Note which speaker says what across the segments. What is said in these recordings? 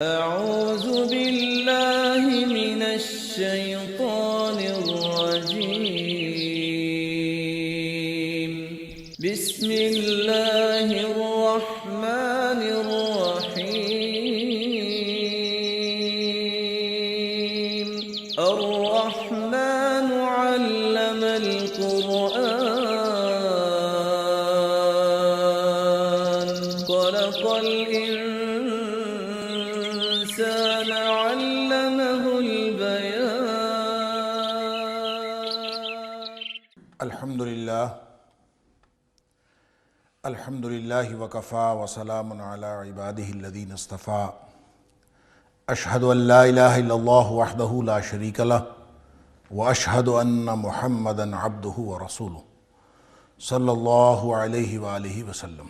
Speaker 1: أعوذ بالله من الشيطان الرجيم بسم الله الرحمن الرحيم الرحمن علم القرآن خلق الإنسان علمه البيان
Speaker 2: الحمد لله وكفى وسلام على عباده الذين اصطفى أشهد أن لا إله إلا الله وحده لا شريك له وأشهد أن محمدا عبده ورسوله صلى الله عليه وآله وسلم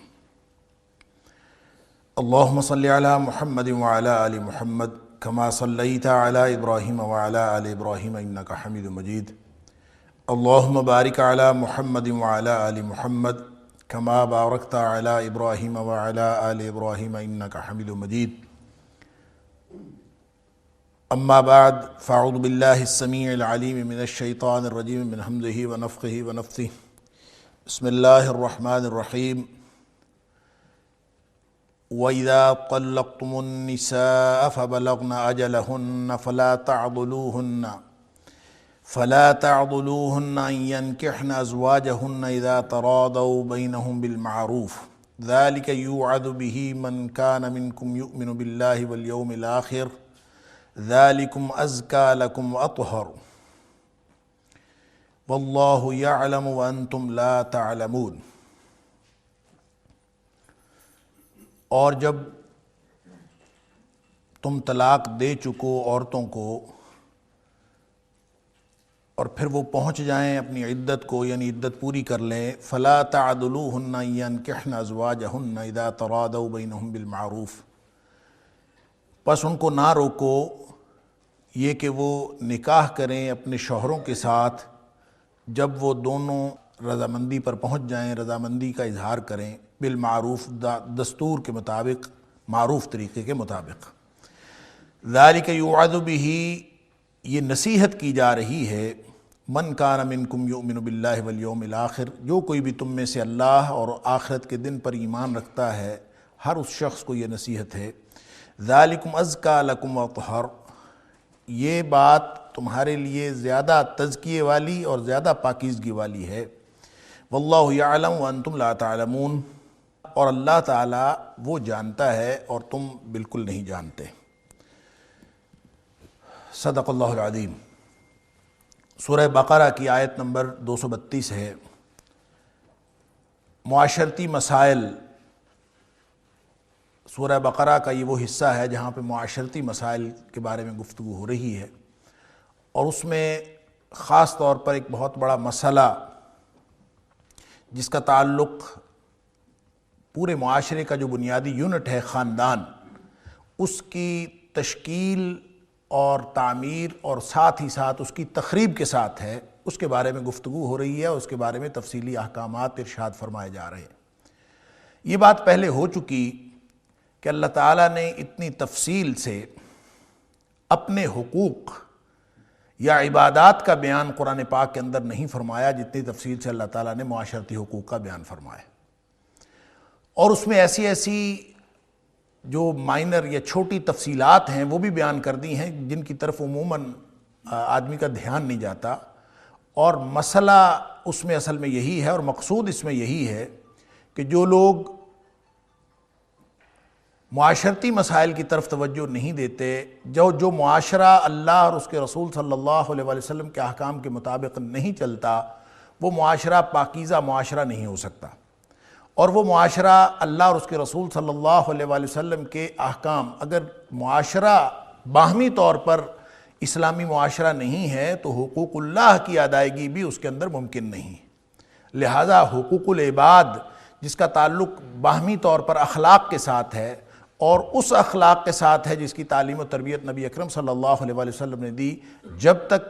Speaker 2: اللهم صل على محمد وعلى آل محمد كما صليت على إبراهيم وعلى آل إبراهيم إنك حميد مجيد اللهم بارك على محمد وعلى آل محمد كما باركت على إبراهيم وعلى آل إبراهيم إنك حميد مجيد أما بعد فأعوذ بالله السميع العليم من الشيطان الرجيم من همزه ونفخه ونفثه بسم الله الرحمن الرحيم وَإِذَا طَلَّقْتُمُ النِّسَاءَ فَبَلَغْنَ أَجَلَهُنَّ فَلَا تَعْضُلُوهُنَّ أَن يَنكِحْنَ أَزْوَاجَهُنَّ إِذَا تَرَاضَوْا بَيْنَهُم بِالْمَعْرُوفِ ذَلِكَ يُوعَظُ بِهِ مَنْ كَانَ مِنكُمْ يُؤْمِنُ بِاللَّهِ وَالْيَوْمِ الْآخِرِ ذَلِكُمْ أَزْكَى لَكُمْ وَأَطْهَرُ وَاللَّهُ يَعْلَمُ وَأَنْتُمْ لَا تَعْلَمُونَ۔ اور جب تم طلاق دے چکو عورتوں کو اور پھر وہ پہنچ جائیں اپنی عدت کو، یعنی عدت پوری کر لیں، فَلَا تَعْضُلُوهُنَّ أَن يَنكِحْنَ أَزْوَاجَهُنَّ إِذَا تَرَاضَوْا بَيْنَهُم بِالْمَعْرُوفِ، پس ان کو نہ روکو یہ کہ وہ نکاح کریں اپنے شوہروں کے ساتھ جب وہ دونوں رضامندی پر پہنچ جائیں، رضامندی کا اظہار کریں، بالمعروف دستور کے مطابق، معروف طریقے کے مطابق۔ ذَلِكَ يُوعَظُ بِهِ، یہ نصیحت کی جا رہی ہے، من کان منکم یؤمن باللہ والیوم الآخر، جو کوئی بھی تم میں سے اللہ اور آخرت کے دن پر ایمان رکھتا ہے، ہر اس شخص کو یہ نصیحت ہے۔ ذَلِكُمْ أَزْكَى لَكُمْ وَأَطْهَرُ، یہ بات تمہارے لیے زیادہ تزکیے والی اور زیادہ پاکیزگی والی ہے۔ واللہ یعلم وانتم لا تعلمون، اور اللہ تعالیٰ وہ جانتا ہے اور تم بالکل نہیں جانتے۔ صدق اللہ العظیم۔ سورہ بقرہ کی آیت نمبر 232 ہے۔ معاشرتی مسائل، سورہ بقرہ کا یہ وہ حصہ ہے جہاں پہ معاشرتی مسائل کے بارے میں گفتگو ہو رہی ہے، اور اس میں خاص طور پر ایک بہت بڑا مسئلہ جس کا تعلق پورے معاشرے کا جو بنیادی یونٹ ہے خاندان، اس کی تشکیل اور تعمیر اور ساتھ ہی ساتھ اس کی تخریب کے ساتھ ہے، اس کے بارے میں گفتگو ہو رہی ہے، اس کے بارے میں تفصیلی احکامات ارشاد فرمائے جا رہے ہیں۔ یہ بات پہلے ہو چکی کہ اللہ تعالیٰ نے اتنی تفصیل سے اپنے حقوق یا عبادات کا بیان قرآن پاک کے اندر نہیں فرمایا جتنی تفصیل سے اللہ تعالیٰ نے معاشرتی حقوق کا بیان فرمایا، اور اس میں ایسی جو مائنر یا چھوٹی تفصیلات ہیں وہ بھی بیان کر دی ہیں جن کی طرف عموماً آدمی کا دھیان نہیں جاتا، اور مسئلہ اس میں اصل میں یہی ہے اور مقصود اس میں یہی ہے کہ جو لوگ معاشرتی مسائل کی طرف توجہ نہیں دیتے، جو معاشرہ اللہ اور اس کے رسول صلی اللہ علیہ وسلم کے احکام کے مطابق نہیں چلتا، وہ معاشرہ پاکیزہ معاشرہ نہیں ہو سکتا، اور وہ معاشرہ اللہ اور اس کے رسول صلی اللہ علیہ وسلم کے احکام، اگر معاشرہ باہمی طور پر اسلامی معاشرہ نہیں ہے تو حقوق اللہ کی ادائیگی بھی اس کے اندر ممکن نہیں۔ لہذا حقوق العباد جس کا تعلق باہمی طور پر اخلاق کے ساتھ ہے، اور اس اخلاق کے ساتھ ہے جس کی تعلیم و تربیت نبی اکرم صلی اللہ علیہ وسلم نے دی، جب تک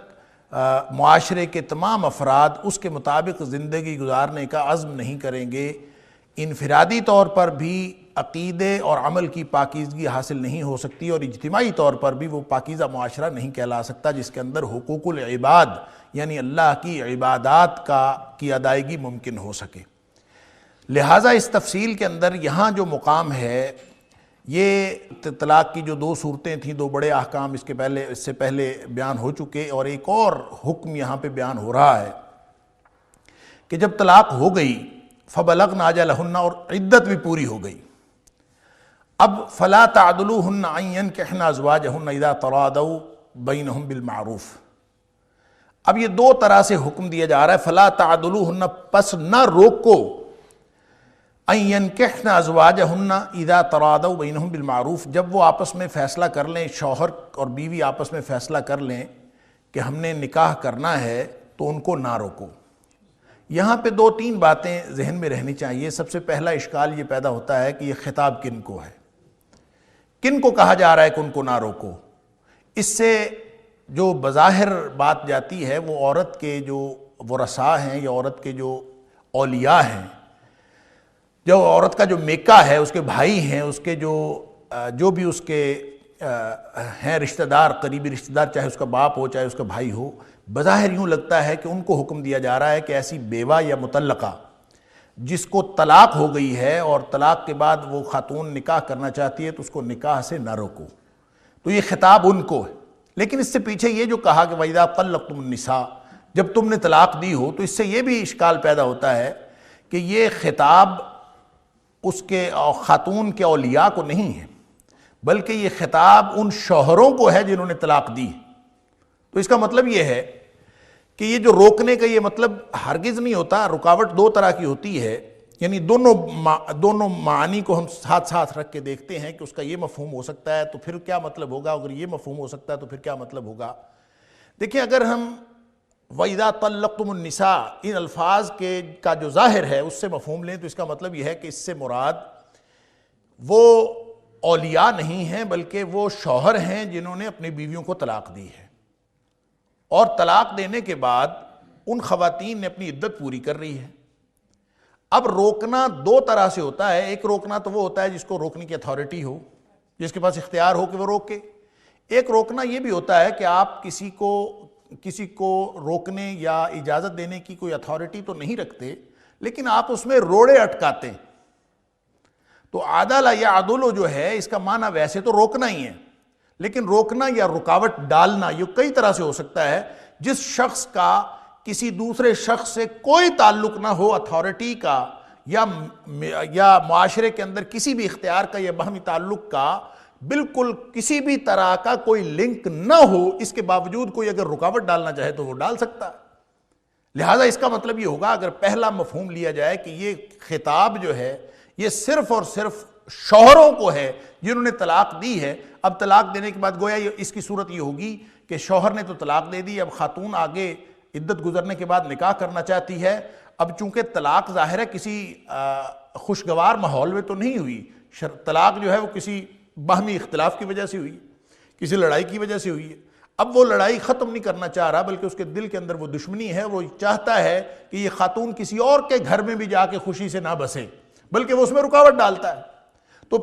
Speaker 2: معاشرے کے تمام افراد اس کے مطابق زندگی گزارنے کا عزم نہیں کریں گے، انفرادی طور پر بھی عقیدے اور عمل کی پاکیزگی حاصل نہیں ہو سکتی، اور اجتماعی طور پر بھی وہ پاکیزہ معاشرہ نہیں کہلا سکتا جس کے اندر حقوق العباد یعنی اللہ کی عبادات کی ادائیگی ممکن ہو سکے۔ لہٰذا اس تفصیل کے اندر یہاں جو مقام ہے، یہ طلاق کی جو دو صورتیں تھیں، دو بڑے احکام اس سے پہلے بیان ہو چکے، اور ایک اور حکم یہاں پہ بیان ہو رہا ہے کہ جب طلاق ہو گئی فَبَلَغْنَ أَجَلَهُنَّ، اور عدت بھی پوری ہو گئی، اب فَلَا تَعْضُلُوهُنَّ أَن يَنكِحْنَ أَزْوَاجَهُنَّ إِذَا تَرَاضَوْا بَيْنَهُمْ بِالْمَعْرُوفِ۔ اب یہ دو طرح سے حکم دیا جا رہا ہے، فَلَا تَعْضُلُوهُنَّ، پس نہ روکو، أَن يَنكِحْنَ أَزْوَاجَهُنَّ إِذَا تَرَاضَوْا بَيْنَهُمْ بِالْمَعْرُوفِ، جب وہ آپس میں فیصلہ کر لیں، شوہر اور بیوی آپس میں فیصلہ کر لیں کہ ہم نے نکاح کرنا ہے، تو ان کو نہ روکو۔ یہاں پہ دو تین باتیں ذہن میں رہنی چاہیے۔ سب سے پہلا اشکال یہ پیدا ہوتا ہے کہ یہ خطاب کن کو ہے، کن کو کہا جا رہا ہے کہ ان کو نہ روکو۔ اس سے جو بظاہر بات جاتی ہے وہ عورت کے جو ورثاء ہیں یا عورت کے جو اولیاء ہیں، جو عورت کا جو میکا ہے، اس کے بھائی ہیں، اس کے جو بھی اس کے ہیں رشتہ دار، قریبی رشتہ دار، چاہے اس کا باپ ہو چاہے اس کا بھائی ہو، بظاہر یوں لگتا ہے کہ ان کو حکم دیا جا رہا ہے کہ ایسی بیوہ یا مطلقہ جس کو طلاق ہو گئی ہے اور طلاق کے بعد وہ خاتون نکاح کرنا چاہتی ہے تو اس کو نکاح سے نہ روکو۔ تو یہ خطاب ان کو ہے، لیکن اس سے پیچھے یہ جو کہا کہ وَإِذَا طَلَّقْتُمُ النِّسَاءَ، جب تم نے طلاق دی ہو، تو اس سے یہ بھی اشکال پیدا ہوتا ہے کہ یہ خطاب اس کے خاتون کے اولیاء کو نہیں ہے، بلکہ یہ خطاب ان شوہروں کو ہے جنہوں نے طلاق دی۔ تو اس کا مطلب یہ ہے کہ یہ جو روکنے کا یہ مطلب ہرگز نہیں ہوتا، رکاوٹ دو طرح کی ہوتی ہے، یعنی دونوں معانی کو ہم ساتھ ساتھ رکھ کے دیکھتے ہیں کہ اس کا یہ مفہوم ہو سکتا ہے تو پھر کیا مطلب ہوگا، اگر یہ مفہوم ہو سکتا ہے تو پھر کیا مطلب ہوگا۔ دیکھیں، اگر ہم وَإِذَا طَلَّقْتُمُ النِّسَاءَ ان الفاظ کا جو ظاہر ہے اس سے مفہوم لیں تو اس کا مطلب یہ ہے کہ اس سے مراد وہ اولیاء نہیں ہیں بلکہ وہ شوہر ہیں جنہوں نے اپنی بیویوں کو طلاق دی ہے، اور طلاق دینے کے بعد ان خواتین نے اپنی عدت پوری کر رہی ہے۔ اب روکنا دو طرح سے ہوتا ہے، ایک روکنا تو وہ ہوتا ہے جس کو روکنے کی اتھارٹی ہو، جس کے پاس اختیار ہو کہ وہ روکے۔ ایک روکنا یہ بھی ہوتا ہے کہ آپ کسی کو روکنے یا اجازت دینے کی کوئی اتھارٹی تو نہیں رکھتے، لیکن آپ اس میں روڑے اٹکاتے ہیں۔ تو عدل یا عدل جو ہے اس کا معنی ویسے تو روکنا ہی ہے، لیکن روکنا یا رکاوٹ ڈالنا یہ کئی طرح سے ہو سکتا ہے۔ جس شخص کا کسی دوسرے شخص سے کوئی تعلق نہ ہو اتھارٹی کا یا معاشرے کے اندر کسی بھی اختیار کا یا باہمی تعلق کا بالکل کسی بھی طرح کا کوئی لنک نہ ہو، اس کے باوجود کوئی اگر رکاوٹ ڈالنا چاہے تو وہ ڈال سکتا ہے۔ لہٰذا اس کا مطلب یہ ہوگا، اگر پہلا مفہوم لیا جائے کہ یہ خطاب جو ہے یہ صرف اور صرف شوہروں کو ہے جنہوں نے طلاق دی ہے۔ اب طلاق دینے کے بعد گویا اس کی صورت یہ ہوگی کہ شوہر نے تو طلاق دے دی، اب خاتون آگے عدت گزرنے کے بعد نکاح کرنا چاہتی ہے۔ اب چونکہ طلاق ظاہر ہے کسی خوشگوار ماحول میں تو نہیں ہوئی، طلاق جو ہے وہ کسی باہمی اختلاف کی وجہ سے ہوئی، کسی لڑائی کی وجہ سے ہوئی ہے۔ اب وہ لڑائی ختم نہیں کرنا چاہ رہا بلکہ اس کے دل کے اندر وہ دشمنی ہے، وہ چاہتا ہے کہ یہ خاتون کسی اور کے گھر میں بھی جا کے خوشی سے نہ بسے، بلکہ وہ اس میں رکاوٹ ڈالتا ہے۔ تو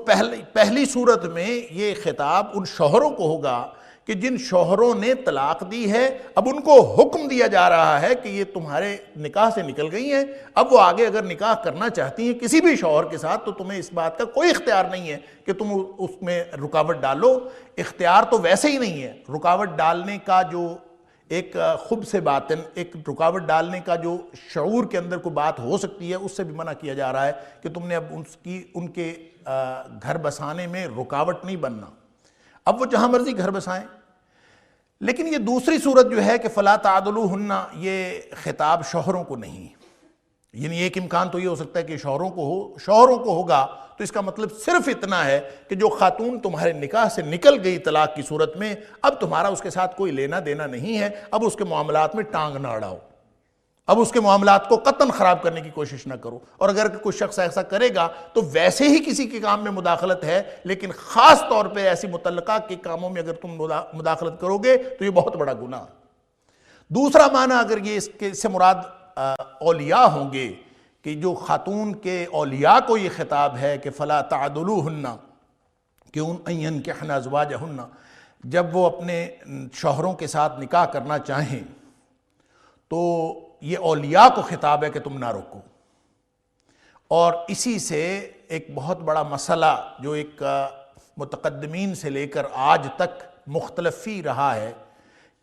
Speaker 2: پہلی صورت میں یہ خطاب ان شوہروں کو ہوگا کہ جن شوہروں نے طلاق دی ہے، اب ان کو حکم دیا جا رہا ہے کہ یہ تمہارے نکاح سے نکل گئی ہیں، اب وہ آگے اگر نکاح کرنا چاہتی ہیں کسی بھی شوہر کے ساتھ تو تمہیں اس بات کا کوئی اختیار نہیں ہے کہ تم اس میں رکاوٹ ڈالو۔ اختیار تو ویسے ہی نہیں ہے، رکاوٹ ڈالنے کا جو ایک خب سے باطن، ایک رکاوٹ ڈالنے کا جو شعور کے اندر کوئی بات ہو سکتی ہے، اس سے بھی منع کیا جا رہا ہے کہ تم نے اب ان کے گھر بسانے میں رکاوٹ نہیں بننا، اب وہ جہاں مرضی گھر بسائیں۔ لیکن یہ دوسری صورت جو ہے کہ فَلَا تَعْضُلُوهُنَّ، یہ خطاب شوہروں کو نہیں، یعنی ایک امکان تو یہ ہو سکتا ہے کہ شوہروں کو ہوگا، تو اس کا مطلب صرف اتنا ہے کہ جو خاتون تمہارے نکاح سے نکل گئی طلاق کی صورت میں، اب تمہارا اس کے ساتھ کوئی لینا دینا نہیں ہے، اب اس کے معاملات میں ٹانگ نہ اڑاؤ، اب اس کے معاملات کو قطعاً خراب کرنے کی کوشش نہ کرو۔ اور اگر کوئی شخص ایسا کرے گا تو ویسے ہی کسی کے کام میں مداخلت ہے، لیکن خاص طور پہ ایسی متعلقہ کے کاموں میں اگر تم مداخلت کرو گے تو یہ بہت بڑا گناہ ہے۔ دوسرا معنی اگر یہ اس سے مراد اولیاء ہوں گے کہ جو خاتون کے اولیاء کو یہ خطاب ہے کہ فلا تعدلوہن کہ ان ینکحن ازواجہن، جب وہ اپنے شوہروں کے ساتھ نکاح کرنا چاہیں تو یہ اولیاء کو خطاب ہے کہ تم نہ روکو۔ اور اسی سے ایک بہت بڑا مسئلہ جو ایک متقدمین سے لے کر آج تک مختلف ہی رہا ہے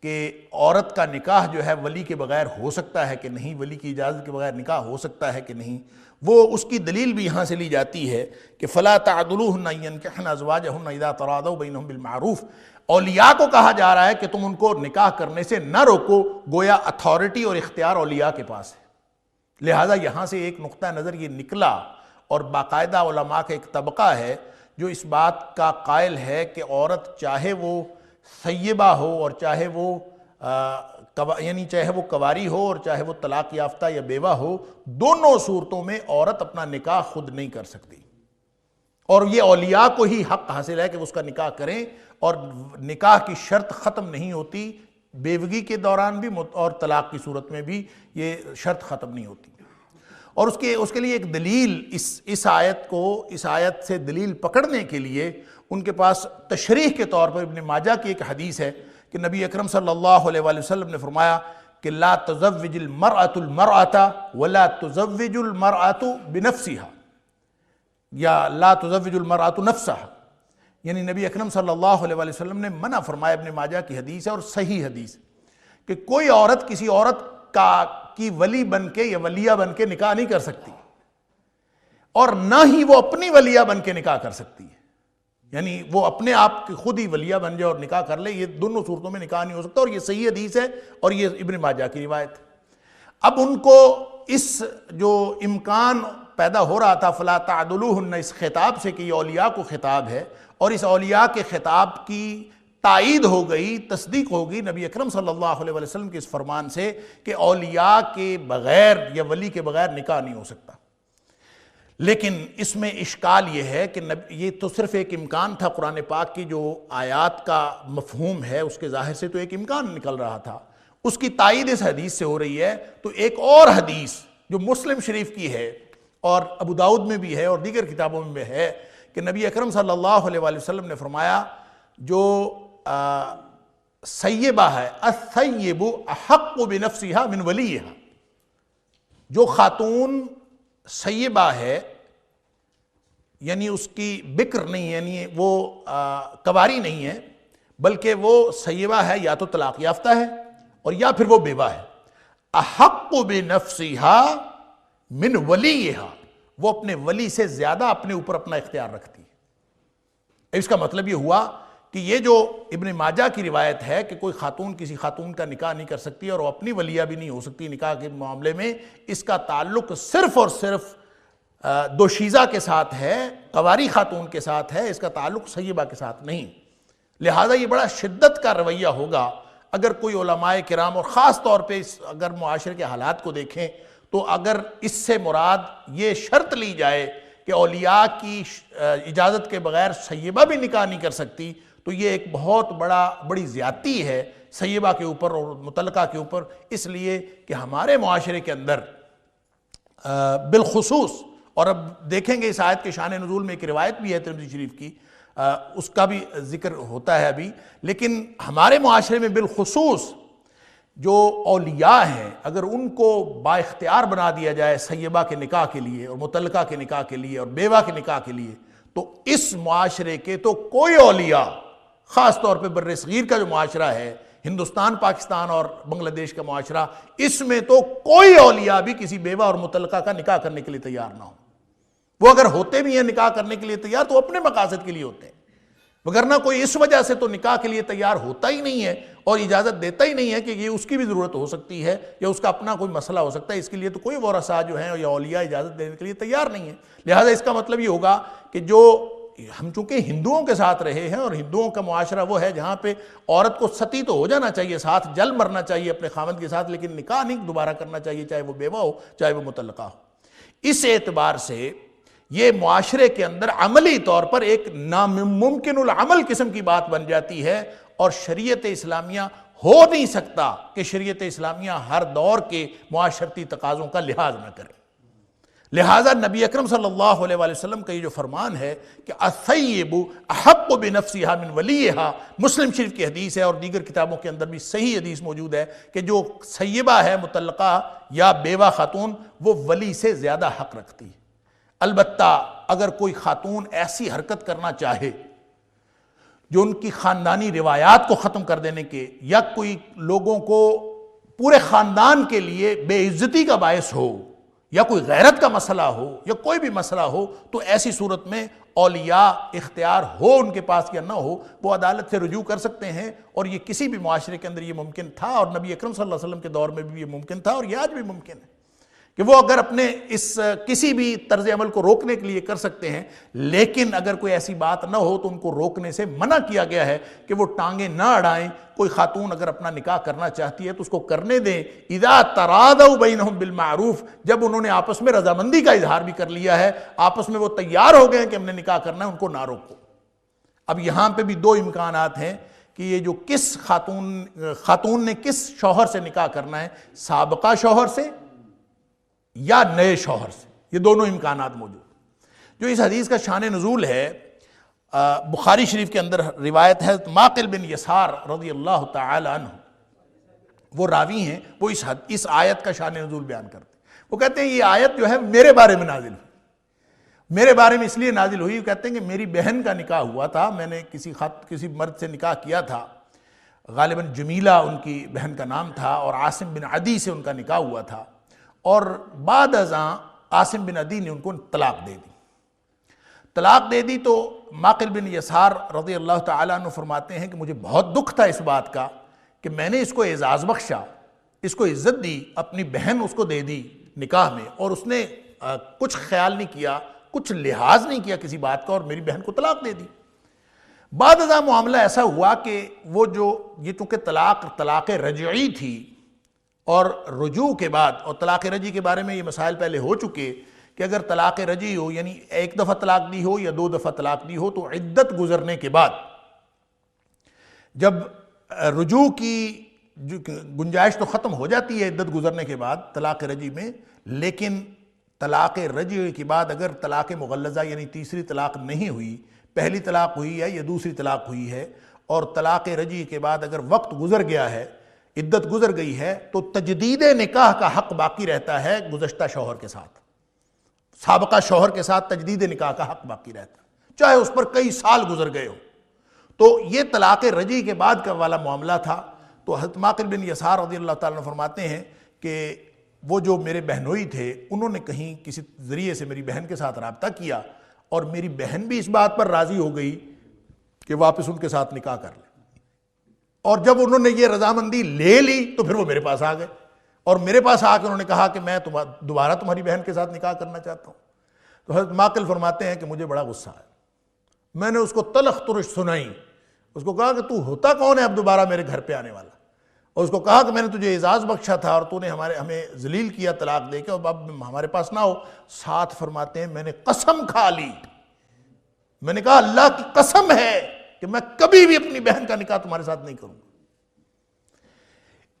Speaker 2: کہ عورت کا نکاح جو ہے ولی کے بغیر ہو سکتا ہے کہ نہیں، ولی کی اجازت کے بغیر نکاح ہو سکتا ہے کہ نہیں، وہ اس کی دلیل بھی یہاں سے لی جاتی ہے کہ فلا تعدلوہن ان ینکحن ازواجہن اذا تراضوا بینہم بالمعروف۔ اولیاء کو کہا جا رہا ہے کہ تم ان کو نکاح کرنے سے نہ روکو، گویا اتھارٹی اور اختیار اولیاء کے پاس ہے۔ لہٰذا یہاں سے ایک نقطہ نظر یہ نکلا، اور باقاعدہ علماء کا ایک طبقہ ہے جو اس بات کا قائل ہے کہ عورت چاہے وہ سیبہ ہو اور چاہے وہ چاہے وہ کواری ہو اور چاہے وہ طلاق یافتہ یا بیوہ ہو، دونوں صورتوں میں عورت اپنا نکاح خود نہیں کر سکتی، اور یہ اولیاء کو ہی حق حاصل ہے کہ وہ اس کا نکاح کریں، اور نکاح کی شرط ختم نہیں ہوتی بیوگی کے دوران بھی اور طلاق کی صورت میں بھی یہ شرط ختم نہیں ہوتی۔ اور اس کے لیے ایک دلیل اس آیت سے دلیل پکڑنے کے لیے ان کے پاس تشریح کے طور پر ابن ماجہ کی ایک حدیث ہے کہ نبی اکرم صلی اللہ علیہ وآلہ وسلم نے فرمایا کہ لا تزوج المرأة المرأة ولا تزوج المرأة بنفسها، یا لا تزوج المرأة نفسها، یعنی نبی اکرم صلی اللہ علیہ وآلہ وسلم نے منع فرمایا، ابن ماجہ کی حدیث ہے اور صحیح حدیث، کہ کوئی عورت کسی عورت کی ولی بن کے یا ولیہ بن کے نکاح نہیں کر سکتی، اور نہ ہی وہ اپنی ولیہ بن کے نکاح کر سکتی ہے، یعنی وہ اپنے آپ کی خود ہی ولیہ بن جائے اور نکاح کر لے، یہ دونوں صورتوں میں نکاح نہیں ہو سکتا، اور یہ صحیح حدیث ہے اور یہ ابن ماجہ کی روایت ہے۔ اب ان کو اس جو امکان پیدا ہو رہا تھا فلا تعدلوہن، اس خطاب سے کہ یہ اولیاء کو خطاب ہے، اور اس اولیاء کے خطاب کی تائید ہو گئی، تصدیق ہوگی نبی اکرم صلی اللہ علیہ وسلم کے اس فرمان سے کہ اولیاء کے بغیر یا ولی کے بغیر نکاح نہیں ہو سکتا۔ لیکن اس میں اشکال یہ ہے کہ یہ تو صرف ایک امکان تھا، قرآن پاک کی جو آیات کا مفہوم ہے اس کے ظاہر سے تو ایک امکان نکل رہا تھا، اس کی تائید اس حدیث سے ہو رہی ہے۔ تو ایک اور حدیث جو مسلم شریف کی ہے اور ابو داؤد میں بھی ہے اور دیگر کتابوں میں ہے کہ نبی اکرم صلی اللہ علیہ وآلہ وسلم نے فرمایا جو سیبہ ہے، الثیب احق بنفسها من ولیہا، جو خاتون سیبہ ہے یعنی اس کی بکر نہیں، یعنی وہ کواری نہیں ہے، بلکہ وہ سیبہ ہے یا تو طلاق یافتہ ہے اور یا پھر وہ بیوہ ہے، احق بنفسها من ولیہا، وہ اپنے ولی سے زیادہ اپنے اوپر اپنا اختیار رکھتی ہے۔ اس کا مطلب یہ ہوا کہ یہ جو ابن ماجہ کی روایت ہے کہ کوئی خاتون کسی خاتون کا نکاح نہیں کر سکتی اور وہ اپنی ولیہ بھی نہیں ہو سکتی نکاح کے معاملے میں، اس کا تعلق صرف اور صرف دوشیزہ کے ساتھ ہے، قواری خاتون کے ساتھ ہے، اس کا تعلق سیبہ کے ساتھ نہیں۔ لہٰذا یہ بڑا شدت کا رویہ ہوگا اگر کوئی علماء کرام، اور خاص طور پہ اگر معاشرے کے حالات کو دیکھیں تو اگر اس سے مراد یہ شرط لی جائے کہ اولیاء کی اجازت کے بغیر سیبہ بھی نکاح نہیں کر سکتی، تو یہ ایک بہت بڑی زیادتی ہے سیبہ کے اوپر اور مطلقہ کے اوپر، اس لیے کہ ہمارے معاشرے کے اندر بالخصوص، اور اب دیکھیں گے اس آیت کے شان نزول میں ایک روایت بھی ہے ترمذی شریف کی، اس کا بھی ذکر ہوتا ہے ابھی، لیکن ہمارے معاشرے میں بالخصوص جو اولیاء ہیں اگر ان کو با اختیار بنا دیا جائے سیبہ کے نکاح کے لیے اور مطلقہ کے نکاح کے لیے اور بیوہ کے نکاح کے لیے، تو اس معاشرے کے تو کوئی اولیاء، خاص طور پہ بر صغیر کا جو معاشرہ ہے، ہندوستان، پاکستان اور بنگلہ دیش کا معاشرہ، اس میں تو کوئی اولیاء بھی کسی بیوہ اور مطلقہ کا نکاح کرنے کے لیے تیار نہ ہو۔ وہ اگر ہوتے بھی ہیں نکاح کرنے کے لیے تیار تو اپنے مقاصد کے لیے ہوتے ہیں، وگرنہ کوئی اس وجہ سے تو نکاح کے لیے تیار ہوتا ہی نہیں ہے اور اجازت دیتا ہی نہیں ہے کہ یہ اس کی بھی ضرورت ہو سکتی ہے یا اس کا اپنا کوئی مسئلہ ہو سکتا ہے، اس کے لیے تو کوئی ورثاء جو ہیں یا اولیاء اجازت دینے کے لیے تیار نہیں ہے۔ لہٰذا اس کا مطلب یہ ہوگا کہ جو ہم چونکہ ہندوؤں کے ساتھ رہے ہیں اور ہندوؤں کا معاشرہ وہ ہے جہاں پہ عورت کو ستی تو ہو جانا چاہیے، ساتھ جل مرنا چاہیے اپنے خاوند کے ساتھ، لیکن نکاح نہیں دوبارہ کرنا چاہیے، چاہے وہ بیوہ ہو چاہے وہ مطلقہ ہو۔ اس اعتبار سے یہ معاشرے کے اندر عملی طور پر ایک ناممکن العمل قسم کی بات بن جاتی ہے، اور شریعت اسلامیہ ہو نہیں سکتا کہ شریعت اسلامیہ ہر دور کے معاشرتی تقاضوں کا لحاظ نہ کرے۔ لہٰذا نبی اکرم صلی اللہ علیہ وآلہ وسلم کا یہ جو فرمان ہے کہ الثیب احق بنفسها من ولیہا، مسلم شریف کی حدیث ہے اور دیگر کتابوں کے اندر بھی صحیح حدیث موجود ہے کہ جو سیبہ ہے، مطلقہ یا بیوہ خاتون، وہ ولی سے زیادہ حق رکھتی ہے۔ البتہ اگر کوئی خاتون ایسی حرکت کرنا چاہے جو ان کی خاندانی روایات کو ختم کر دینے کے یا کوئی لوگوں کو پورے خاندان کے لیے بے عزتی کا باعث ہو یا کوئی غیرت کا مسئلہ ہو یا کوئی بھی مسئلہ ہو، تو ایسی صورت میں اولیاء اختیار ہو ان کے پاس یا نہ ہو، وہ عدالت سے رجوع کر سکتے ہیں، اور یہ کسی بھی معاشرے کے اندر یہ ممکن تھا، اور نبی اکرم صلی اللہ علیہ وسلم کے دور میں بھی یہ ممکن تھا، اور یہ آج بھی ممکن ہے کہ وہ اگر اپنے اس کسی بھی طرز عمل کو روکنے کے لیے کر سکتے ہیں، لیکن اگر کوئی ایسی بات نہ ہو تو ان کو روکنے سے منع کیا گیا ہے کہ وہ ٹانگیں نہ اڑائیں۔ کوئی خاتون اگر اپنا نکاح کرنا چاہتی ہے تو اس کو کرنے دیں، اذا ترادوا بینہم بالمعروف، جب انہوں نے آپس میں رضامندی کا اظہار بھی کر لیا ہے، آپس میں وہ تیار ہو گئے ہیں کہ ہم نے نکاح کرنا ہے، ان کو نہ روکو۔ اب یہاں پہ بھی دو امکانات ہیں کہ یہ جو کس خاتون نے کس شوہر سے نکاح کرنا ہے، سابقہ شوہر سے یا نئے شوہر سے، یہ دونوں امکانات موجود۔ جو اس حدیث کا شان نزول ہے، بخاری شریف کے اندر روایت ہے، معقل بن یسار رضی اللہ تعالی عنہ وہ راوی ہیں، وہ اس آیت کا شان نزول بیان کرتے ہیں۔ وہ کہتے ہیں یہ آیت جو ہے میرے بارے میں نازل ہوئی، میرے بارے میں اس لیے نازل ہوئی، وہ کہتے ہیں کہ میری بہن کا نکاح ہوا تھا، میں نے کسی مرد سے نکاح کیا تھا، غالباً جمیلہ ان کی بہن کا نام تھا، اور عاصم بن عدی سے ان کا نکاح ہوا تھا، اور بعد ازاں عاصم بن عدی نے ان کو طلاق دے دی۔ طلاق دے دی تو معقل بن یسار رضی اللہ تعالیٰ عنہ فرماتے ہیں کہ مجھے بہت دکھ تھا اس بات کا کہ میں نے اس کو اعزاز بخشا، اس کو عزت دی، اپنی بہن اس کو دے دی نکاح میں، اور اس نے کچھ خیال نہیں کیا، کچھ لحاظ نہیں کیا کسی بات کا، اور میری بہن کو طلاق دے دی۔ بعد ازاں معاملہ ایسا ہوا کہ وہ یہ چونکہ طلاق رجعی تھی، اور رجوع کے بعد، اور طلاق رجعی کے بارے میں یہ مسائل پہلے ہو چکے کہ اگر طلاق رجعی ہو، یعنی ایک دفعہ طلاق دی ہو یا دو دفعہ طلاق دی ہو، تو عدت گزرنے کے بعد جب رجوع کی گنجائش تو ختم ہو جاتی ہے عدت گزرنے کے بعد طلاق رجعی میں، لیکن طلاق رجعی کے بعد اگر طلاق مغلظہ یعنی تیسری طلاق نہیں ہوئی، پہلی طلاق ہوئی ہے یا دوسری طلاق ہوئی ہے، اور طلاق رجعی کے بعد اگر وقت گزر گیا ہے، عدت گزر گئی ہے، تو تجدید نکاح کا حق باقی رہتا ہے گزشتہ شوہر کے ساتھ، سابقہ شوہر کے ساتھ تجدید نکاح کا حق باقی رہتا ہے، چاہے اس پر کئی سال گزر گئے ہو۔ تو یہ طلاق رجعی کے بعد کا والا معاملہ تھا۔ تو حضرت معقل بن یسار رضی اللہ تعالیٰ عنہ فرماتے ہیں کہ وہ جو میرے بہنوئی تھے، انہوں نے کہیں کسی ذریعے سے میری بہن کے ساتھ رابطہ کیا، اور میری بہن بھی اس بات پر راضی ہو گئی کہ واپس ان کے ساتھ نکاح کر لے، اور جب انہوں نے یہ رضامندی لے لی تو پھر وہ میرے پاس آ گئے، اور میرے پاس آ کے انہوں نے کہا کہ میں دوبارہ تمہاری بہن کے ساتھ نکاح کرنا چاہتا ہوں۔ تو حضرت معقل فرماتے ہیں کہ مجھے بڑا غصہ آیا، میں نے اس کو تلخ ترش سنائی، اس کو کہا کہ تو ہوتا کون ہے اب دوبارہ میرے گھر پہ آنے والا، اور اس کو کہا کہ میں نے تجھے اعزاز بخشا تھا اور تو نے ہمیں ذلیل کیا طلاق دے کے، اور اب ہمارے پاس نہ ہو۔ ساتھ فرماتے ہیں میں نے قسم کھا لی، میں نے کہا اللہ کی قسم ہے کہ میں کبھی بھی اپنی بہن کا نکاح تمہارے ساتھ نہیں کروں گا۔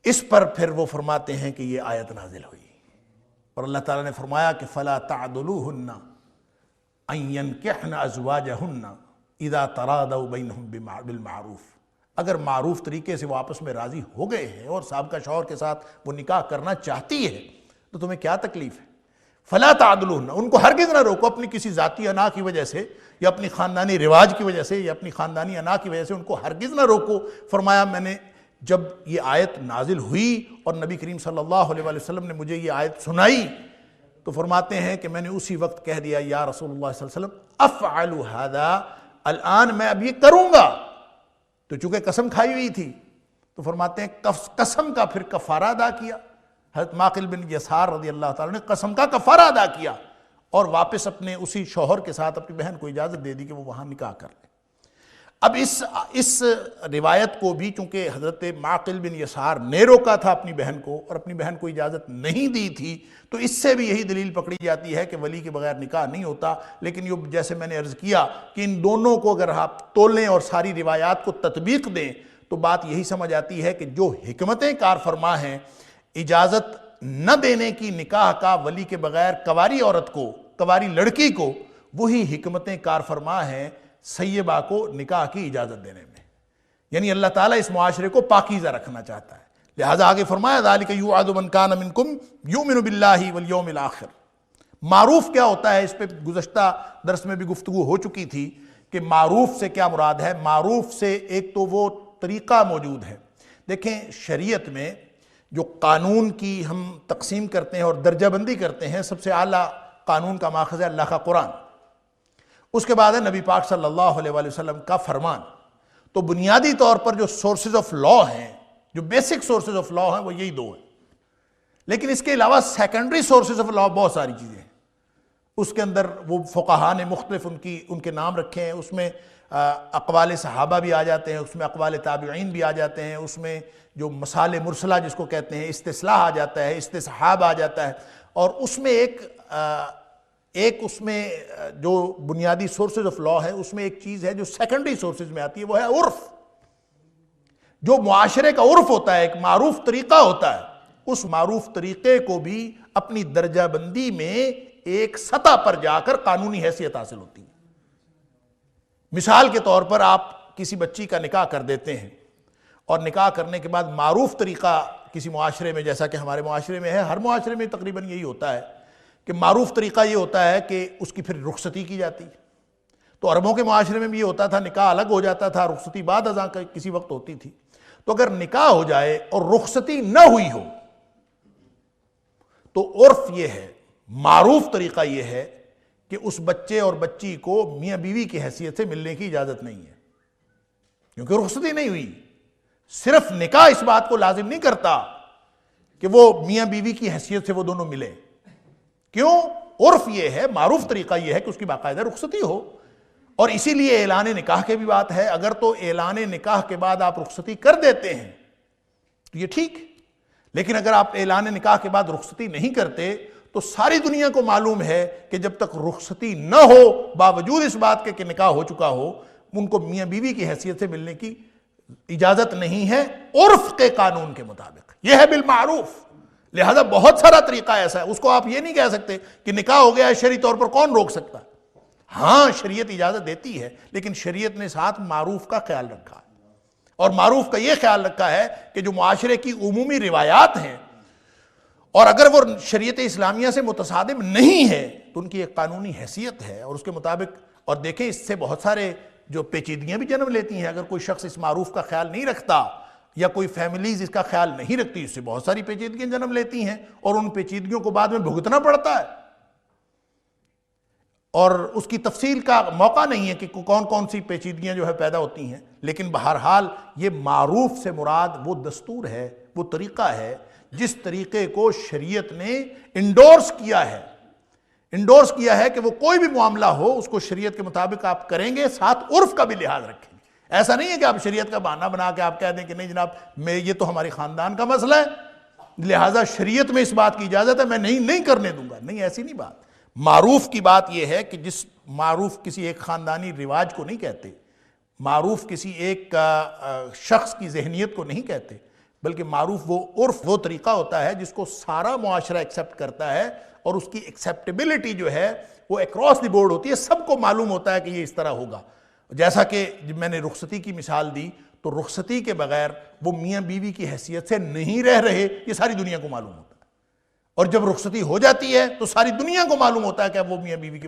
Speaker 2: اس پر پھر وہ فرماتے ہیں کہ یہ آیت نازل ہوئی، اور اللہ تعالیٰ نے فرمایا کہ فَلَا تَعْضُلُوهُنَّ أَن يَنكِحْنَ أَزْوَاجَهُنَّ إِذَا تَرَادَوْا بَيْنَهُمْ بِالْمَعْرُوفِ، اگر معروف طریقے سے وہ آپس میں راضی ہو گئے ہیں اور سابقہ شوہر کے ساتھ وہ نکاح کرنا چاہتی ہے تو تمہیں کیا تکلیف ہے؟ فَلَا تَعْضُلُوهُنَّ، ان کو ہرگز نہ روکو اپنی کسی ذاتی انا کی وجہ سے یا اپنی خاندانی رواج کی وجہ سے یا اپنی خاندانی انا کی وجہ سے، ان کو ہرگز نہ روکو۔ فرمایا میں نے جب یہ آیت نازل ہوئی اور نبی کریم صلی اللہ علیہ وآلہ وسلم نے مجھے یہ آیت سنائی تو فرماتے ہیں کہ میں نے اسی وقت کہہ دیا یا رسول اللہ صلی اللہ علیہ وسلم افعل ھذا، الان میں اب یہ کروں گا۔ تو چونکہ قسم کھائی ہوئی تھی تو فرماتے ہیں قسم کا پھر کفارہ ادا کیا۔ حضرت معقل بن یسار رضی اللہ تعالیٰ نے قسم کا کفارہ ادا کیا اور واپس اپنے اسی شوہر کے ساتھ اپنی بہن کو اجازت دے دی کہ وہ وہاں نکاح کر لے۔ اب اس روایت کو بھی چونکہ حضرت معقل بن یسار نے روکا تھا اپنی بہن کو اور اپنی بہن کو اجازت نہیں دی تھی، تو اس سے بھی یہی دلیل پکڑی جاتی ہے کہ ولی کے بغیر نکاح نہیں ہوتا۔ لیکن یہ جیسے میں نے عرض کیا کہ ان دونوں کو اگر آپ تولیں اور ساری روایات کو تطبیق دیں تو بات یہی سمجھ آتی ہے کہ جو حکمتیں کار فرما ہیں اجازت نہ دینے کی نکاح کا ولی کے بغیر کواری عورت کو، کواری لڑکی کو، وہی حکمتیں کار فرما ہیں سیبہ کو نکاح کی اجازت دینے میں. یعنی اللہ تعالیٰ اس معاشرے کو پاکیزہ رکھنا چاہتا ہے. لہٰذا آگے فرمایا ذالک یوعظ من کان منکم یؤمن باللہ والیوم الآخر. معروف کیا ہوتا ہے، اس پہ گزشتہ درس میں بھی گفتگو ہو چکی تھی کہ معروف سے کیا مراد ہے. معروف سے ایک تو وہ طریقہ موجود ہے. دیکھیں شریعت میں جو قانون کی ہم تقسیم کرتے ہیں اور درجہ بندی کرتے ہیں، سب سے اعلیٰ قانون کا ماخذ ہے اللہ کا قرآن، اس کے بعد ہے نبی پاک صلی اللہ علیہ وآلہ وسلم کا فرمان. تو بنیادی طور پر جو سورسز آف لا ہیں، جو بیسک سورسز آف لا ہیں، وہ یہی دو ہیں. لیکن اس کے علاوہ سیکنڈری سورسز آف لا بہت ساری چیزیں ہیں. اس کے اندر وہ فقہاء نے مختلف ان کے نام رکھے ہیں. اس میں اقوال صحابہ بھی آ جاتے ہیں، اس میں اقوال تابعین بھی آ جاتے ہیں، اس میں جو مسائل مرسلہ جس کو کہتے ہیں، استصلاح آ جاتا ہے، استصحاب آ جاتا ہے. اور اس میں ایک اس میں جو بنیادی سورسز آف لا ہے، اس میں ایک چیز ہے جو سیکنڈری سورسز میں آتی ہے، وہ ہے عرف. جو معاشرے کا عرف ہوتا ہے، ایک معروف طریقہ ہوتا ہے، اس معروف طریقے کو بھی اپنی درجہ بندی میں ایک سطح پر جا کر قانونی حیثیت حاصل ہوتی ہے. مثال کے طور پر آپ کسی بچی کا نکاح کر دیتے ہیں، اور نکاح کرنے کے بعد معروف طریقہ کسی معاشرے میں، جیسا کہ ہمارے معاشرے میں ہے، ہر معاشرے میں تقریباً یہی ہوتا ہے کہ معروف طریقہ یہ ہوتا ہے کہ اس کی پھر رخصتی کی جاتی. تو عربوں کے معاشرے میں بھی یہ ہوتا تھا، نکاح الگ ہو جاتا تھا، رخصتی بعد ازاں کسی وقت ہوتی تھی. تو اگر نکاح ہو جائے اور رخصتی نہ ہوئی ہو تو عرف یہ ہے، معروف طریقہ یہ ہے کہ اس بچے اور بچی کو میاں بیوی کی حیثیت سے ملنے کی اجازت نہیں ہے، کیونکہ رخصتی نہیں ہوئی. صرف نکاح اس بات کو لازم نہیں کرتا کہ وہ میاں بیوی کی حیثیت سے وہ دونوں ملے. کیوں؟ عرف یہ ہے، معروف طریقہ یہ ہے کہ اس کی باقاعدہ رخصتی ہو. اور اسی لیے اعلان نکاح کے بھی بات ہے. اگر تو اعلان نکاح کے بعد آپ رخصتی کر دیتے ہیں تو یہ ٹھیک، لیکن اگر آپ اعلان نکاح کے بعد رخصتی نہیں کرتے تو ساری دنیا کو معلوم ہے کہ جب تک رخصتی نہ ہو، باوجود اس بات کے کہ نکاح ہو چکا ہو، ان کو میاں بیوی کی حیثیت سے ملنے کی اجازت نہیں ہے عرف کے قانون کے مطابق. یہ ہے بالمعروف. لہذا بہت سارا طریقہ ایسا ہے، اس کو آپ یہ نہیں کہہ سکتے کہ نکاح ہو گیا ہے، شرعی طور پر کون روک سکتا ہے. ہاں شریعت اجازت دیتی ہے، لیکن شریعت نے ساتھ معروف کا خیال رکھا ہے. اور معروف کا یہ خیال رکھا ہے کہ جو معاشرے کی عمومی روایات ہیں، اور اگر وہ شریعت اسلامیہ سے متصادم نہیں ہے تو ان کی ایک قانونی حیثیت ہے، اور اس کے مطابق. اور دیکھیں اس سے بہت سارے جو پیچیدگیاں بھی جنم لیتی ہیں. اگر کوئی شخص اس معروف کا خیال نہیں رکھتا یا کوئی فیملیز اس کا خیال نہیں رکھتی، اس سے بہت ساری پیچیدگیاں جنم لیتی ہیں، اور ان پیچیدگیوں کو بعد میں بھگتنا پڑتا ہے. اور اس کی تفصیل کا موقع نہیں ہے کہ کون کون سی پیچیدگیاں جو ہے پیدا ہوتی ہیں. لیکن بہرحال یہ معروف سے مراد وہ دستور ہے، وہ طریقہ ہے جس طریقے کو شریعت نے انڈورس کیا ہے کہ وہ کوئی بھی معاملہ ہو اس کو شریعت کے مطابق آپ کریں گے، ساتھ عرف کا بھی لحاظ رکھیں گے. ایسا نہیں ہے کہ آپ شریعت کا بہانہ بنا کے آپ کہہ دیں کہ نہیں جناب یہ تو ہمارے خاندان کا مسئلہ ہے، لہٰذا شریعت میں اس بات کی اجازت ہے، میں نہیں کرنے دوں گا. نہیں، ایسی نہیں بات. معروف کی بات یہ ہے کہ جس معروف کسی ایک خاندانی رواج کو نہیں کہتے، معروف کسی ایک شخص کی ذہنیت کو نہیں کہتے، بلکہ معروف وہ عرف، وہ طریقہ ہوتا ہے جس کو سارا معاشرہ ایکسیپٹ کرتا ہے، اور اس کی ایکسیپٹیبلٹی جو ہے وہ اکراس دی بورڈ ہوتی ہے. سب کو معلوم ہوتا ہے کہ یہ اس طرح ہوگا. جیسا کہ جب میں نے رخصتی کی مثال دی تو رخصتی کے بغیر وہ میاں بیوی کی حیثیت سے نہیں رہ رہے، یہ ساری دنیا کو معلوم ہوتا ہے. اور جب رخصتی ہو جاتی ہے تو ساری دنیا کو معلوم ہوتا ہے کہ وہ میاں بیوی کی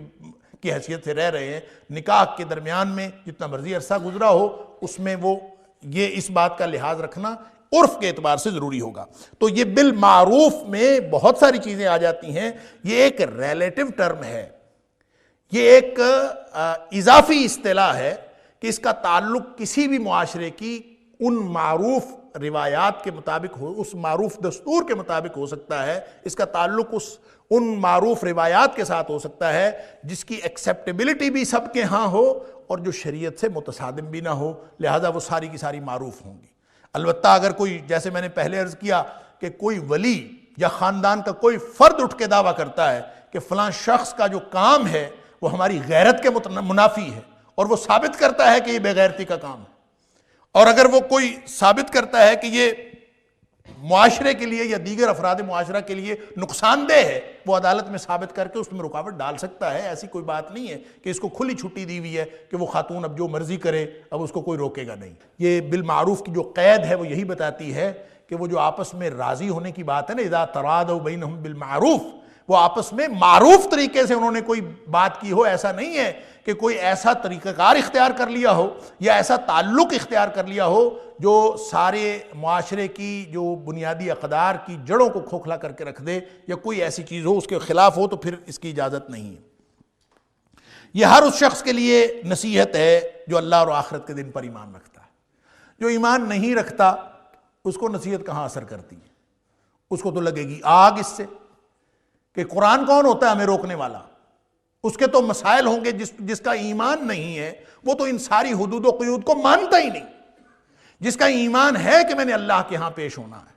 Speaker 2: حیثیت سے رہ رہے ہیں. نکاح کے درمیان میں جتنا مرضی عرصہ گزرا ہو، اس میں وہ یہ اس بات کا لحاظ رکھنا عرف کے اعتبار سے ضروری ہوگا. تو یہ بالمعروف میں بہت ساری چیزیں آ جاتی ہیں. یہ ایک ریلیٹو ٹرم ہے، یہ ایک اضافی اصطلاح ہے کہ اس کا تعلق کسی بھی معاشرے کی ان معروف روایات کے مطابق ہو، اس معروف دستور کے مطابق ہو سکتا ہے. اس کا تعلق ان معروف روایات کے ساتھ ہو سکتا ہے جس کی ایکسیپٹیبلٹی بھی سب کے ہاں ہو اور جو شریعت سے متصادم بھی نہ ہو. لہذا وہ ساری کی ساری معروف ہوں گی. البتہ اگر کوئی، جیسے میں نے پہلے عرض کیا کہ کوئی ولی یا خاندان کا کوئی فرد اٹھ کے دعویٰ کرتا ہے کہ فلاں شخص کا جو کام ہے وہ ہماری غیرت کے منافی ہے، اور وہ ثابت کرتا ہے کہ یہ بے غیرتی کا کام ہے، اور اگر وہ کوئی ثابت کرتا ہے کہ یہ معاشرے کے لیے یا دیگر افراد معاشرہ کے لیے نقصان دہ ہے وہ عدالت میں ثابت کر کے اس میں رکاوٹ ڈال سکتا ہے. ایسی کوئی بات نہیں ہے کہ اس کو کھلی چھٹی دی ہوئی ہے کہ وہ خاتون اب جو مرضی کرے اب اس کو کوئی روکے گا نہیں. یہ بالمعروف کی جو قید ہے وہ یہی بتاتی ہے کہ وہ جو آپس میں راضی ہونے کی بات ہے نا، اذا تراضوا بینہم بالمعروف، وہ آپس میں معروف طریقے سے انہوں نے کوئی بات کی ہو. ایسا نہیں ہے کہ کوئی ایسا طریقہ کار اختیار کر لیا ہو یا ایسا تعلق اختیار کر لیا ہو جو سارے معاشرے کی جو بنیادی اقدار کی جڑوں کو کھوکھلا کر کے رکھ دے، یا کوئی ایسی چیز ہو اس کے خلاف ہو، تو پھر اس کی اجازت نہیں ہے. یہ ہر اس شخص کے لیے نصیحت ہے جو اللہ اور آخرت کے دن پر ایمان رکھتا ہے. جو ایمان نہیں رکھتا اس کو نصیحت کہاں اثر کرتی ہے؟ اس کو تو لگے گی آگ اس سے کہ قرآن کون ہوتا ہے ہمیں روکنے والا. اس کے تو مسائل ہوں گے. جس کا ایمان نہیں ہے وہ تو ان ساری حدود و قیود کو مانتا ہی نہیں. جس کا ایمان ہے کہ میں نے اللہ کے ہاں پیش ہونا ہے،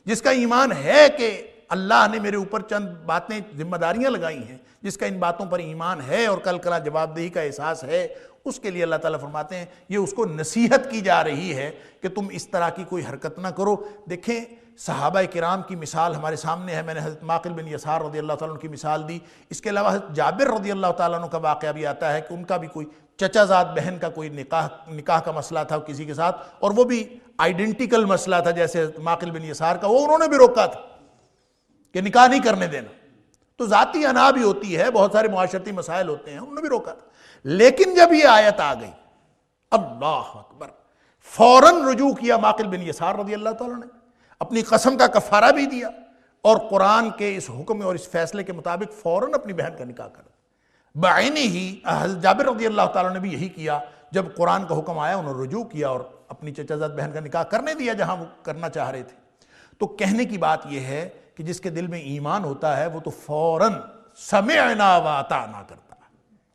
Speaker 2: جس کا ایمان ہے کہ اللہ نے میرے اوپر چند باتیں ذمہ داریاں لگائی ہیں، جس کا ان باتوں پر ایمان ہے اور کل کلا جواب دہی کا احساس ہے، اس کے لیے اللہ تعالیٰ فرماتے ہیں یہ اس کو نصیحت کی جا رہی ہے کہ تم اس طرح کی کوئی حرکت نہ کرو. دیکھیں صحابہ کرام کی مثال ہمارے سامنے ہے. میں نے حضرت معقل بن یسار رضی اللہ تعالیٰ عنہ کی مثال دی. اس کے علاوہ حضرت جابر رضی اللہ تعالیٰ عنہ کا واقعہ بھی آتا ہے کہ ان کا بھی کوئی چچا زاد بہن کا کوئی نکاح کا مسئلہ تھا کسی کے ساتھ، اور وہ بھی آئیڈینٹیکل مسئلہ تھا جیسے معقل بن یسار کا. وہ انہوں نے بھی روکا تھا کہ نکاح نہیں کرنے دینا. تو ذاتی انا بھی ہوتی ہے، بہت سارے معاشرتی مسائل ہوتے ہیں، انہوں نے بھی روکا تھا. لیکن جب یہ آیت آ گئی، اللہ اکبر، فوراً رجوع کیا معقل بن یسار رضی اللہ تعالیٰ نے، اپنی قسم کا کفارہ بھی دیا، اور قرآن کے اس حکم اور اس فیصلے کے مطابق فوراً اپنی بہن کا نکاح کر. بعینی ہی حضرت جابر رضی اللہ تعالیٰ نے بھی یہی کیا. جب قرآن کا حکم آیا انہوں نے رجوع کیا اور اپنی چچا زاد بہن کا نکاح کرنے دیا جہاں وہ کرنا چاہ رہے تھے. تو کہنے کی بات یہ ہے کہ جس کے دل میں ایمان ہوتا ہے وہ تو فوراً سمعنا و اطعنا کرتا ہے.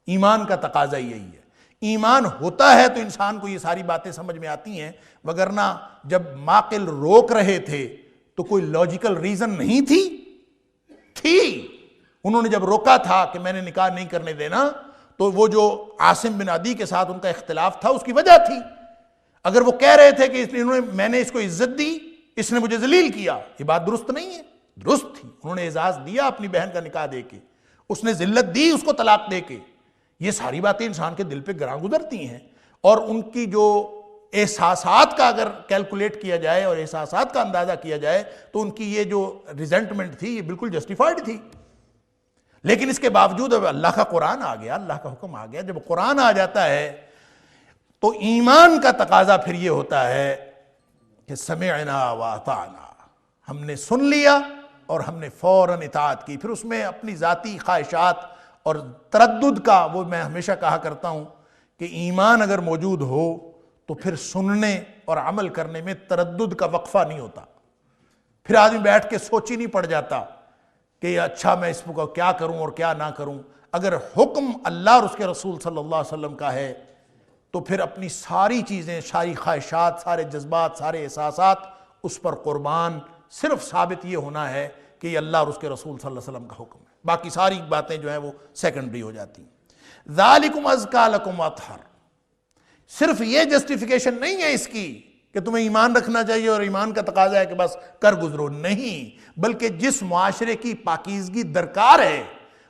Speaker 2: ایمان کا تقاضا یہی ہے. ایمان ہوتا ہے تو انسان کو یہ ساری باتیں سمجھ میں آتی ہیں، وگرنہ جب معقل روک رہے تھے تو کوئی لاجیکل ریزن نہیں تھی. انہوں نے جب روکا تھا کہ میں نے نکاح نہیں کرنے دینا، تو وہ جو عاصم بن عدی کے ساتھ ان کا اختلاف تھا اس کی وجہ تھی. اگر وہ کہہ رہے تھے کہ میں نے اس کو عزت دی، اس نے مجھے ذلیل کیا، یہ بات درست نہیں ہے. درست تھی. انہوں نے اعزاز دیا اپنی بہن کا نکاح دے کے، اس نے ذلت دی اس کو طلاق دے کے. یہ ساری باتیں انسان کے دل پہ گراں گزرتی ہیں، اور ان کی جو احساسات کا اگر کیلکولیٹ کیا جائے اور احساسات کا اندازہ کیا جائے تو ان کی یہ جو ریزنٹمنٹ تھی یہ بالکل جسٹیفائڈ تھی. لیکن اس کے باوجود اب اللہ کا قرآن آ گیا، اللہ کا حکم آ گیا. جب قرآن آ جاتا ہے تو ایمان کا تقاضا پھر یہ ہوتا ہے کہ سمعنا و اطعنا، ہم نے سن لیا اور ہم نے فوراً اطاعت کی. پھر اس میں اپنی ذاتی خواہشات اور تردد کا، وہ میں ہمیشہ کہا کرتا ہوں کہ ایمان اگر موجود ہو تو پھر سننے اور عمل کرنے میں تردد کا وقفہ نہیں ہوتا. پھر آدمی بیٹھ کے سوچ ہی نہیں پڑ جاتا کہ اچھا میں اس کو کیا کروں اور کیا نہ کروں. اگر حکم اللہ اور اس کے رسول صلی اللہ علیہ وسلم کا ہے تو پھر اپنی ساری چیزیں، ساری خواہشات، سارے جذبات، سارے احساسات اس پر قربان. صرف ثابت یہ ہونا ہے کہ یہ اللہ اور اس کے رسول صلی اللہ علیہ وسلم کا حکم ہے. باقی ساری باتیں جو ہیں وہ سیکنڈری ہو جاتی ہیں. ذالکم ازکا لکم واطہر. صرف یہ جسٹیفیکیشن نہیں ہے اس کی کہ تمہیں ایمان رکھنا چاہیے اور ایمان کا تقاضا ہے کہ بس کر گزرو، نہیں، بلکہ جس معاشرے کی پاکیزگی درکار ہے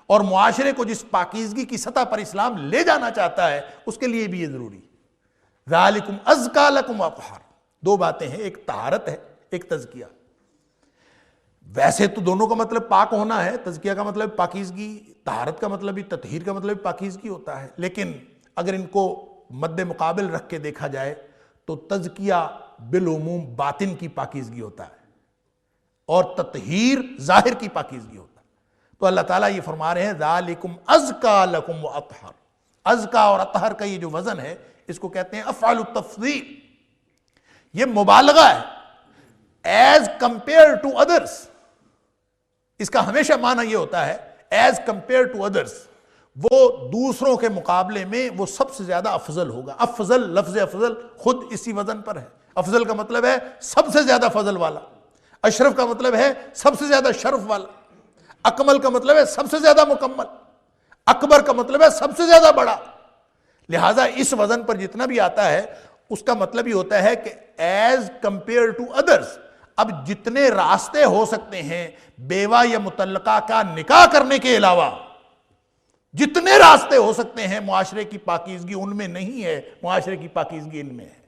Speaker 2: اور معاشرے کو جس پاکیزگی کی سطح پر اسلام لے جانا چاہتا ہے اس کے لیے بھی یہ ضروری. ذالکم ازکا لکم واطہر. دو باتیں ہیں، ایک طہارت ہے، ایک تزکیہ. ویسے تو دونوں کا مطلب پاک ہونا ہے. تزکیہ کا مطلب پاکیزگی، طہارت کا مطلب بھی، تطہیر کا مطلب پاکیزگی ہوتا ہے. لیکن اگر ان کو مد مقابل رکھ کے دیکھا جائے تو تزکیہ بالعموم باطن کی پاکیزگی ہوتا ہے اور تطہیر ظاہر کی پاکیزگی ہوتا ہے. تو اللہ تعالیٰ یہ فرما رہے ہیں ذالکم ازکا لکم واطہر. ازکا اور اطہر کا یہ جو وزن ہے اس کو کہتے ہیں افعال التفضیل. یہ مبالغہ ہے. ایز کمپیئر ٹو ادرس، اس کا ہمیشہ معنی یہ ہوتا ہے ایز کمپیئر ٹو ادرس، وہ دوسروں کے مقابلے میں وہ سب سے زیادہ افضل ہوگا. افضل، لفظ افضل خود اسی وزن پر ہے. افضل کا مطلب ہے سب سے زیادہ فضل والا. اشرف کا مطلب ہے سب سے زیادہ شرف والا. اکمل کا مطلب ہے سب سے زیادہ مکمل. اکبر کا مطلب ہے سب سے زیادہ بڑا. لہٰذا اس وزن پر جتنا بھی آتا ہے اس کا مطلب یہ ہوتا ہے کہ ایز کمپیئر ٹو ادرس، اب جتنے راستے ہو سکتے ہیں بیوہ یا مطلقہ کا نکاح کرنے کے علاوہ، جتنے راستے ہو سکتے ہیں معاشرے کی پاکیزگی ان میں نہیں ہے، معاشرے کی پاکیزگی ان میں ہے۔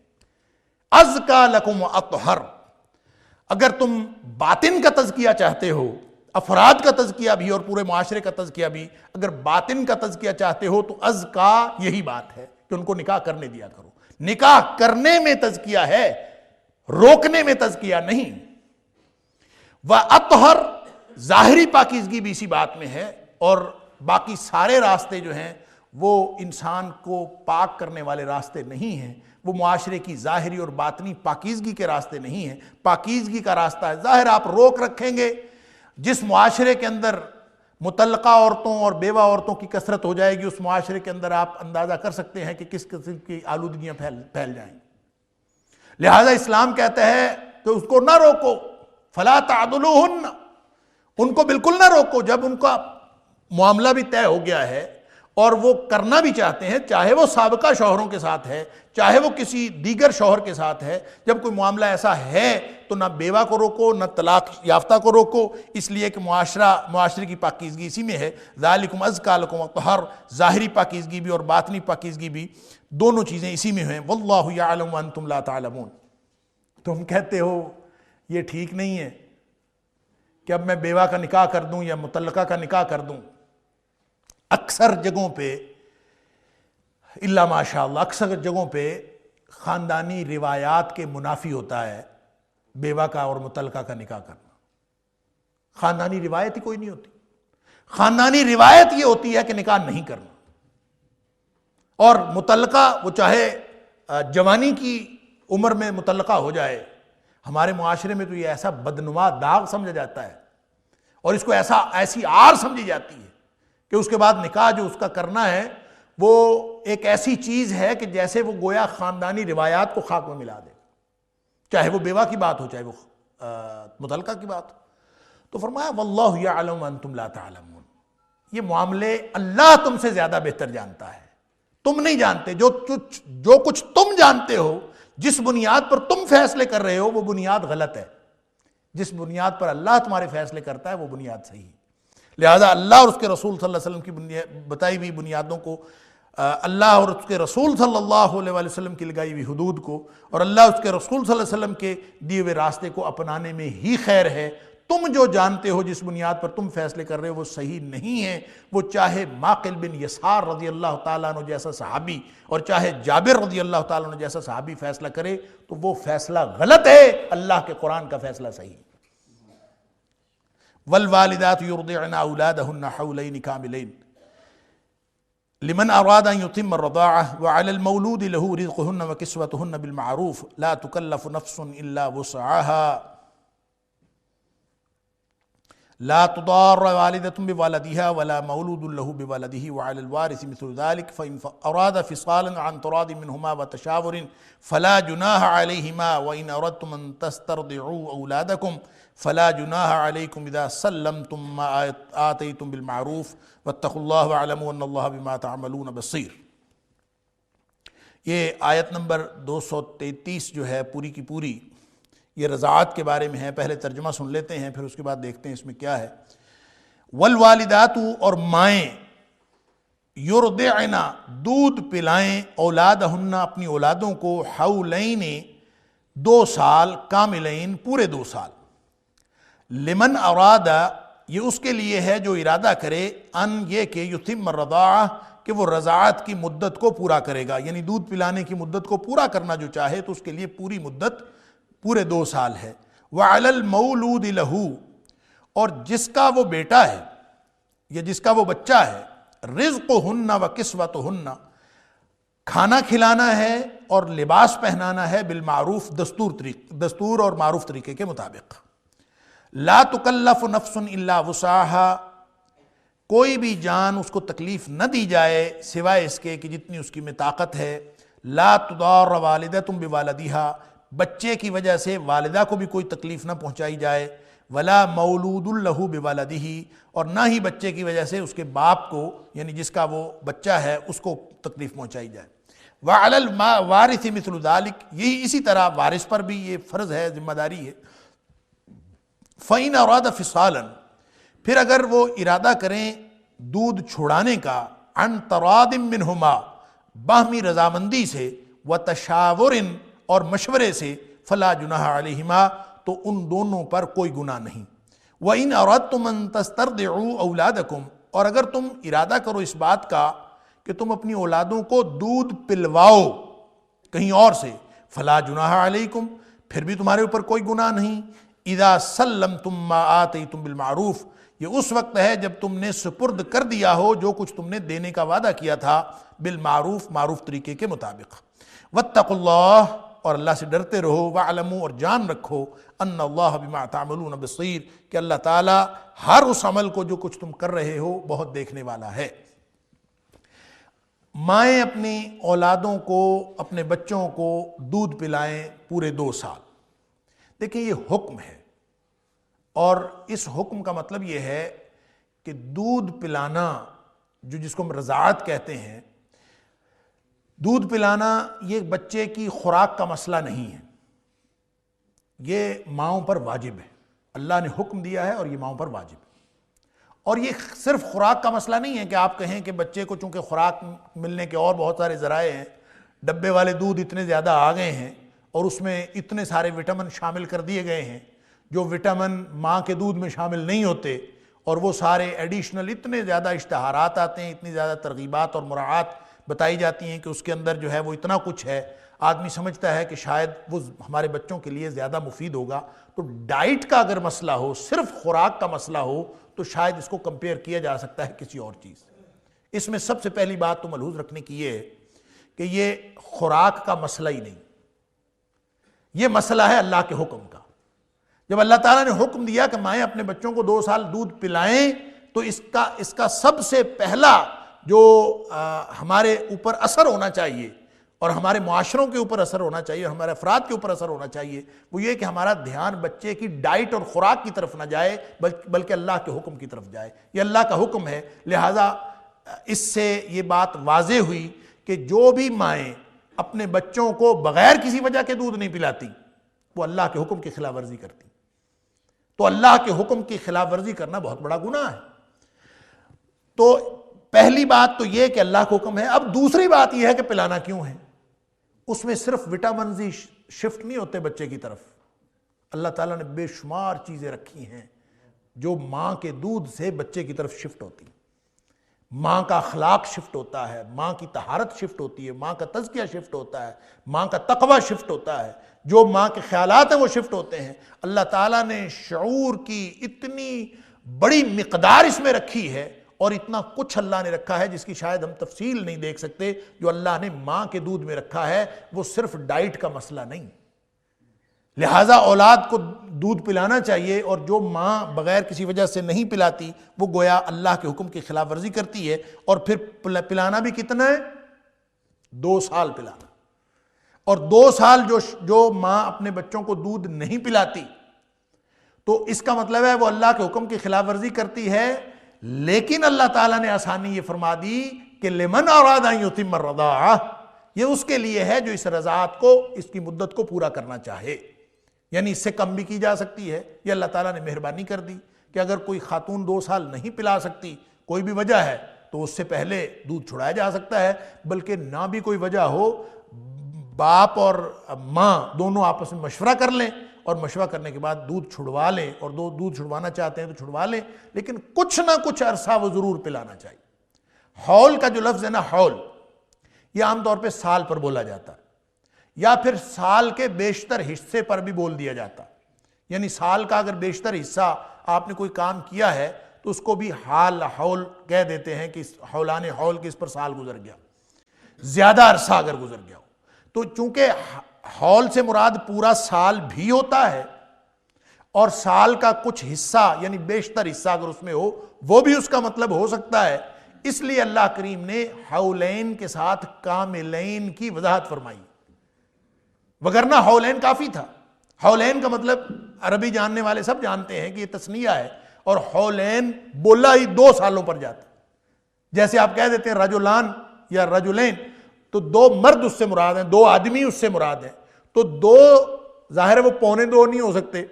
Speaker 2: ازکا لکم اطہر، اگر تم باطن کا تزکیہ چاہتے ہو، افراد کا تزکیہ بھی اور پورے معاشرے کا تزکیہ بھی، اگر باطن کا تزکیہ چاہتے ہو تو ازکا یہی بات ہے کہ ان کو نکاح کرنے دیا کرو۔ نکاح کرنے میں تزکیہ ہے، روکنے میں تزکیہ نہیں۔ وَأَطْهَرْ، ظاہری پاکیزگی بھی اسی بات میں ہے، اور باقی سارے راستے جو ہیں وہ انسان کو پاک کرنے والے راستے نہیں ہیں، وہ معاشرے کی ظاہری اور باطنی پاکیزگی کے راستے نہیں ہیں۔ پاکیزگی کا راستہ ہے ظاہر، آپ روک رکھیں گے، جس معاشرے کے اندر مطلقہ عورتوں اور بیوہ عورتوں کی کثرت ہو جائے گی، اس معاشرے کے اندر آپ اندازہ کر سکتے ہیں کہ کس قسم کی آلودگیاں پھیل جائیں۔ لہذا اسلام کہتا ہے کہ اس کو نہ روکو، فلا تعضلوہن، ان کو بالکل نہ روکو۔ جب ان کا معاملہ بھی طے ہو گیا ہے اور وہ کرنا بھی چاہتے ہیں، چاہے وہ سابقہ شوہروں کے ساتھ ہے، چاہے وہ کسی دیگر شوہر کے ساتھ ہے، جب کوئی معاملہ ایسا ہے تو نہ بیوہ کو روکو نہ طلاق یافتہ کو روکو، اس لیے کہ معاشرے کی پاکیزگی اسی میں ہے۔ ذالکم ازکا لکم اطہر، ظاہری پاکیزگی بھی اور باطنی پاکیزگی بھی، دونوں چیزیں اسی میں ہیں۔ واللہ یعلم وانتم لا تعلمون۔ تم کہتے ہو یہ ٹھیک نہیں ہے کہ اب میں بیوہ کا نکاح کر دوں یا مطلقہ کا نکاح کر دوں۔ اکثر جگہوں پہ الا ماشاء اللہ، اکثر جگہوں پہ خاندانی روایات کے منافی ہوتا ہے بیوہ کا اور مطلقہ کا نکاح کرنا۔ خاندانی روایت ہی کوئی نہیں ہوتی، خاندانی روایت یہ ہوتی ہے کہ نکاح نہیں کرنا، اور مطلقہ وہ چاہے جوانی کی عمر میں مطلقہ ہو جائے، ہمارے معاشرے میں تو یہ ایسا بدنما داغ سمجھا جاتا ہے اور اس کو ایسی آر سمجھی جاتی ہے کہ اس کے بعد نکاح جو اس کا کرنا ہے وہ ایک ایسی چیز ہے کہ جیسے وہ گویا خاندانی روایات کو خاک میں ملا دے، چاہے وہ بیوہ کی بات ہو چاہے وہ مطلقہ کی بات ہو۔ تو فرمایا واللہ یعلم وانتم لا تعلمون، یہ معاملے اللہ تم سے زیادہ بہتر جانتا ہے، تم نہیں جانتے۔ جو کچھ تم جانتے ہو، جس بنیاد پر تم فیصلے کر رہے ہو، وہ بنیاد غلط ہے۔ جس بنیاد پر اللہ تمہارے فیصلے کرتا ہے وہ بنیاد صحیح ہے۔ لہذا اللہ اور اس کے رسول صلی اللہ علیہ وسلم کی بتائی ہوئی بنیادوں کو، اللہ اور اس کے رسول صلی اللہ علیہ وسلم کی لگائی ہوئی حدود کو، اور اللہ اور اس کے رسول صلی اللہ علیہ وسلم کے دیے ہوئے راستے کو اپنانے میں ہی خیر ہے۔ تم جو جانتے ہو، جس بنیاد پر تم فیصلے کر رہے ہو، وہ صحیح نہیں ہے۔ وہ چاہے معقل بن یسار رضی اللہ تعالیٰ عنہ جیسا صحابی اور چاہے جابر رضی اللہ تعالیٰ عنہ جیسا صحابی فیصلہ کرے تو وہ فیصلہ غلط ہے، اللہ کے قرآن کا فیصلہ صحیح ہے۔ والوالدات يرضعن اولادهن حولين كاملين لمن اراد ان يتم الرضاعه وعلى المولود له رزقهن وكسوتهن بالمعروف لا تكلف نفس الا وسعها لا تضار والدة بولدها ولا مولود له بولده وعلى الوارث مثل ذلك فإن أراد فصالا عن تراض منهما وتشاور فلا جناح عليهما وإن أردتم أن تسترضعوا أولادكم فلا جناح عليكم إذا سلمتم ما آتيتم بالمعروف واتقوا الله واعلموا أن الله بما تعملون بصير۔ یہ آیت نمبر 233 جو ہے پوری کی پوری یہ رضاعت کے بارے میں ہے۔ پہلے ترجمہ سن لیتے ہیں، پھر اس کے بعد دیکھتے ہیں اس میں کیا ہے۔ والوالدات، اور مائیں، یرضعن، دودھ پلائیں، اولادہن، اپنی اولادوں کو، حولین، 2 سال، کاملین، پورے 2 سال۔ لمن اراد، یہ اس کے لیے ہے جو ارادہ کرے، ان یہ کہ یتم الرضاعہ، کہ وہ رضاعت کی مدت کو پورا کرے گا، یعنی دودھ پلانے کی مدت کو پورا کرنا جو چاہے تو اس کے لیے پوری مدت پورے 2 سال ہے۔ وعلی المولود لہ، اور جس کا وہ بیٹا ہے یا جس کا وہ بچہ ہے، رزقہن وکسوتہن، کھانا کھلانا ہے اور لباس پہنانا ہے، بالمعروف، دستور اور معروف طریقے کے مطابق۔ لا تکلف نفس الا وسعها، کوئی بھی جان اس کو تکلیف نہ دی جائے سوائے اس کے کہ جتنی اس کی میں طاقت ہے۔ لا تضار والدۃ بوالدہا، بچے کی وجہ سے والدہ کو بھی کوئی تکلیف نہ پہنچائی جائے۔ ولا مولود لہ بولدہ، اور نہ ہی بچے کی وجہ سے اس کے باپ کو، یعنی جس کا وہ بچہ ہے، اس کو تکلیف پہنچائی جائے۔ وعلی الوارث مثل ذلک، یہی اسی طرح وارث پر بھی یہ فرض ہے، ذمہ داری ہے۔ فَإِنْ أَرَادَ فِصَالًا، پھر اگر وہ ارادہ کریں دودھ چھڑانے کا، عن تراد منہما، باہمی رضامندی سے، وتشاور، اور مشورے سے، فلا جناح علیہما، تو ان دونوں پر کوئی گناہ نہیں۔ وَإِنْ أَرَدْتُمْ أَن تَسْتَرْضِعُوا أَوْلَادَكُمْ، اور اگر تم ارادہ کرو اس بات کا کہ تم اپنی اولادوں کو دودھ پلواؤ کہیں اور سے، فلا جناح علیکم، پھر بھی تمہارے اوپر کوئی گناہ نہیں۔ اذا سلمتم ما آتیتم بالمعروف، یہ اس وقت ہے جب تم نے سپرد کر دیا ہو جو کچھ تم نے دینے کا وعدہ کیا تھا، بالمعروف، معروف طریقے کے مطابق۔ واتقوا اللہ، اور اللہ سے ڈرتے رہو، وَاعْلَمُوا، اور جان رکھو، ان اللہ بما تعملون بصیر، کہ اللہ تعالیٰ ہر اس عمل کو جو کچھ تم کر رہے ہو بہت دیکھنے والا ہے۔ مائیں اپنی اولادوں کو، اپنے بچوں کو دودھ پلائیں پورے 2 سال۔ دیکھیں یہ حکم ہے، اور اس حکم کا مطلب یہ ہے کہ دودھ پلانا، جس کو ہم رضاعت کہتے ہیں، دودھ پلانا یہ بچے کی خوراک کا مسئلہ نہیں ہے، یہ ماؤں پر واجب ہے۔ اللہ نے حکم دیا ہے اور یہ ماؤں پر واجب ہے۔ اور یہ صرف خوراک کا مسئلہ نہیں ہے کہ آپ کہیں کہ بچے کو چونکہ خوراک ملنے کے اور بہت سارے ذرائع ہیں، ڈبے والے دودھ اتنے زیادہ آ گئے ہیں اور اس میں اتنے سارے وٹامن شامل کر دیے گئے ہیں جو وٹامن ماں کے دودھ میں شامل نہیں ہوتے، اور وہ سارے ایڈیشنل اتنے زیادہ اشتہارات آتے ہیں، اتنی زیادہ ترغیبات اور مراعات بتائی جاتی ہیں کہ اس کے اندر جو ہے وہ اتنا کچھ ہے، آدمی سمجھتا ہے کہ شاید وہ ہمارے بچوں کے لیے زیادہ مفید ہوگا۔ تو ڈائٹ کا اگر مسئلہ ہو، صرف خوراک کا مسئلہ ہو، تو شاید اس کو کمپیئر کیا جا سکتا ہے کسی اور چیز۔ اس میں سب سے پہلی بات تو ملحوظ رکھنے کی یہ ہے کہ یہ خوراک کا مسئلہ ہی نہیں، یہ مسئلہ ہے اللہ کے حکم کا۔ جب اللہ تعالیٰ نے حکم دیا کہ مائیں اپنے بچوں کو 2 سال دودھ پلائیں، تو اس کا سب سے پہلا جو ہمارے اوپر اثر ہونا چاہیے، اور ہمارے معاشروں کے اوپر اثر ہونا چاہیے، اور ہمارے افراد کے اوپر اثر ہونا چاہیے، وہ یہ کہ ہمارا دھیان بچے کی ڈائٹ اور خوراک کی طرف نہ جائے، بلکہ اللہ کے حکم کی طرف جائے۔ یہ اللہ کا حکم ہے، لہٰذا اس سے یہ بات واضح ہوئی کہ جو بھی مائیں اپنے بچوں کو بغیر کسی وجہ کے دودھ نہیں پلاتی، وہ اللہ کے حکم کی خلاف ورزی کرتی۔ تو اللہ کے حکم کی خلاف ورزی کرنا بہت بڑا گناہ ہے۔ تو پہلی بات تو یہ کہ اللہ کا حکم ہے۔ اب دوسری بات یہ ہے کہ پلانا کیوں ہے۔ اس میں صرف وٹامنز ہی شفٹ نہیں ہوتے بچے کی طرف، اللہ تعالیٰ نے بے شمار چیزیں رکھی ہیں جو ماں کے دودھ سے بچے کی طرف شفٹ ہوتی ہیں۔ ماں کا اخلاق شفٹ ہوتا ہے، ماں کی طہارت شفٹ ہوتی ہے، ماں کا تزکیہ شفٹ ہوتا ہے، ماں کا تقوی شفٹ ہوتا ہے، جو ماں کے خیالات ہیں وہ شفٹ ہوتے ہیں۔ اللہ تعالیٰ نے شعور کی اتنی بڑی مقدار اس میں رکھی ہے، اور اتنا کچھ اللہ نے رکھا ہے جس کی شاید ہم تفصیل نہیں دیکھ سکتے، جو اللہ نے ماں کے دودھ میں رکھا ہے۔ وہ صرف ڈائٹ کا مسئلہ نہیں، لہٰذا اولاد کو دودھ پلانا چاہیے، اور جو ماں بغیر کسی وجہ سے نہیں پلاتی وہ گویا اللہ کے حکم کی خلاف ورزی کرتی ہے۔ اور پھر پلانا بھی کتنا ہے؟ 2 سال پلانا۔ اور 2 سال جو ماں اپنے بچوں کو دودھ نہیں پلاتی، تو اس کا مطلب ہے وہ اللہ کے حکم کی خلاف ورزی کرتی ہے۔ لیکن اللہ تعالیٰ نے آسانی یہ فرما دی کہ لمن اراد ان یتم الرضاعہ، یہ اس کے لیے ہے جو اس رضاعت کو، اس کی مدت کو پورا کرنا چاہے، یعنی اس سے کم بھی کی جا سکتی ہے۔ یہ اللہ تعالیٰ نے مہربانی کر دی کہ اگر کوئی خاتون 2 سال نہیں پلا سکتی، کوئی بھی وجہ ہے، تو اس سے پہلے دودھ چھڑایا جا سکتا ہے، بلکہ نہ بھی کوئی وجہ ہو، باپ اور ماں دونوں آپس میں مشورہ کر لیں، اور مشورہ کرنے کے بعد دودھ چھڑوا لیں، اور دودھ چھڑوانا چاہتے ہیں تو چھڑوا لیں، لیکن کچھ نہ کچھ عرصہ وہ ضرور پلانا چاہیے۔ حول کا جو لفظ ہے نا، حول، یہ عام طور پہ سال پر بولا جاتا ہے، یا پھر سال کے بیشتر حصے پر بھی بول دیا جاتا ہے۔ یعنی سال کا اگر بیشتر حصہ آپ نے کوئی کام کیا ہے تو اس کو بھی حول کہہ دیتے ہیں کہ حولان حول کے اس پر سال گزر گیا، زیادہ عرصہ اگر گزر گیا ہو۔ تو چونکہ حول سے مراد پورا سال بھی ہوتا ہے، اور سال کا کچھ حصہ یعنی بیشتر حصہ اگر اس میں ہو وہ بھی اس کا مطلب ہو سکتا ہے، اس لیے اللہ کریم نے حولین کے ساتھ کاملین کی وضاحت فرمائی، وگرنہ حولین کافی تھا۔ حولین کا مطلب عربی جاننے والے سب جانتے ہیں کہ یہ تثنیہ ہے، اور حولین بولا ہی 2 سالوں پر جاتا ہے۔ جیسے آپ کہہ دیتے ہیں رجلان یا رجلین، تو 2 مرد اس سے مراد ہیں، 2 آدمی اس سے مراد ہیں، تو 2 ظاہر ہے وہ 2.25 نہیں ہو سکتے،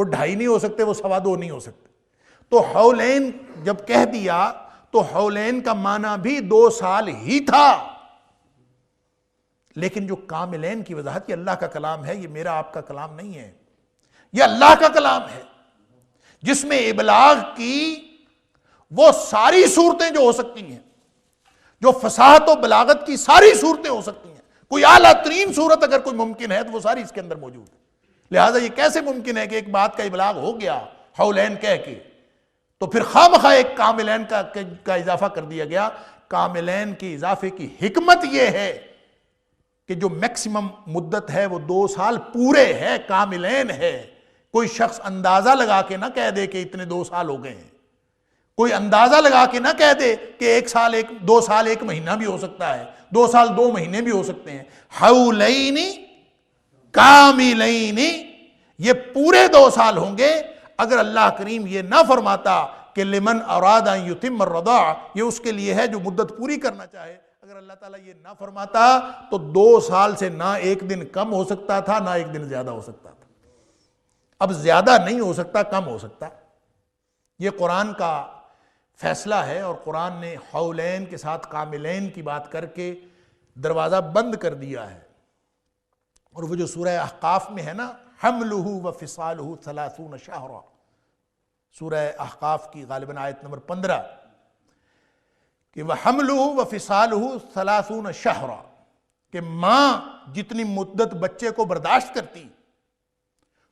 Speaker 2: وہ 2.5 نہیں ہو سکتے، وہ 2.25 نہیں ہو سکتے۔ تو حولین جب کہہ دیا تو حولین کا معنی بھی 2 سال ہی تھا، لیکن جو کاملین کی وضاحت، یہ اللہ کا کلام ہے، یہ میرا آپ کا کلام نہیں ہے، یہ اللہ کا کلام ہے جس میں ابلاغ کی وہ ساری صورتیں جو ہو سکتی ہیں، جو فصاحت و بلاغت کی ساری صورتیں ہو سکتی ہیں، کوئی اعلیٰ ترین صورت اگر کوئی ممکن ہے تو وہ ساری اس کے اندر موجود ہے۔ لہٰذا یہ کیسے ممکن ہے کہ ایک بات کا ابلاغ ہو گیا حولین کہہ کے، تو پھر خواہ ایک کاملین کا اضافہ کر دیا گیا۔ کاملین کے اضافے کی حکمت یہ ہے کہ جو میکسیمم مدت ہے وہ 2 سال پورے ہے، کاملین ہے۔ کوئی شخص اندازہ لگا کے نہ کہہ دے کہ اتنے 2 سال ہو گئے ہیں، کوئی اندازہ لگا کے نہ کہہ دے کہ 2 سال 1 مہینہ بھی ہو سکتا ہے، 2 سال 2 مہینے بھی ہو سکتے ہیں۔ حولین کاملین، یہ پورے 2 سال ہوں گے۔ اگر اللہ کریم یہ نہ فرماتا کہ لمن اراد ان یتم الرضاع، یہ اس کے لیے ہے جو مدت پوری کرنا چاہے، اگر اللہ تعالیٰ یہ نہ فرماتا تو 2 سال سے نہ 1 دن کم ہو سکتا تھا، نہ 1 دن زیادہ ہو سکتا تھا۔ اب زیادہ نہیں ہو سکتا، کم ہو سکتا۔ یہ قرآن کا فیصلہ ہے، اور قرآن نے حولین کے ساتھ کاملین کی بات کر کے دروازہ بند کر دیا ہے۔ اور وہ جو سورہ احقاف میں ہے نا، حملہ وفصالہ 30 شہرا، سورہ احقاف کی غالباً آیت نمبر 15، کہ وحملہ وفصالہ 30 شہرا، کہ ماں جتنی مدت بچے کو برداشت کرتی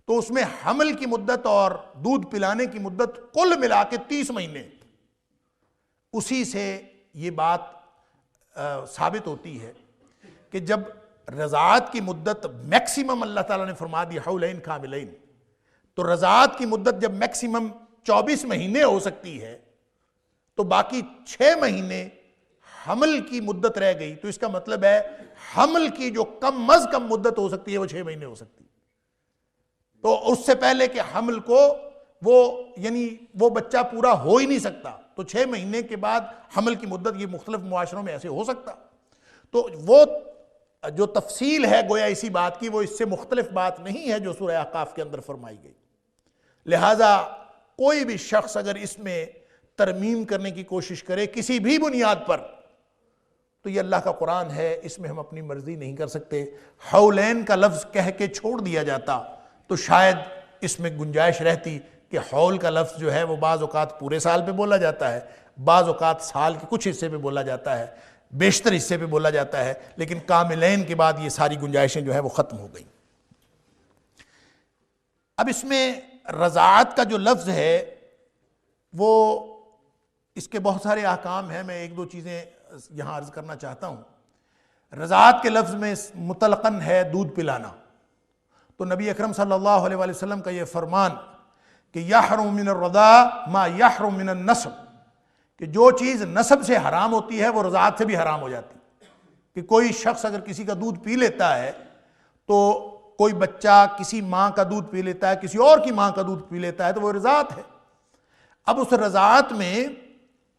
Speaker 2: تو اس میں حمل کی مدت اور دودھ پلانے کی مدت کل ملا کے 30 مہینے۔ اسی سے یہ بات ثابت ہوتی ہے کہ جب رضاعت کی مدت میکسیمم اللہ تعالیٰ نے فرما دی حولین کاملین، تو رضاعت کی مدت جب میکسیمم 24 مہینے ہو سکتی ہے تو باقی 6 مہینے حمل کی مدت رہ گئی، تو اس کا مطلب ہے حمل کی جو کم از کم مدت ہو سکتی ہے وہ 6 مہینے ہو سکتی ہے۔ تو اس سے پہلے کہ حمل کو وہ بچہ پورا ہو ہی نہیں سکتا، تو 6 مہینے کے بعد حمل کی مدت، یہ مختلف معاشروں میں ایسے ہو سکتا۔ تو وہ جو تفصیل ہے گویا اسی بات کی، وہ اس سے مختلف بات نہیں ہے جو سورہ احقاف کے اندر فرمائی گئی۔ لہٰذا کوئی بھی شخص اگر اس میں ترمیم کرنے کی کوشش کرے کسی بھی بنیاد پر، تو یہ اللہ کا قرآن ہے، اس میں ہم اپنی مرضی نہیں کر سکتے۔ حولین کا لفظ کہہ کے چھوڑ دیا جاتا تو شاید اس میں گنجائش رہتی کہ حول کا لفظ جو ہے وہ بعض اوقات پورے سال پہ بولا جاتا ہے، بعض اوقات سال کے کچھ حصے پہ بولا جاتا ہے، بیشتر حصے پہ بولا جاتا ہے، لیکن کاملین کے بعد یہ ساری گنجائشیں جو ہے وہ ختم ہو گئیں۔ اب اس میں رضاعت کا جو لفظ ہے وہ اس کے بہت سارے احکام ہیں، میں 1-2 چیزیں یہاں عرض کرنا چاہتا ہوں۔ رضاعت کے لفظ میں مطلقاً ہے دودھ پلانا، تو نبی اکرم صلی اللہ علیہ وآلہ وسلم کا یہ فرمان کہ یحرم من الرضاع ما یحرم من النسب، کہ جو چیز نسب سے حرام ہوتی ہے وہ رضاعت سے بھی حرام ہو جاتی ہے۔ کہ کوئی شخص اگر کسی کا دودھ پی لیتا ہے، تو کوئی بچہ کسی ماں کا دودھ پی لیتا ہے، کسی اور کی ماں کا دودھ پی لیتا ہے، تو وہ رضاعت ہے۔ اب اس رضاعت میں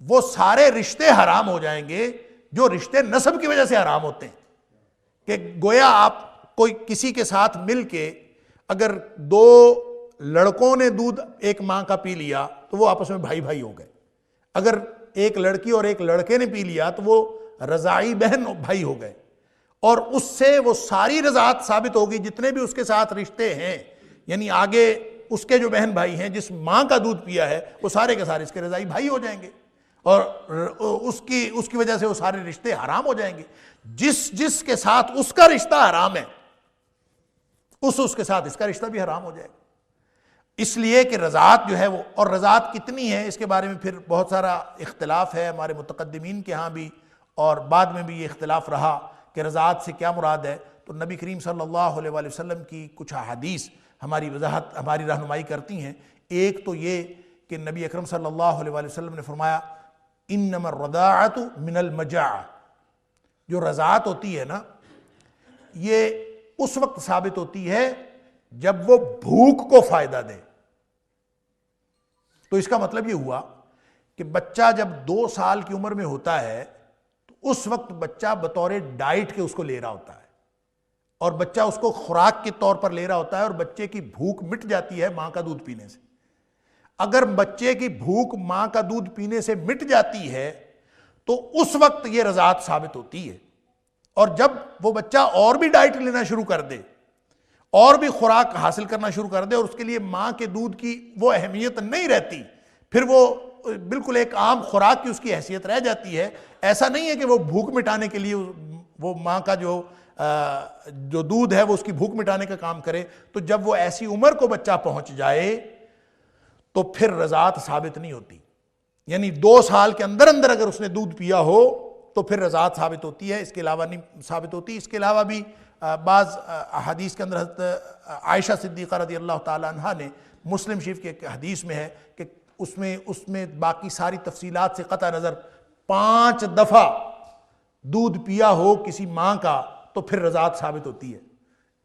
Speaker 2: وہ سارے رشتے حرام ہو جائیں گے جو رشتے نسب کی وجہ سے حرام ہوتے ہیں، کہ گویا آپ کوئی کسی کے ساتھ مل کے اگر 2 لڑکوں نے دودھ ایک ماں کا پی لیا تو وہ آپس میں بھائی بھائی ہو گئے، اگر ایک لڑکی اور ایک لڑکے نے پی لیا تو وہ رضاعی بہن بھائی ہو گئے، اور اس سے وہ ساری رضاعت ثابت ہوگی، جتنے بھی اس کے ساتھ رشتے ہیں، یعنی آگے اس کے جو بہن بھائی ہیں جس ماں کا دودھ پیا ہے، وہ سارے کے سارے اس کے رضاعی بھائی ہو جائیں گے، اور اس کی وجہ سے وہ سارے رشتے حرام ہو جائیں گے۔ جس کے ساتھ اس کا رشتہ حرام ہے، اس کے ساتھ اس کا رشتہ بھی حرام ہو جائے گا۔ اس لیے کہ رضاعت جو ہے وہ، اور رضاعت کتنی ہے اس کے بارے میں پھر بہت سارا اختلاف ہے ہمارے متقدمین کے ہاں بھی، اور بعد میں بھی یہ اختلاف رہا کہ رضاعت سے کیا مراد ہے۔ تو نبی کریم صلی اللہ علیہ وآلہ وسلم کی کچھ احادیث ہماری وضاحت، ہماری رہنمائی کرتی ہیں۔ ایک تو یہ کہ نبی اکرم صلی اللہ علیہ وآلہ وسلم نے فرمایا انما الرضاعۃ من المجاعہ، جو رضاعت ہوتی ہے نا، یہ اس وقت ثابت ہوتی ہے جب وہ بھوک کو فائدہ دے۔ تو اس کا مطلب یہ ہوا کہ بچہ جب 2 سال کی عمر میں ہوتا ہے تو اس وقت بچہ بطور ڈائٹ کے اس کو لے رہا ہوتا ہے۔ اور بچہ اس کو خوراک کے طور پر لے رہا ہوتا ہے اور بچے کی بھوک مٹ جاتی ہے ماں کا دودھ پینے سے. اگر بچے کی بھوک ماں کا دودھ پینے سے مٹ جاتی ہے تو اس وقت یہ رضاعت ثابت ہوتی ہے. اور جب وہ بچہ اور بھی ڈائٹ لینا شروع کر دے اور بھی خوراک حاصل کرنا شروع کر دے اور اس کے لیے ماں کے دودھ کی وہ اہمیت نہیں رہتی, پھر وہ بالکل ایک عام خوراک کی اس کی حیثیت رہ جاتی ہے. ایسا نہیں ہے کہ وہ بھوک مٹانے کے لیے وہ ماں کا جو دودھ ہے وہ اس کی بھوک مٹانے کا کام کرے. تو جب وہ ایسی عمر کو بچہ پہنچ جائے تو پھر رضاعت ثابت نہیں ہوتی. یعنی 2 سال کے اندر اندر اگر اس نے دودھ پیا ہو تو پھر رضاعت ثابت ہوتی ہے, اس کے علاوہ نہیں ثابت ہوتی. اس کے علاوہ بھی بعض احادیث کے اندر حضرت عائشہ صدیقہ رضی اللہ تعالی عنہا نے, مسلم شریف کی ایک حدیث میں ہے کہ اس میں باقی ساری تفصیلات سے قطع نظر 5 دفعہ دودھ پیا ہو کسی ماں کا تو پھر رضاعت ثابت ہوتی ہے,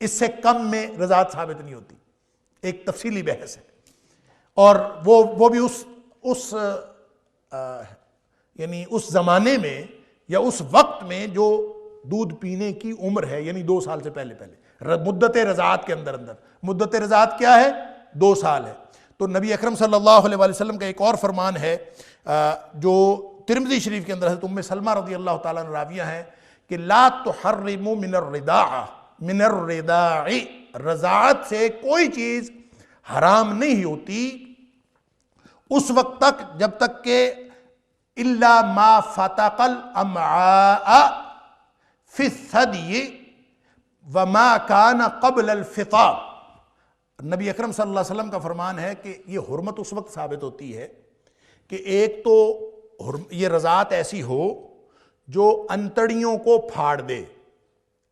Speaker 2: اس سے کم میں رضاعت ثابت نہیں ہوتی. ایک تفصیلی بحث ہے. اور وہ بھی یعنی اس زمانے میں یا اس وقت میں جو دودھ پینے کی عمر ہے, یعنی 2 سال سے پہلے مدت رضاعت کے اندر اندر. مدت رضاعت کیا ہے؟ 2 سال ہے. تو نبی اکرم صلی اللہ علیہ وسلم کا ایک اور فرمان ہے جو ترمذی شریف کے اندر حضرت ام سلمہ رضی اللہ تعالیٰ عنہ راویہ ہیں کہ لا تحرموا من الرضاع, رضاعت سے کوئی چیز حرام نہیں ہوتی اس وقت تک جب تک کہ الا ما فتق الامعاء فی الثدی وما کان قبل الفطام. نبی اکرم صلی اللہ علیہ وسلم کا فرمان ہے کہ یہ حرمت اس وقت ثابت ہوتی ہے کہ ایک تو یہ رضاعت ایسی ہو جو انتڑیوں کو پھاڑ دے.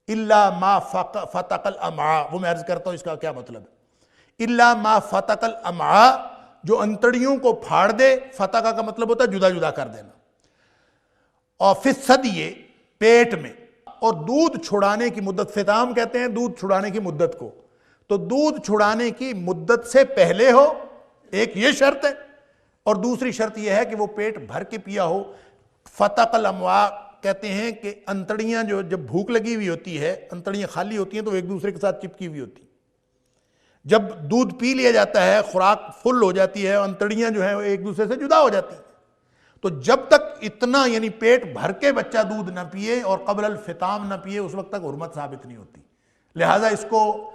Speaker 2: الا ما فتق الامعاء, وہ میں عرض کرتا ہوں اس کا کیا مطلب ہے. الا ما فتق الامعاء, جو انتڑیوں کو پھاڑ دے. فتقہ کا مطلب ہوتا ہے جدا جدا کر دینا. اور فی الثدی, پیٹ میں. اور دودھ چھڑانے کی مدت, فطام کہتے ہیں دودھ چھڑانے کی مدت کو, تو دودھ چھڑانے کی مدت سے پہلے ہو, ایک یہ شرط ہے. اور دوسری شرط یہ ہے کہ وہ پیٹ بھر کے پیا ہو. فتق الامعاء کہتے ہیں کہ انتڑیاں جو جب بھوک لگی ہوئی ہوتی ہے, انتڑیاں خالی ہوتی ہیں تو ایک دوسرے کے ساتھ چپکی ہوئی ہوتی ہیں. جب دودھ پی لیا جاتا ہے, خوراک فل ہو جاتی ہے, انتڑیاں جو ہیں ایک دوسرے سے جدا ہو جاتی ہیں. تو جب تک اتنا یعنی پیٹ بھر کے بچہ دودھ نہ پیے اور قبل الفطام نہ پیے اس وقت تک حرمت ثابت نہیں ہوتی. لہٰذا اس کو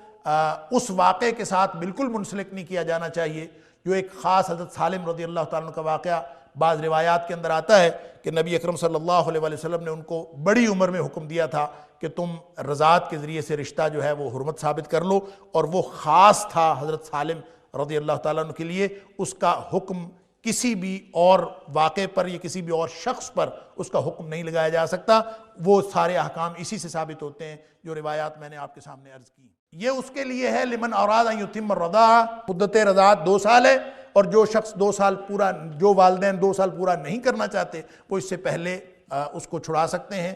Speaker 2: اس واقعے کے ساتھ بالکل منسلک نہیں کیا جانا چاہیے جو ایک خاص حضرت سالم رضی اللہ تعالیٰ عنہ کا واقعہ بعض روایات کے اندر آتا ہے کہ نبی اکرم صلی اللہ علیہ وسلم نے ان کو بڑی عمر میں حکم دیا تھا کہ تم رضاعت کے ذریعے سے رشتہ جو ہے وہ حرمت ثابت کر لو. اور وہ خاص تھا حضرت سالم رضی اللہ تعالیٰ عنہ کے لیے. اس کا حکم کسی بھی اور واقعے پر یا کسی بھی اور شخص پر اس کا حکم نہیں لگایا جا سکتا. وہ سارے احکام اسی سے ثابت ہوتے ہیں جو روایات میں نے آپ کے سامنے عرض کی. یہ اس کے لیے ہے لمن اراد ان یتم الرضاعہ, مدت رضاعت 2 سال ہے. اور جو شخص 2 سال پورا, جو والدین 2 سال پورا نہیں کرنا چاہتے وہ اس سے پہلے اس کو چھڑا سکتے ہیں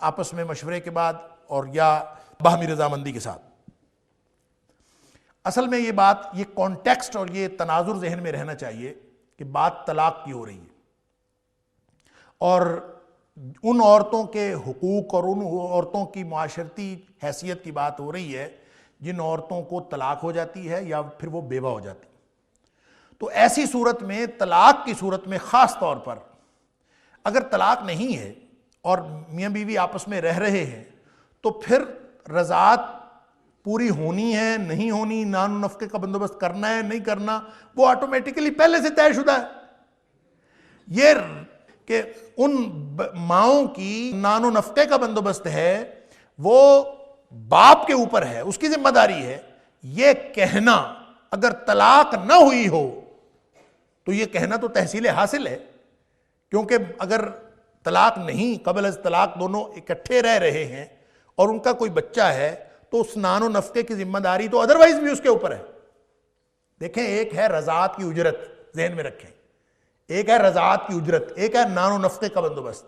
Speaker 2: آپس میں مشورے کے بعد اور یا باہمی رضامندی کے ساتھ. اصل میں یہ بات, یہ کانٹیکسٹ اور یہ تناظر ذہن میں رہنا چاہیے کہ بات طلاق کی ہو رہی ہے اور ان عورتوں کے حقوق اور ان عورتوں کی معاشرتی حیثیت کی بات ہو رہی ہے جن عورتوں کو طلاق ہو جاتی ہے یا پھر وہ بیوہ ہو جاتی. تو ایسی صورت میں, طلاق کی صورت میں خاص طور پر اگر طلاق نہیں ہے اور میاں بیوی آپس میں رہ رہے ہیں تو پھر رضاعت پوری ہونی ہے نہیں ہونی, نان و نفقے کا بندوبست کرنا ہے نہیں کرنا, وہ آٹومیٹیکلی پہلے سے طے شدہ ہے. یہ کہ ان ماؤں کی نان و نفقے کا بندوبست ہے وہ باپ کے اوپر ہے, اس کی ذمہ داری ہے. یہ کہنا اگر طلاق نہ ہوئی ہو تو یہ کہنا تو تحصیل حاصل ہے, کیونکہ اگر طلاق نہیں, قبل از طلاق دونوں اکٹھے رہ رہے ہیں اور ان کا کوئی بچہ ہے تو اس نان و نفقے کی ذمہ داری تو ادروائز بھی اس کے اوپر ہے. دیکھیں, ایک ہے رضاعت کی اجرت, ذہن میں رکھیں, ایک ہے رضاعت کی اجرت, ایک ہے نان و نفقے کا بندوبست.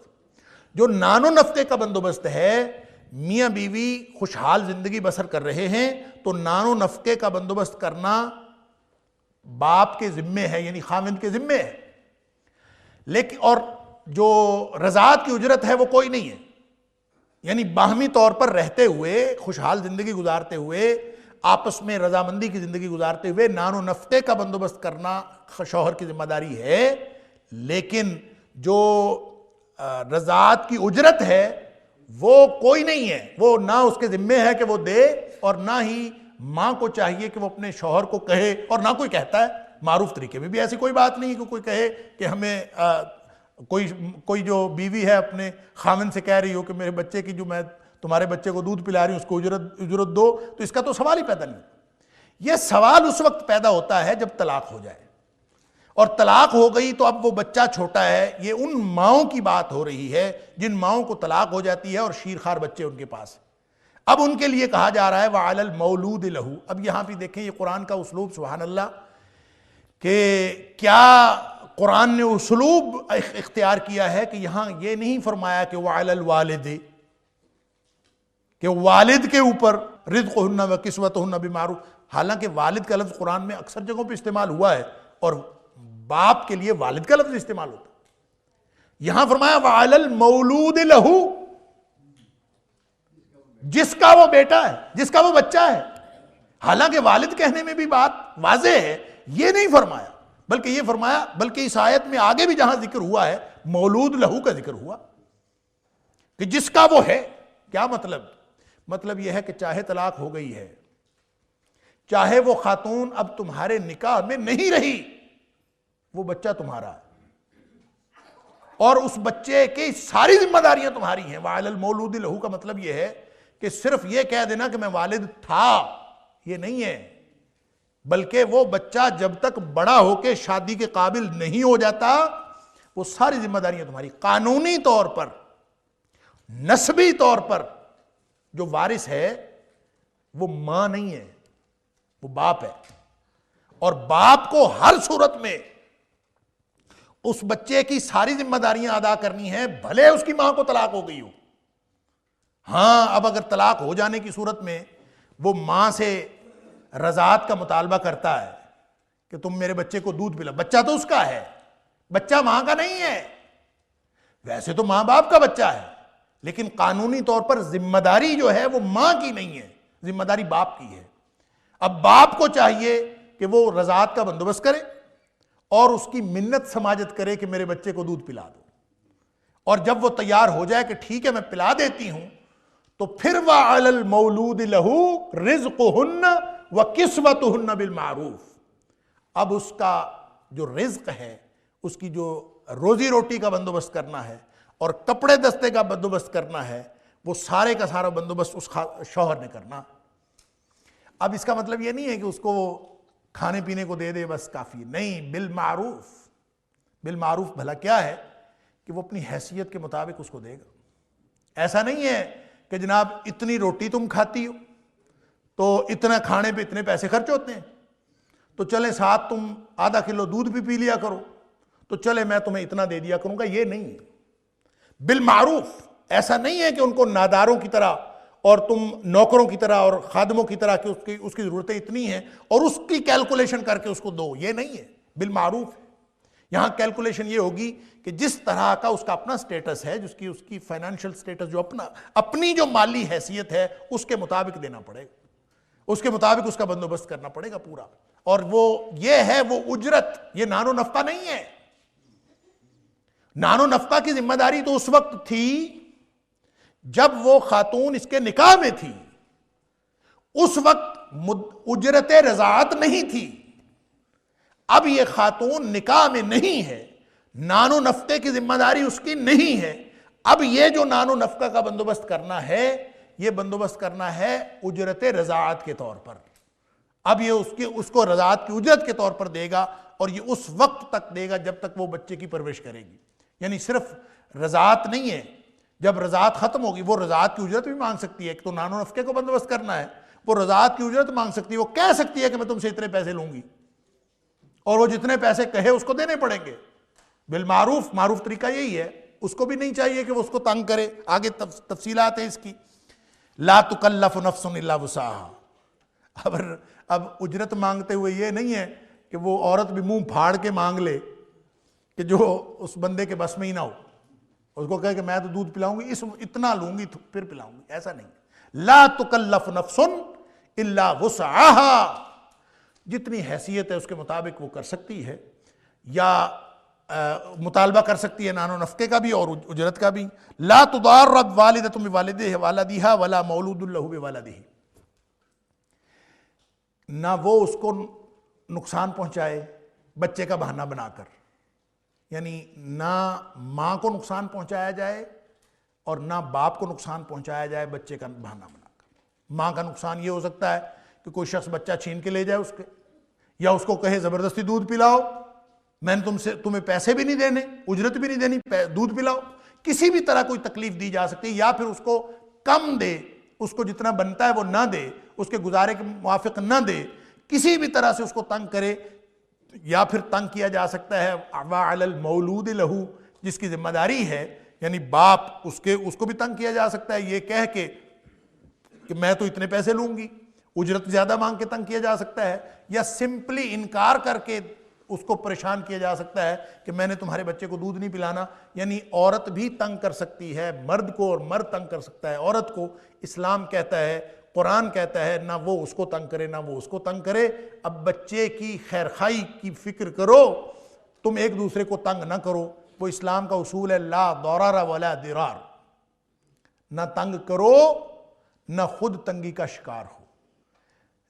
Speaker 2: جو نان و نفقے کا بندوبست ہے, میاں بیوی خوشحال زندگی بسر کر رہے ہیں تو نان و نفقے کا بندوبست کرنا باپ کے ذمے ہے, یعنی خاوند کے ذمے ہے. لیکن اور جو رضاعت کی اجرت ہے وہ کوئی نہیں ہے, یعنی باہمی طور پر رہتے ہوئے، خوشحال زندگی گزارتے ہوئے، آپس میں رضامندی کی زندگی گزارتے ہوئے نان و نفقے کا بندوبست کرنا شوہر کی ذمہ داری ہے، لیکن جو رضاعت کی اجرت ہے وہ کوئی نہیں ہے، وہ نہ اس کے ذمے ہے کہ وہ دے، اور نہ ہی ماں کو چاہیے کہ وہ اپنے شوہر کو کہے، اور نہ کوئی کہتا ہے۔ معروف طریقے میں بھی ایسی کوئی بات نہیں ہے کہ کوئی کہے کہ ہمیں کوئی جو بیوی ہے اپنے خاوند سے کہہ رہی ہو کہ میرے بچے کی، جو میں تمہارے بچے کو دودھ پلا رہی ہوں، اس کو اجرت دو، تو اس کا تو سوال ہی پیدا نہیں۔ یہ سوال اس وقت پیدا ہوتا ہے جب طلاق ہو جائے، اور طلاق ہو گئی تو اب وہ بچہ چھوٹا ہے۔ یہ ان ماؤں کی بات ہو رہی ہے جن ماؤں کو طلاق ہو جاتی ہے اور شیرخوار بچے ان کے پاس۔ اب ان کے لیے کہا جا رہا ہے وَعَلَى الْمَوْلُودِ لَهُ۔ اب یہاں بھی دیکھیں یہ قرآن کا اسلوب، سبحان اللہ، کہ کیا قرآن نے اسلوب اختیار کیا ہے کہ یہاں یہ نہیں فرمایا کہ وَعَلَى الْوَالِدِ، کہ والد کے اوپر رزقهن وکسوتهن بمعروف، حالانکہ والد کا لفظ قرآن میں اکثر جگہوں پہ استعمال ہوا ہے اور باپ کے لیے والد کا لفظ استعمال ہوتا ہے۔ یہاں فرمایا وَعَلَى الْمَوْلُودِ لَهُ، جس کا وہ بیٹا ہے، جس کا وہ بچہ ہے۔ حالانکہ والد کہنے میں بھی بات واضح ہے، یہ نہیں فرمایا، بلکہ یہ فرمایا، بلکہ اس آیت میں آگے بھی جہاں ذکر ہوا ہے مولود لہو کا ذکر ہوا کہ جس کا وہ ہے۔ کیا مطلب؟ مطلب یہ ہے کہ چاہے طلاق ہو گئی ہے، چاہے وہ خاتون اب تمہارے نکاح میں نہیں رہی، وہ بچہ تمہارا ہے، اور اس بچے کی ساری ذمہ داریاں تمہاری ہیں۔ وَعَلَى الْمَوْلُودِ لَهُ کا مطلب یہ ہے کہ صرف یہ کہہ دینا کہ میں والد تھا، یہ نہیں ہے، بلکہ وہ بچہ جب تک بڑا ہو کے شادی کے قابل نہیں ہو جاتا، وہ ساری ذمہ داریاں تمہاری۔ قانونی طور پر، نسبی طور پر جو وارث ہے وہ ماں نہیں ہے، وہ باپ ہے، اور باپ کو ہر صورت میں اس بچے کی ساری ذمہ داریاں ادا کرنی ہیں، بھلے اس کی ماں کو طلاق ہو گئی ہو۔ ہاں، اب اگر طلاق ہو جانے کی صورت میں وہ ماں سے رضاعت کا مطالبہ کرتا ہے کہ تم میرے بچے کو دودھ پلا، بچہ تو اس کا ہے، بچہ ماں کا نہیں ہے۔ ویسے تو ماں باپ کا بچہ ہے، لیکن قانونی طور پر ذمہ داری جو ہے وہ ماں کی نہیں ہے، ذمہ داری باپ کی ہے۔ اب باپ کو چاہیے کہ وہ رضاعت کا بندوبست کرے اور اس کی منت سماجت کرے کہ میرے بچے کو دودھ پلا دو، اور جب وہ تیار ہو جائے کہ ٹھیک ہے میں پلا دیتی ہوں، تو پھر وَعَلَى الْمَوْلُودِ لَهُ رِزْقُهُنَّ وَكِسْوَتُهُنَّ بِالْمَعْرُوفِ۔ اب اس کا جو رزق ہے، اس کی جو روزی روٹی کا بندوبست کرنا ہے اور کپڑے دستے کا بندوبست کرنا ہے، وہ سارے کا سارا بندوبست اس شوہر نے کرنا۔ اب اس کا مطلب یہ نہیں ہے کہ اس کو کھانے پینے کو دے دے بس کافی، نہیں، بالمعروف۔ بالمعروف بھلا کیا ہے کہ وہ اپنی حیثیت کے مطابق اس کو دے گا۔ ایسا نہیں ہے کہ جناب اتنی روٹی تم کھاتی ہو تو اتنا کھانے پہ اتنے پیسے خرچ ہوتے ہیں، تو چلے ساتھ تم آدھا کلو دودھ بھی پی لیا کرو، تو چلے میں تمہیں اتنا دے دیا کروں گا، یہ نہیں ہے۔ بالمعروف ایسا نہیں ہے کہ ان کو ناداروں کی طرح اور تم نوکروں کی طرح اور خادموں کی طرح کہ اس کی ضرورتیں اتنی ہیں اور اس کی کیلکولیشن کر کے اس کو دو، یہ نہیں ہے۔ بالمعروف ہے، یہاں کیلکولیشن یہ ہوگی کہ جس طرح کا اس کا اپنا سٹیٹس ہے، جس کی اس کی فائنینشل سٹیٹس، جو اپنی جو مالی حیثیت ہے، اس کے مطابق دینا پڑے گا، اس کے مطابق اس کا بندوبست کرنا پڑے گا پورا۔ اور وہ یہ ہے وہ اجرت، یہ نان و نفقہ نہیں ہے۔ نان و نفقہ کی ذمہ داری تو اس وقت تھی جب وہ خاتون اس کے نکاح میں تھی، اس وقت اجرت رضاعت نہیں تھی۔ اب یہ خاتون نکاح میں نہیں ہے، نان و نفقے کی ذمہ داری اس کی نہیں ہے۔ اب یہ جو نان و نفقہ کا بندوبست کرنا ہے، یہ بندوبست کرنا ہے اجرت رضاعت کے طور پر۔ اب یہ اس کو رضاعت کی اجرت کے طور پر دے گا، اور یہ اس وقت تک دے گا جب تک وہ بچے کی پرورش کرے گی۔ یعنی صرف رضاعت نہیں ہے، جب رضاعت ختم ہوگی وہ رضاعت کی اجرت بھی مانگ سکتی ہے۔ ایک تو نان و نفقے کو بندوبست کرنا ہے، وہ رضاعت کی اجرت مانگ سکتی ہے، وہ کہہ سکتی ہے کہ میں تم سے اتنے پیسے لوں گی، اور وہ جتنے پیسے کہے اس کو دینے پڑیں گے۔ بالمعروف، معروف طریقہ یہی ہے، اس کو بھی نہیں چاہیے کہ وہ اس کو تنگ کرے۔ آگے تفصیلات ہیں اس کی۔ لا تکلف نفس الا وسعها۔ اب اجرت مانگتے ہوئے یہ نہیں ہے کہ وہ عورت بھی منہ پھاڑ کے مانگ لے کہ جو اس بندے کے بس میں ہی نہ ہو، اس کو کہے کہ میں تو دودھ پلاؤں گی، اتنا لوں گی پھر پلاؤں گی، ایسا نہیں. لا تکلف نفس الا وسعها، جتنی حیثیت ہے اس کے مطابق وہ کر سکتی ہے، یا مطالبہ کر سکتی ہے نان و نفقے کا بھی اور اجرت کا بھی. لا تضار والدۃ بولدها ولا مولود له بولدہ، نہ وہ اس کو نقصان پہنچائے بچے کا بہانہ بنا کر، یعنی نہ ماں کو نقصان پہنچایا جائے اور نہ باپ کو نقصان پہنچایا جائے بچے کا بہانہ بنا کر. ماں کا نقصان یہ ہو سکتا ہے کہ کوئی شخص بچہ چھین کے لے جائے اس کے، یا اس کو کہے زبردستی دودھ پلاؤ، میں نے تمہیں پیسے بھی نہیں دینے، اجرت بھی نہیں دینی، دودھ پلاؤ. کسی بھی طرح کوئی تکلیف دی جا سکتی ہے، یا پھر اس کو کم دے، اس کو جتنا بنتا ہے وہ نہ دے، اس کے گزارے کے موافق نہ دے، کسی بھی طرح سے اس کو تنگ کرے. یا پھر تنگ کیا جا سکتا ہے وعلی المولود لہ، جس کی ذمہ داری ہے، یعنی باپ اس کو بھی تنگ کیا جا سکتا ہے یہ کہہ کے کہ میں تو اتنے پیسے لوں گی، اجرت زیادہ مانگ کے تنگ کیا جا سکتا ہے، یا سمپلی انکار کر کے اس کو پریشان کیا جا سکتا ہے کہ میں نے تمہارے بچے کو دودھ نہیں پلانا. یعنی عورت بھی تنگ کر سکتی ہے مرد کو، اور مرد تنگ کر سکتا ہے عورت کو. اسلام کہتا ہے، قرآن کہتا ہے، نہ وہ اس کو تنگ کرے نہ وہ اس کو تنگ کرے. اب بچے کی خیرخواہی کی فکر کرو، تم ایک دوسرے کو تنگ نہ کرو. وہ اسلام کا اصول ہے، لا ضرر ولا ضرار، نہ تنگ کرو نہ خود تنگی کا شکار ہو،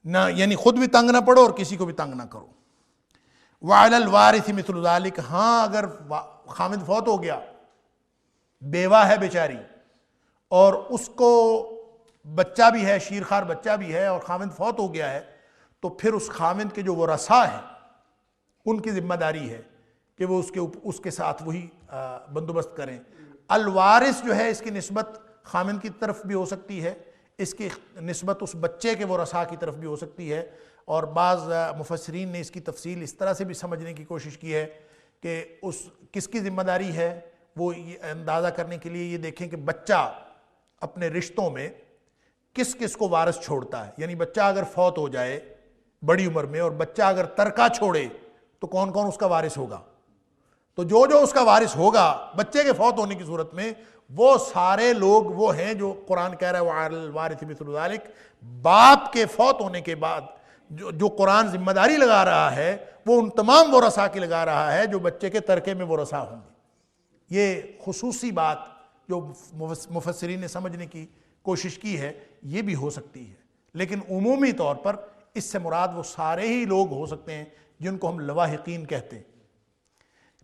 Speaker 2: نہ یعنی خود بھی تنگ نہ پڑو اور کسی کو بھی تنگ نہ کرو. وعلی الوارث مثل ذلک، ہاں اگر خامد فوت ہو گیا، بیوہ ہے بیچاری، اور اس کو بچہ بھی ہے، شیرخوار بچہ بھی ہے، اور خامد فوت ہو گیا ہے، تو پھر اس خامد کے جو ورثاء ہیں ان کی ذمہ داری ہے کہ وہ اس کے ساتھ وہی بندوبست کریں. الوارث جو ہے اس کی نسبت خامد کی طرف بھی ہو سکتی ہے، اس کی نسبت اس بچے کے ورثاء کی طرف بھی ہو سکتی ہے. اور بعض مفسرین نے اس کی تفصیل اس طرح سے بھی سمجھنے کی کوشش کی ہے کہ کس کی ذمہ داری ہے. وہ اندازہ کرنے کے لیے یہ دیکھیں کہ بچہ اپنے رشتوں میں کس کس کو وارث چھوڑتا ہے. یعنی بچہ اگر فوت ہو جائے بڑی عمر میں اور بچہ اگر ترکہ چھوڑے تو کون کون اس کا وارث ہوگا. تو جو اس کا وارث ہوگا بچے کے فوت ہونے کی صورت میں، وہ سارے لوگ وہ ہیں جو قرآن کہہ رہا ہے وعلی الوارث مثل ذلک. باپ کے فوت ہونے کے بعد جو قرآن ذمہ داری لگا رہا ہے وہ ان تمام ورثاء کی لگا رہا ہے جو بچے کے ترکے میں ورثاء ہوں گے. یہ خصوصی بات جو مفسرین نے سمجھنے کی کوشش کی ہے یہ بھی ہو سکتی ہے، لیکن عمومی طور پر اس سے مراد وہ سارے ہی لوگ ہو سکتے ہیں جن کو ہم لواحقین کہتے ہیں.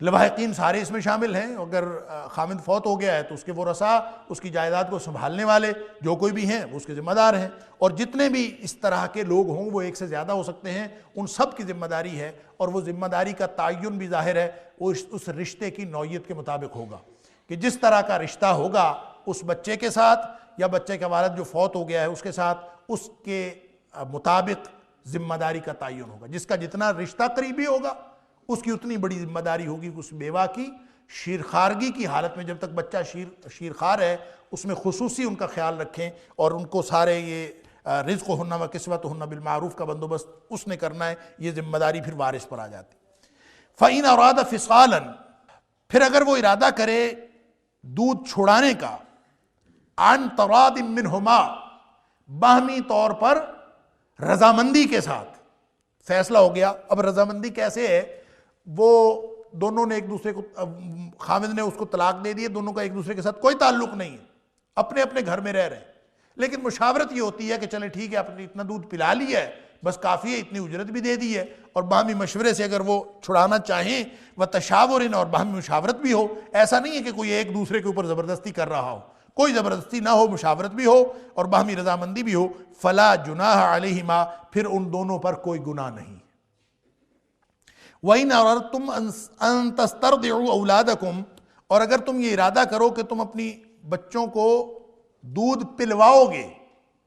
Speaker 2: لواحقین سارے اس میں شامل ہیں. اگر خامد فوت ہو گیا ہے تو اس کے ورثاء، اس کی جائیداد کو سنبھالنے والے جو کوئی بھی ہیں وہ اس کے ذمہ دار ہیں، اور جتنے بھی اس طرح کے لوگ ہوں وہ ایک سے زیادہ ہو سکتے ہیں، ان سب کی ذمہ داری ہے. اور وہ ذمہ داری کا تعین بھی ظاہر ہے وہ اس رشتے کی نوعیت کے مطابق ہوگا کہ جس طرح کا رشتہ ہوگا اس بچے کے ساتھ یا بچے کا والد جو فوت ہو گیا ہے اس کے ساتھ، اس کے مطابق ذمہ داری کا تعین ہوگا. جس کا جتنا رشتہ قریبی ہوگا اس کی اتنی بڑی ذمہ داری ہوگی کہ اس بیوہ کی شیرخوارگی کی حالت میں جب تک بچہ شیرخوار ہے اس میں خصوصی ان کا خیال رکھیں، اور ان کو سارے یہ رزقہن و کسوتہن بالمعروف کا بندوبست اس نے کرنا ہے. یہ ذمہ داری پھر وارث پر آ جاتی. فَإِنْ أَرَادَ فِصَالًا، پھر اگر وہ ارادہ کرے دودھ چھڑانے کا، عن تراض منہما، باہمی طور پر رضامندی کے ساتھ فیصلہ ہو گیا. اب رضامندی کیسے ہے؟ وہ دونوں نے ایک دوسرے کو، خامد نے اس کو طلاق دے دی، دونوں کا ایک دوسرے کے ساتھ کوئی تعلق نہیں ہے، اپنے اپنے گھر میں رہ رہے ہیں، لیکن مشاورت یہ ہوتی ہے کہ چلے ٹھیک ہے آپ نے اتنا دودھ پلا لیا ہے بس کافی ہے، اتنی اجرت بھی دے دی ہے، اور باہمی مشورے سے اگر وہ چھڑانا چاہیں وتشاور، اور باہمی مشاورت بھی ہو. ایسا نہیں ہے کہ کوئی ایک دوسرے کے اوپر زبردستی کر رہا ہو، کوئی زبردستی نہ ہو، مشاورت بھی ہو اور باہمی رضامندی بھی ہو. فلا جناح علیہما، پھر ان دونوں پر کوئی گناہ نہیں. وَإِنْ أَرَدْتُمْ أَن تَسْتَرْضِعُوا أَوْلَادَكُمْ، اور اگر تم یہ ارادہ کرو کہ تم اپنی بچوں کو دودھ پلواؤ گے،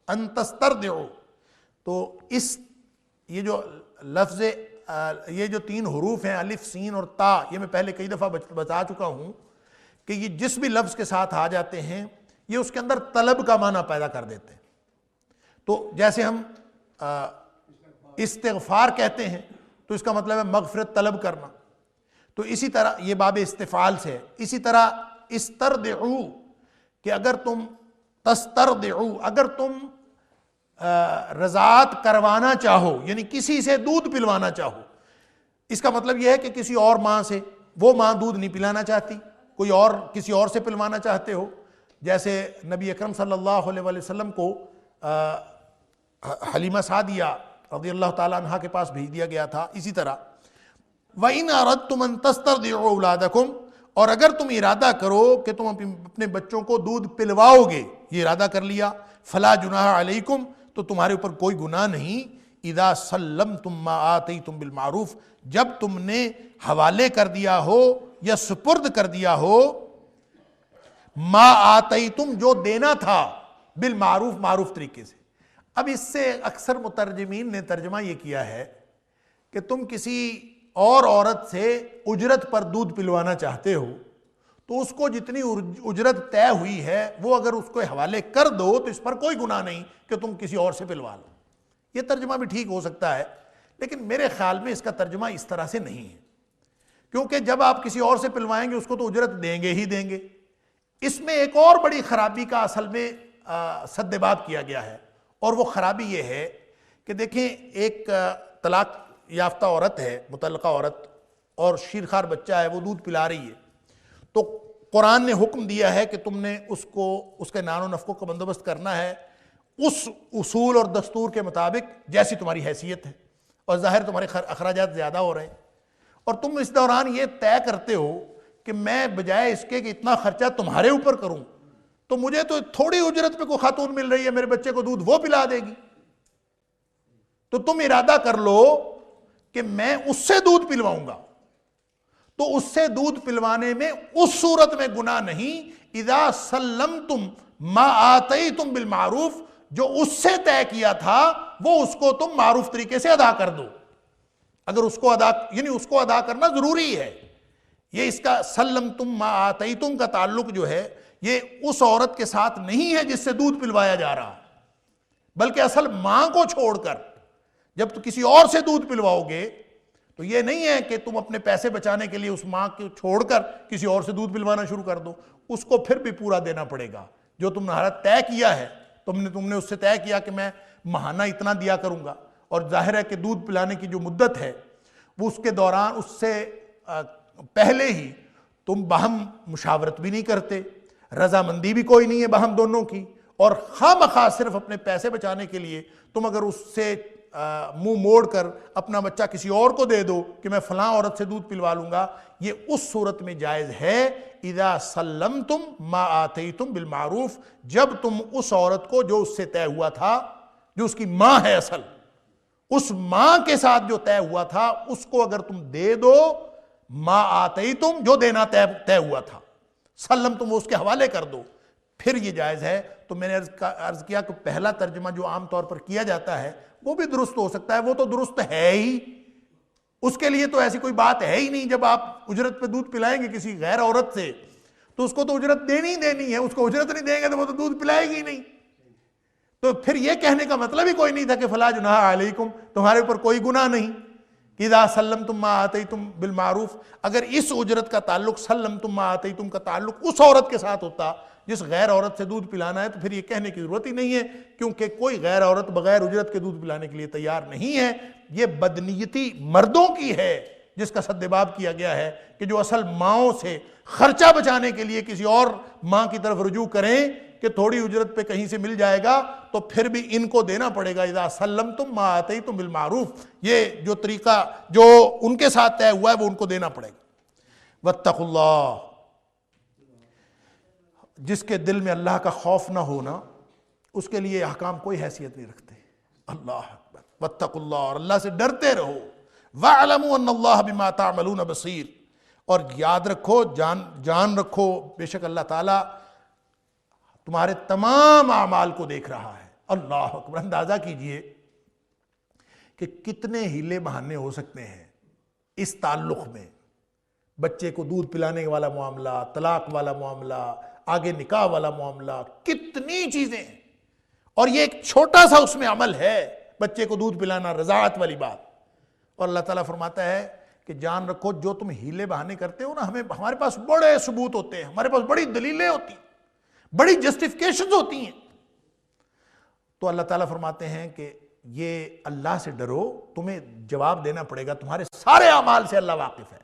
Speaker 2: ان تسترضعوا، تو یہ جو لفظ، یہ جو 3 حروف ہیں الف سین اور تا، یہ میں پہلے کئی دفعہ بتا چکا ہوں کہ یہ جس بھی لفظ کے ساتھ آ جاتے ہیں یہ اس کے اندر طلب کا معنی پیدا کر دیتے ہیں. تو جیسے ہم استغفار کہتے ہیں تو اس کا مطلب ہے مغفرت طلب کرنا، تو اسی طرح یہ باب استفعال سے ہے. اسی طرح استرضعوا کہ اگر تم تسترضعوا اگر تم رضاعت کروانا چاہو، یعنی کسی سے دودھ پلوانا چاہو، اس کا مطلب یہ ہے کہ کسی اور ماں سے، وہ ماں دودھ نہیں پلانا چاہتی، کوئی اور کسی اور سے پلوانا چاہتے ہو، جیسے نبی اکرم صلی اللہ علیہ وسلم کو حلیمہ سعدیہ رضی اللہ تعالیٰ عنہ کے پاس بھیج دیا گیا تھا، اسی طرح وَإِنْ أَرَدْتُمْ أَن تَسْتَرْضِعُوا أَوْلَادَكُمْ اور اگر تم ارادہ کرو کہ تم اپنے بچوں کو دودھ پلواؤ گے، یہ ارادہ کر لیا، فَلَا جُنَاحَ عَلَيْكُمْ تو تمہارے اوپر کوئی گناہ نہیں، اِذَا سَلَّمْتُمْ مَا آتَيْتُمْ بِالْمَعْرُوفِ جب تم نے حوالے کر دیا ہو یا سپرد کر دیا ہو، ما آتیتم جو دینا تھا، بالمعروف معروف طریقے سے۔ اب اس سے اکثر مترجمین نے ترجمہ یہ کیا ہے کہ تم کسی اور عورت سے اجرت پر دودھ پلوانا چاہتے ہو تو اس کو جتنی اجرت طے ہوئی ہے وہ اگر اس کو حوالے کر دو تو اس پر کوئی گناہ نہیں کہ تم کسی اور سے پلوا لو۔ یہ ترجمہ بھی ٹھیک ہو سکتا ہے، لیکن میرے خیال میں اس کا ترجمہ اس طرح سے نہیں ہے، کیونکہ جب آپ کسی اور سے پلوائیں گے اس کو تو اجرت دیں گے ہی دیں گے۔ اس میں ایک اور بڑی خرابی کا اصل میں سد باب کیا گیا ہے، اور وہ خرابی یہ ہے کہ دیکھیں ایک طلاق یافتہ عورت ہے، مطلقہ عورت، اور شیرخوار بچہ ہے، وہ دودھ پلا رہی ہے، تو قرآن نے حکم دیا ہے کہ تم نے اس کو اس کے نان و نفقوں کا بندوبست کرنا ہے اس اصول اور دستور کے مطابق جیسی تمہاری حیثیت ہے، اور ظاہر تمہارے اخراجات زیادہ ہو رہے ہیں، اور تم اس دوران یہ طے کرتے ہو کہ میں بجائے اس کے کہ اتنا خرچہ تمہارے اوپر کروں تو مجھے تو تھوڑی اجرت پہ کوئی خاتون مل رہی ہے، میرے بچے کو دودھ وہ پلا دے گی، تو تم ارادہ کر لو کہ میں اس سے دودھ پلواؤں گا، تو اس سے دودھ پلوانے میں اس صورت میں گناہ نہیں، اذا سلمتم ما آتیتم بالمعروف جو اس سے طے کیا تھا وہ اس کو تم معروف طریقے سے ادا کر دو۔ اگر اس کو اس کو ادا کرنا ضروری ہے، یہ اس کا سلمتم ما آتیتم کا تعلق جو ہے یہ اس عورت کے ساتھ نہیں ہے جس سے دودھ پلوایا جا رہا، بلکہ اصل ماں کو چھوڑ کر جب تو کسی اور سے دودھ پلواؤ گے تو یہ نہیں ہے کہ تم اپنے پیسے بچانے کے لیے اس ماں کو چھوڑ کر کسی اور سے دودھ پلوانا شروع کر دو، اس کو پھر بھی پورا دینا پڑے گا جو تم نے طے کیا ہے۔ تم نے اس سے طے کیا کہ میں ماہانہ اتنا دیا کروں گا، اور ظاہر ہے کہ دودھ پلانے کی جو مدت ہے وہ اس کے دوران اس سے پہلے ہی تم باہم مشاورت بھی نہیں کرتے، رضامندی بھی کوئی نہیں ہے باہم دونوں کی، اور خواہ صرف اپنے پیسے بچانے کے لیے تم اگر اس سے منہ موڑ کر اپنا بچہ کسی اور کو دے دو کہ میں فلاں عورت سے دودھ پلوا لوں گا، یہ اس صورت میں جائز ہے اذا سلمتم ما آتیتم بالمعروف جب تم اس عورت کو جو اس سے طے ہوا تھا، جو اس کی ماں ہے اصل، اس ماں کے ساتھ جو طے ہوا تھا اس کو اگر تم دے دو، ما آتیتم جو دینا طے ہوا تھا، سلمتم اس کے حوالے کر دو، پھر یہ جائز ہے۔ تو میں نے عرض کیا کہ پہلا ترجمہ جو عام طور پر کیا جاتا ہے وہ بھی درست ہو سکتا ہے، وہ تو درست ہے ہی، اس کے لیے تو ایسی کوئی بات ہے ہی نہیں۔ جب آپ اجرت پہ دودھ پلائیں گے کسی غیر عورت سے تو اس کو تو اجرت دینی ہی دینی ہے، اس کو اجرت نہیں دیں گے تو وہ تو دودھ پلائے گی نہیں، تو پھر یہ کہنے کا مطلب ہی کوئی نہیں تھا کہ فلا جناح علیکم تمہارے اوپر کوئی گناہ نہیں، اذا سلمتم ما آتیتم بالمعروف۔ اگر اس اجرت کا تعلق سلمتم ما آتیتم کا تعلق اس عورت کے ساتھ ہوتا جس غیر عورت سے دودھ پلانا ہے تو پھر یہ کہنے کی ضرورت ہی نہیں ہے، کیونکہ کوئی غیر عورت بغیر اجرت کے دودھ پلانے کے لیے تیار نہیں ہے۔ یہ بدنیتی مردوں کی ہے جس کا سدباب کیا گیا ہے کہ جو اصل ماؤں سے خرچہ بچانے کے لیے کسی اور ماں کی طرف رجوع کریں کہ تھوڑی اجرت پہ کہیں سے مل جائے گا تو پھر بھی ان کو دینا پڑے گا۔ اذا سلمتم ما آتیتم بالمعروف، یہ جو طریقہ جو ان کے ساتھ طے ہوا ہے وہ ان کو دینا پڑے گا۔ واتقوا اللہ، جس کے دل میں اللہ کا خوف نہ ہونا اس کے لیے احکام کوئی حیثیت نہیں رکھتے۔ اللہ اکبر، واتقوا اللہ، اور اللہ سے ڈرتے رہو، وَاعْلَمُوا أَنَّ اللَّهَ بِمَا تَعْمَلُونَ بَصِيرٌ، اور یاد رکھو، جان رکھو، بے شک اللہ تعالیٰ تمہارے تمام اعمال کو دیکھ رہا ہے۔ اللہ اکبر، اندازہ کیجئے کہ کتنے ہیلے بہانے ہو سکتے ہیں اس تعلق میں، بچے کو دودھ پلانے والا معاملہ، طلاق والا معاملہ، آگے نکاح والا معاملہ، کتنی چیزیں ہیں، اور یہ ایک چھوٹا سا اس میں عمل ہے، بچے کو دودھ پلانا، رضاعت والی بات، اور اللہ تعالیٰ فرماتا ہے کہ جان رکھو جو تم ہیلے بہانے کرتے ہو نا، ہمارے پاس بڑے ثبوت ہوتے ہیں، ہمارے پاس بڑی دلیلیں ہوتی ہیں، بڑی جسٹیفیکیشنز ہوتی ہیں. تو اللہ تعالیٰ فرماتے ہیں کہ یہ اللہ سے ڈرو، تمہیں جواب دینا پڑے گا، تمہارے سارے اعمال سے اللہ واقف ہے،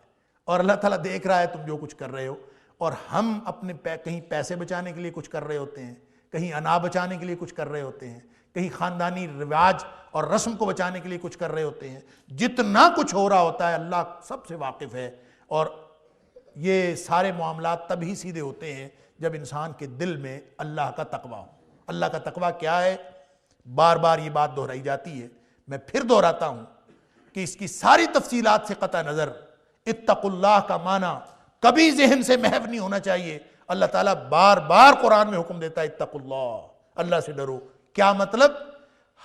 Speaker 2: اور اللہ تعالیٰ دیکھ رہا ہے تم جو کچھ کر رہے ہو. اور ہم اپنے کہیں پیسے بچانے کے لیے کچھ کر رہے ہوتے ہیں، کہیں انا بچانے کے لیے کچھ کر رہے ہوتے ہیں، کہیں خاندانی رواج اور رسم کو بچانے کے لیے کچھ کر رہے ہوتے ہیں. جتنا کچھ ہو رہا ہوتا ہے اللہ سب سے واقف ہے. اور یہ سارے معاملات تب ہی سیدھے ہوتے ہیں جب انسان کے دل میں اللہ کا تقویٰ ہو. اللہ کا تقویٰ کیا ہے؟ بار بار یہ بات دہرائی جاتی ہے، میں پھر دہراتا ہوں کہ اس کی ساری تفصیلات سے قطع نظر اتقوا اللہ کا معنی کبھی ذہن سے محو نہیں ہونا چاہیے. اللہ تعالیٰ بار بار قرآن میں حکم دیتا ہے اتقوا اللہ، اللہ سے ڈرو. کیا مطلب؟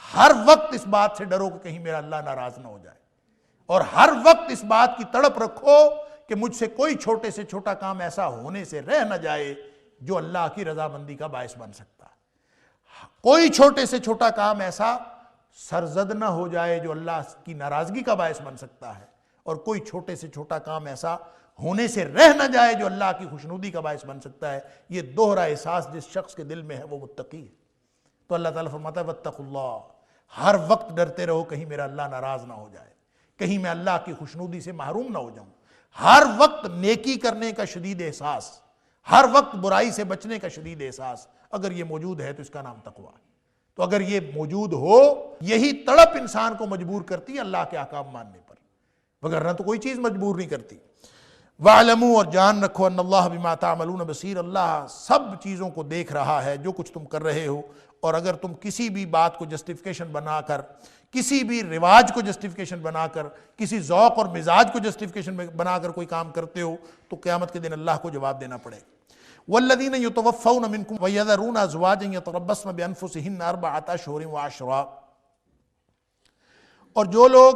Speaker 2: ہر وقت اس بات سے ڈرو کہ کہیں میرا اللہ ناراض نہ ہو جائے، اور ہر وقت اس بات کی تڑپ رکھو کہ مجھ سے کوئی چھوٹے سے چھوٹا کام ایسا ہونے سے رہ نہ جائے جو اللہ کی رضامندی کا باعث بن سکتا ہے. کوئی چھوٹے سے چھوٹا کام ایسا سرزد نہ ہو جائے جو اللہ کی ناراضگی کا باعث بن سکتا ہے، اور کوئی چھوٹے سے چھوٹا کام ایسا ہونے سے رہ نہ جائے جو اللہ کی خوشنودی کا باعث بن سکتا ہے. یہ دوہرا احساس جس شخص کے دل میں ہے وہ متقی ہے. تو اللہ تعالیٰ فرماتا ہے واتقوا اللہ، ہر وقت ڈرتے رہو کہیں میرا اللہ ناراض نہ ہو جائے، کہیں میں اللہ کی خوشنودی سے محروم نہ ہو جاؤں. ہر وقت نیکی کرنے کا شدید احساس، ہر وقت برائی سے بچنے کا شدید احساس اگر یہ موجود ہے تو اس کا نام تقویٰ ہے. تو اگر یہ موجود ہو، یہی تڑپ انسان کو مجبور کرتی ہے اللہ کے احکام ماننے پر، وگرنہ تو کوئی چیز مجبور نہیں کرتی. وَاعْلَمُوا، اور جان رکھو، ان اللہ بما تعملون بصیر، اللہ سب چیزوں کو دیکھ رہا ہے جو کچھ تم کر رہے ہو. اور اگر تم کسی بھی بات کو جسٹیفیکیشن بنا کر، کسی بھی رواج کو جسٹیفیکیشن بنا کر، کسی ذوق اور مزاج کو جسٹیفیکیشن بنا کر کوئی کام کرتے ہو تو قیامت کے دن اللہ کو جواب دینا پڑے گا. والذین یتوفون منکم ویذرون ازواجا یتربصن بانفسہن اربعۃ اشہر وعشرا، اور جو لوگ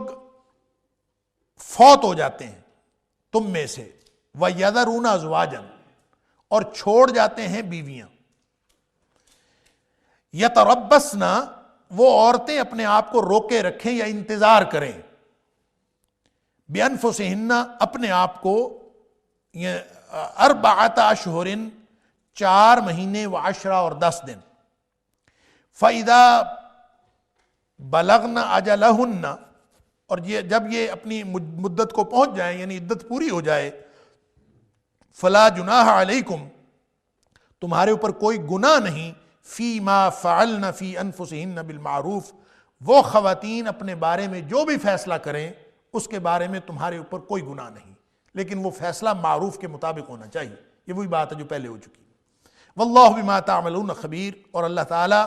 Speaker 2: فوت ہو جاتے ہیں تم میں سے، ویذرون ازواجا، اور چھوڑ جاتے ہیں بیویاں، یتربصن، وہ عورتیں اپنے آپ کو روکے رکھیں یا انتظار کریں، بانفسہن، اپنے آپ کو، اربعۃ اشہر، 4 مہینے، وعشرہ، اور 10 دن. فَإِذَا بَلَغْنَ أَجَلَهُنَّ، اور جب یہ اپنی مدت کو پہنچ جائیں یعنی عدت پوری ہو جائے، فَلَا جُنَاحَ عَلَيْكُمْ، تمہارے اوپر کوئی گناہ نہیں، فی ما فعلن فی انفسہن بالمعروف، وہ خواتین اپنے بارے میں جو بھی فیصلہ کریں اس کے بارے میں تمہارے اوپر کوئی گناہ نہیں، لیکن وہ فیصلہ معروف کے مطابق ہونا چاہیے. یہ وہی بات ہے جو پہلے ہو چکی. واللہ بما تعملون خبیر، اور اللہ تعالیٰ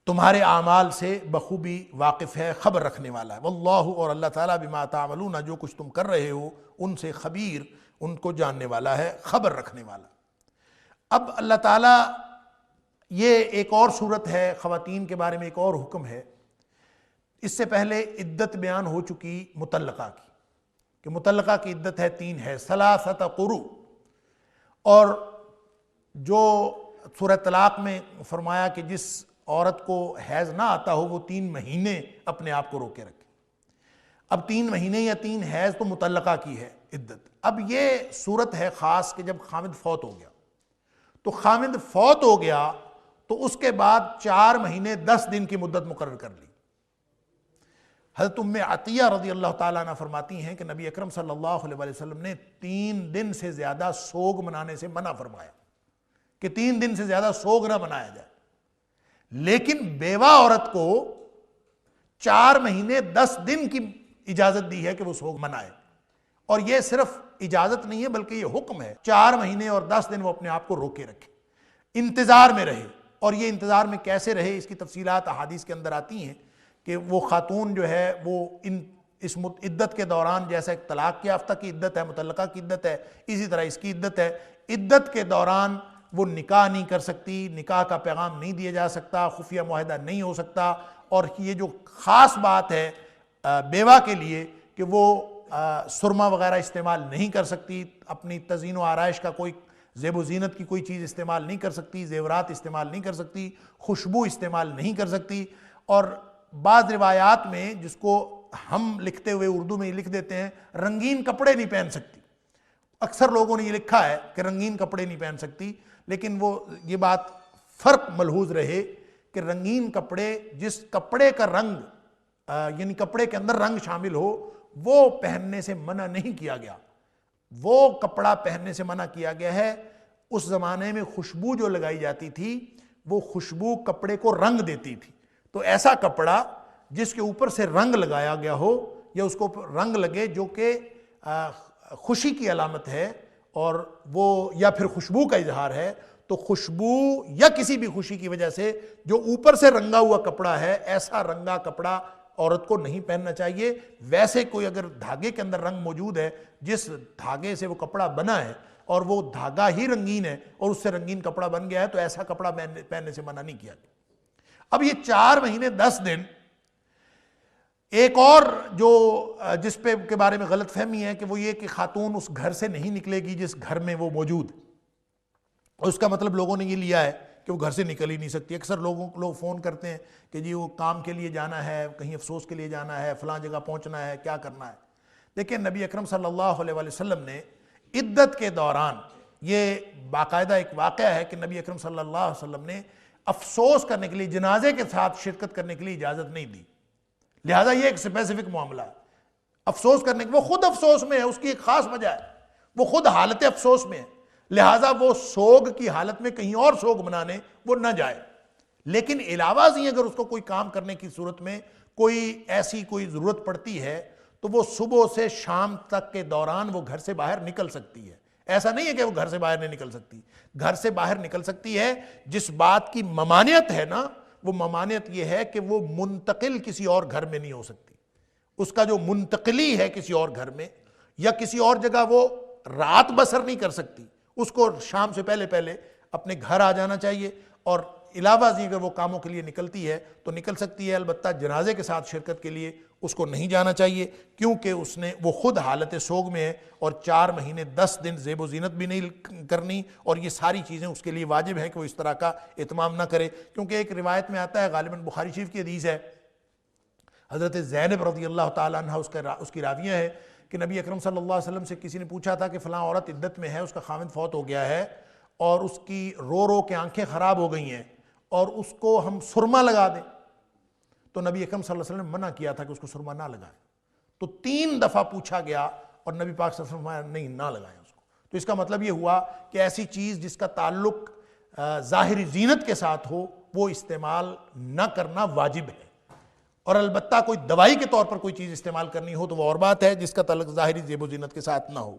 Speaker 2: تمہارے اعمال سے بخوبی واقف ہے، خبر رکھنے والا ہے. واللہ، اور اللہ تعالیٰ بما تعملون، جو کچھ تم کر رہے ہو ان سے خبیر، ان کو جاننے والا ہے، خبر رکھنے والا. اب اللہ تعالیٰ، یہ ایک اور صورت ہے، خواتین کے بارے میں ایک اور حکم ہے. اس سے پہلے عدت بیان ہو چکی مطلقہ کی، کہ مطلقہ کی عدت ہے 3 ہے، ثلاثۃ قروء. اور جو سورہ طلاق میں فرمایا کہ جس عورت کو حیض نہ آتا ہو وہ 3 مہینے اپنے آپ کو روکے رکھے. اب 3 مہینے یا 3 حیض تو مطلقہ کی ہے عدت. اب یہ صورت ہے خاص کہ جب خامد فوت ہو گیا، تو خامد فوت ہو گیا تو اس کے بعد 4 مہینے 10 دن کی مدت مقرر کر لی. حضرت ام عطیہ رضی اللہ تعالیٰ عنہ فرماتی ہیں کہ نبی اکرم صلی اللہ علیہ وسلم نے 3 دن سے زیادہ سوگ منانے سے منع فرمایا کہ 3 دن سے زیادہ سوگ نہ منایا جائے، لیکن بیوہ عورت کو 4 مہینے 10 دن کی اجازت دی ہے کہ وہ سوگ منائے. اور یہ صرف اجازت نہیں ہے بلکہ یہ حکم ہے، 4 مہینے اور 10 دن وہ اپنے آپ کو روکے رکھے، انتظار میں رہے. اور یہ انتظار میں کیسے رہے اس کی تفصیلات احادیث کے اندر آتی ہیں کہ وہ خاتون جو ہے وہ اس عدت کے دوران، جیسا ایک طلاق یافتہ کی عدت ہے، مطلقہ کی عدت ہے، اسی طرح اس کی عدت ہے. عدت کے دوران وہ نکاح نہیں کر سکتی، نکاح کا پیغام نہیں دیا جا سکتا، خفیہ معاہدہ نہیں ہو سکتا. اور یہ جو خاص بات ہے بیوہ کے لیے کہ وہ سرما وغیرہ استعمال نہیں کر سکتی، اپنی تزئین و آرائش کا کوئی زیب و زینت کی کوئی چیز استعمال نہیں کر سکتی، زیورات استعمال نہیں کر سکتی، خوشبو استعمال نہیں کر سکتی. اور بعض روایات میں جس کو ہم لکھتے ہوئے اردو میں یہ لکھ دیتے ہیں رنگین کپڑے نہیں پہن سکتی، اکثر لوگوں نے یہ لکھا ہے کہ رنگین کپڑے نہیں پہن سکتی، لیکن وہ یہ بات فرق ملحوظ رہے کہ رنگین کپڑے، جس کپڑے کا رنگ یعنی کپڑے کے اندر رنگ شامل ہو، وہ پہننے سے منع نہیں کیا گیا۔ وہ کپڑا پہننے سے منع کیا گیا ہے۔ اس زمانے میں خوشبو جو لگائی جاتی تھی وہ خوشبو کپڑے کو رنگ دیتی تھی، تو ایسا کپڑا جس کے اوپر سے رنگ لگایا گیا ہو یا اس کو رنگ لگے جو کہ خوشی کی علامت ہے اور وہ یا پھر خوشبو کا اظہار ہے، تو خوشبو یا کسی بھی خوشی کی وجہ سے جو اوپر سے رنگا ہوا کپڑا ہے، ایسا رنگا کپڑا عورت کو نہیں پہننا چاہیے۔ ویسے کوئی اگر دھاگے کے اندر رنگ موجود ہے، جس دھاگے سے وہ کپڑا بنا ہے اور وہ دھاگا ہی رنگین ہے اور اس سے رنگین کپڑا بن گیا ہے، تو ایسا کپڑا پہننے سے منع نہیں کیا گیا۔ اب یہ 4 مہینے 10 دن ایک اور جو جس پہ کے بارے میں غلط فہمی ہے کہ وہ یہ کہ خاتون اس گھر سے نہیں نکلے گی جس گھر میں وہ موجود، اور اس کا مطلب لوگوں نے یہ لیا ہے کہ وہ گھر سے نکل ہی نہیں سکتی۔ اکثر لوگ فون کرتے ہیں کہ جی وہ کام کے لیے جانا ہے، کہیں افسوس کے لیے جانا ہے، فلاں جگہ پہنچنا ہے، کیا کرنا ہے۔ لیکن نبی اکرم صلی اللہ علیہ وسلم نے عدت کے دوران، یہ باقاعدہ ایک واقعہ ہے کہ نبی اکرم صلی اللہ علیہ وسلم نے افسوس کرنے کے لیے، جنازے کے ساتھ شرکت کرنے کے لیے اجازت نہیں دی، لہذا یہ ایک اسپیسیفک معاملہ ہے۔ افسوس کرنے کے، وہ خود افسوس میں ہے، اس کی ایک خاص وجہ ہے، وہ خود حالت افسوس میں ہے، لہذا وہ سوگ کی حالت میں کہیں اور سوگ منانے وہ نہ جائے۔ لیکن علاوہ ازیں اگر اس کو کوئی کام کرنے کی صورت میں کوئی ایسی کوئی ضرورت پڑتی ہے تو وہ صبح سے شام تک کے دوران وہ گھر سے باہر نکل سکتی ہے۔ ایسا نہیں ہے کہ وہ گھر سے باہر نہیں نکل سکتی، گھر سے باہر نکل سکتی ہے۔ جس بات کی ممانعت ہے نا، وہ ممانعت یہ ہے کہ وہ منتقل کسی اور گھر میں نہیں ہو سکتی۔ اس کا جو منتقلی ہے کسی اور گھر میں یا کسی اور جگہ وہ رات بسر نہیں کر سکتی، اس کو شام سے پہلے پہلے اپنے گھر آ جانا چاہیے، اور علاوہ ازیں اگر وہ کاموں کے لیے نکلتی ہے تو نکل سکتی ہے، البتہ جنازے کے ساتھ شرکت کے لیے اس کو نہیں جانا چاہیے، کیونکہ وہ خود حالت سوگ میں ہے، اور 4 مہینے 10 دن زیب و زینت بھی نہیں کرنی، اور یہ ساری چیزیں اس کے لیے واجب ہیں کہ وہ اس طرح کا اہتمام نہ کرے۔ کیونکہ ایک روایت میں آتا ہے، غالباً بخاری شریف کی حدیث ہے، حضرت زینب رضی اللہ تعالیٰ عنہ اس کی راویہ ہے کہ نبی اکرم صلی اللہ علیہ وسلم سے کسی نے پوچھا تھا کہ فلاں عورت عدت میں ہے، اس کا خاوند فوت ہو گیا ہے اور اس کی رو رو کے آنکھیں خراب ہو گئی ہیں اور اس کو ہم سرما لگا دیں، تو نبی اکرم صلی اللہ علیہ وسلم نے منع کیا تھا کہ اس کو سرما نہ لگائیں۔ تو 3 دفعہ پوچھا گیا اور نبی پاک صلی اللہ علیہ وسلم نہیں، نہ لگائیں اس کو۔ تو اس کا مطلب یہ ہوا کہ ایسی چیز جس کا تعلق ظاہری زینت کے ساتھ ہو وہ استعمال نہ کرنا واجب ہے، اور البتہ کوئی دوائی کے طور پر کوئی چیز استعمال کرنی ہو تو وہ اور بات ہے جس کا تعلق ظاہری زیب و زینت کے ساتھ نہ ہو۔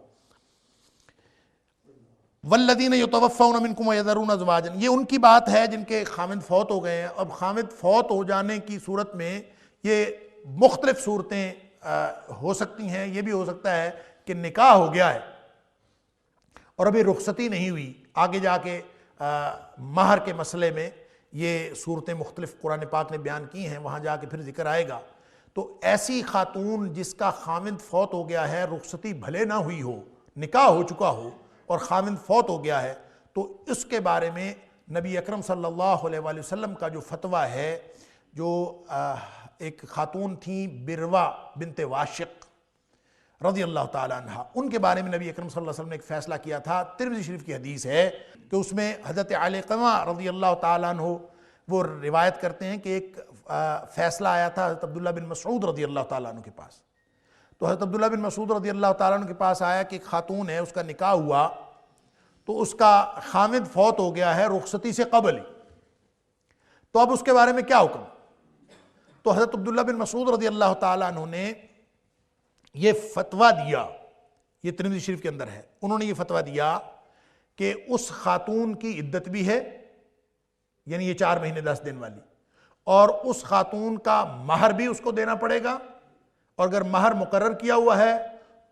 Speaker 2: والذین یتوفون منکم ویذرون ازواجا، یہ ان کی بات ہے جن کے خاوند فوت ہو گئے ہیں۔ اب خاوند فوت ہو جانے کی صورت میں یہ مختلف صورتیں ہو سکتی ہیں۔ یہ بھی ہو سکتا ہے کہ نکاح ہو گیا ہے اور ابھی رخصتی نہیں ہوئی، آگے جا کے مہر کے مسئلے میں یہ صورتیں مختلف قرآن پاک نے بیان کی ہیں، وہاں جا کے پھر ذکر آئے گا۔ تو ایسی خاتون جس کا خاوند فوت ہو گیا ہے، رخصتی بھلے نہ ہوئی ہو، نکاح ہو چکا ہو اور خاوند فوت ہو گیا ہے، تو اس کے بارے میں نبی اکرم صلی اللہ علیہ وآلہ وسلم کا جو فتویٰ ہے، جو ایک خاتون تھیں بروا بنت واشق رضی اللہ تعالیٰ عنہ، ان کے بارے میں نبی اکرم صلی اللہ علیہ وسلم نے ایک فیصلہ کیا تھا۔ ترمذی شریف کی حدیث ہے کہ اس میں حضرت علقمہ رضی اللہ تعالیٰ عنہ وہ روایت کرتے ہیں کہ ایک فیصلہ آیا تھا حضرت عبداللہ بن مسعود رضی اللہ تعالیٰ عنہ کے پاس۔ تو حضرت عبداللہ بن مسعود رضی اللہ تعالیٰ عنہ کے پاس آیا کہ ایک خاتون ہے، اس کا نکاح ہوا تو اس کا خاوند فوت ہو گیا ہے رخصتی سے قبل ہی، تو اب اس کے بارے میں کیا حکم؟ تو حضرت عبداللہ بن مسعود رضی اللہ تعالیٰ عنہ نے یہ فتویٰ دیا، یہ ترمذی شریف کے اندر ہے، انہوں نے یہ فتویٰ دیا کہ اس خاتون کی عدت بھی ہے، یعنی یہ 4 مہینے 10 دن والی، اور اس خاتون کا مہر بھی اس کو دینا پڑے گا، اور اگر مہر مقرر کیا ہوا ہے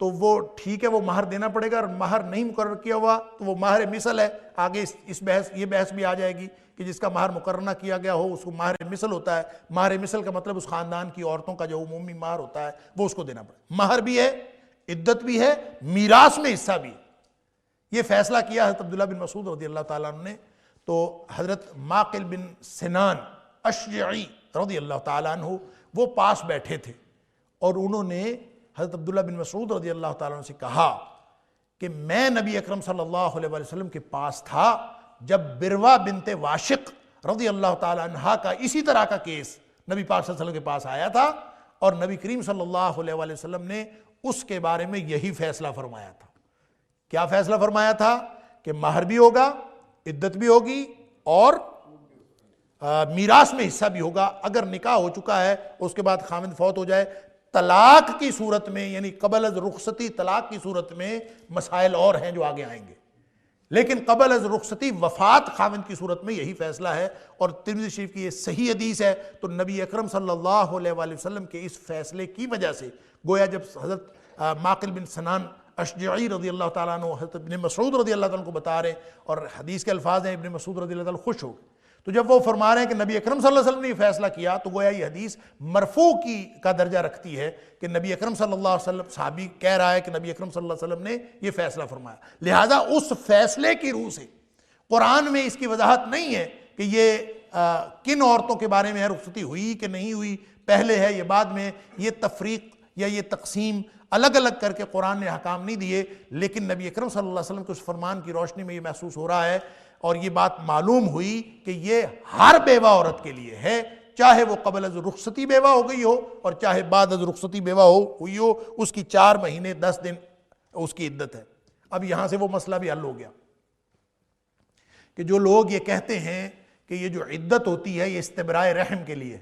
Speaker 2: تو وہ ٹھیک ہے، وہ مہر دینا پڑے گا، اور مہر نہیں مقرر کیا ہوا تو وہ مہر مثل ہے۔ آگے یہ بحث بھی آ جائے گی کہ جس کا مہر مقرر نہ کیا گیا ہو اس کو مہر مثل ہوتا ہے۔ مہر مثل کا مطلب اس خاندان کی عورتوں کا جو عمومی مہر ہوتا ہے وہ اس کو دینا پڑے گا۔ مہر بھی ہے، عدت بھی ہے، میراث میں حصہ بھی ہے۔ یہ فیصلہ کیا حضرت عبداللہ بن مسعود رضی اللہ تعالیٰ عنہ نے، تو حضرت معقل بن سنان اشجعی رضی اللہ تعالیٰ عنہ وہ پاس بیٹھے تھے، اور انہوں نے حضرت عبداللہ بن مسعود رضی اللہ تعالیٰ عنہ سے کہا کہ میں نبی اکرم صلی اللہ علیہ وسلم کے پاس تھا جب بروا بنت واشق رضی اللہ تعالیٰ عنہ کا اسی طرح کا کیس نبی پاک صلی اللہ علیہ وسلم کے پاس آیا تھا، اور نبی کریم صلی اللہ علیہ وسلم نے اس کے بارے میں یہی فیصلہ فرمایا تھا۔ کیا فیصلہ فرمایا تھا؟ کہ مہر بھی ہوگا، عدت بھی ہوگی، اور میراث میں حصہ بھی ہوگا۔ اگر نکاح ہو چکا ہے اس کے بعد خاوند فوت ہو جائے، طلاق کی صورت میں یعنی قبل از رخصتی طلاق کی صورت میں مسائل اور ہیں جو آگے آئیں گے، لیکن قبل از رخصتی وفات خاوند کی صورت میں یہی فیصلہ ہے۔ اور ترمذی شریف کی یہ صحیح حدیث ہے۔ تو نبی اکرم صلی اللہ علیہ وآلہ وسلم کے اس فیصلے کی وجہ سے گویا جب حضرت معقل بن سنان اشجعی رضی اللہ تعالیٰ عنہ حضرت ابن مسعود رضی اللہ تعالیٰ عنہ کو بتا رہے ہیں، اور حدیث کے الفاظ ہیں ابن مسعود رضی اللہ تعالیٰ خوش ہو گئے، تو جب وہ فرما رہے ہیں کہ نبی اکرم صلی اللہ علیہ وسلم نے یہ فیصلہ کیا، تو گویا یہ حدیث مرفوع کا درجہ رکھتی ہے کہ نبی اکرم صلی اللہ علیہ وسلم، صحابی کہہ رہا ہے کہ نبی اکرم صلی اللہ علیہ وسلم نے یہ فیصلہ فرمایا۔ لہٰذا اس فیصلے کی روح سے قرآن میں اس کی وضاحت نہیں ہے کہ یہ کن عورتوں کے بارے میں ہے، رخصتی ہوئی کہ نہیں ہوئی، پہلے ہے یا بعد میں، یہ تفریق یا یہ تقسیم الگ الگ کر کے قرآن نے حکام نہیں دیے، لیکن نبی اکرم صلی اللہ علیہ وسلم کے اس فرمان کی روشنی میں یہ محسوس ہو رہا ہے، اور یہ بات معلوم ہوئی کہ یہ ہر بیوہ عورت کے لیے ہے، چاہے وہ قبل از رخصتی بیوہ ہو گئی ہو اور چاہے بعد از رخصتی بیوہ ہوئی ہو، اس کی 4 مہینے 10 دن اس کی عدت ہے۔ اب یہاں سے وہ مسئلہ بھی حل ہو گیا کہ جو لوگ یہ کہتے ہیں کہ یہ جو عدت ہوتی ہے یہ استبراء رحم کے لیے،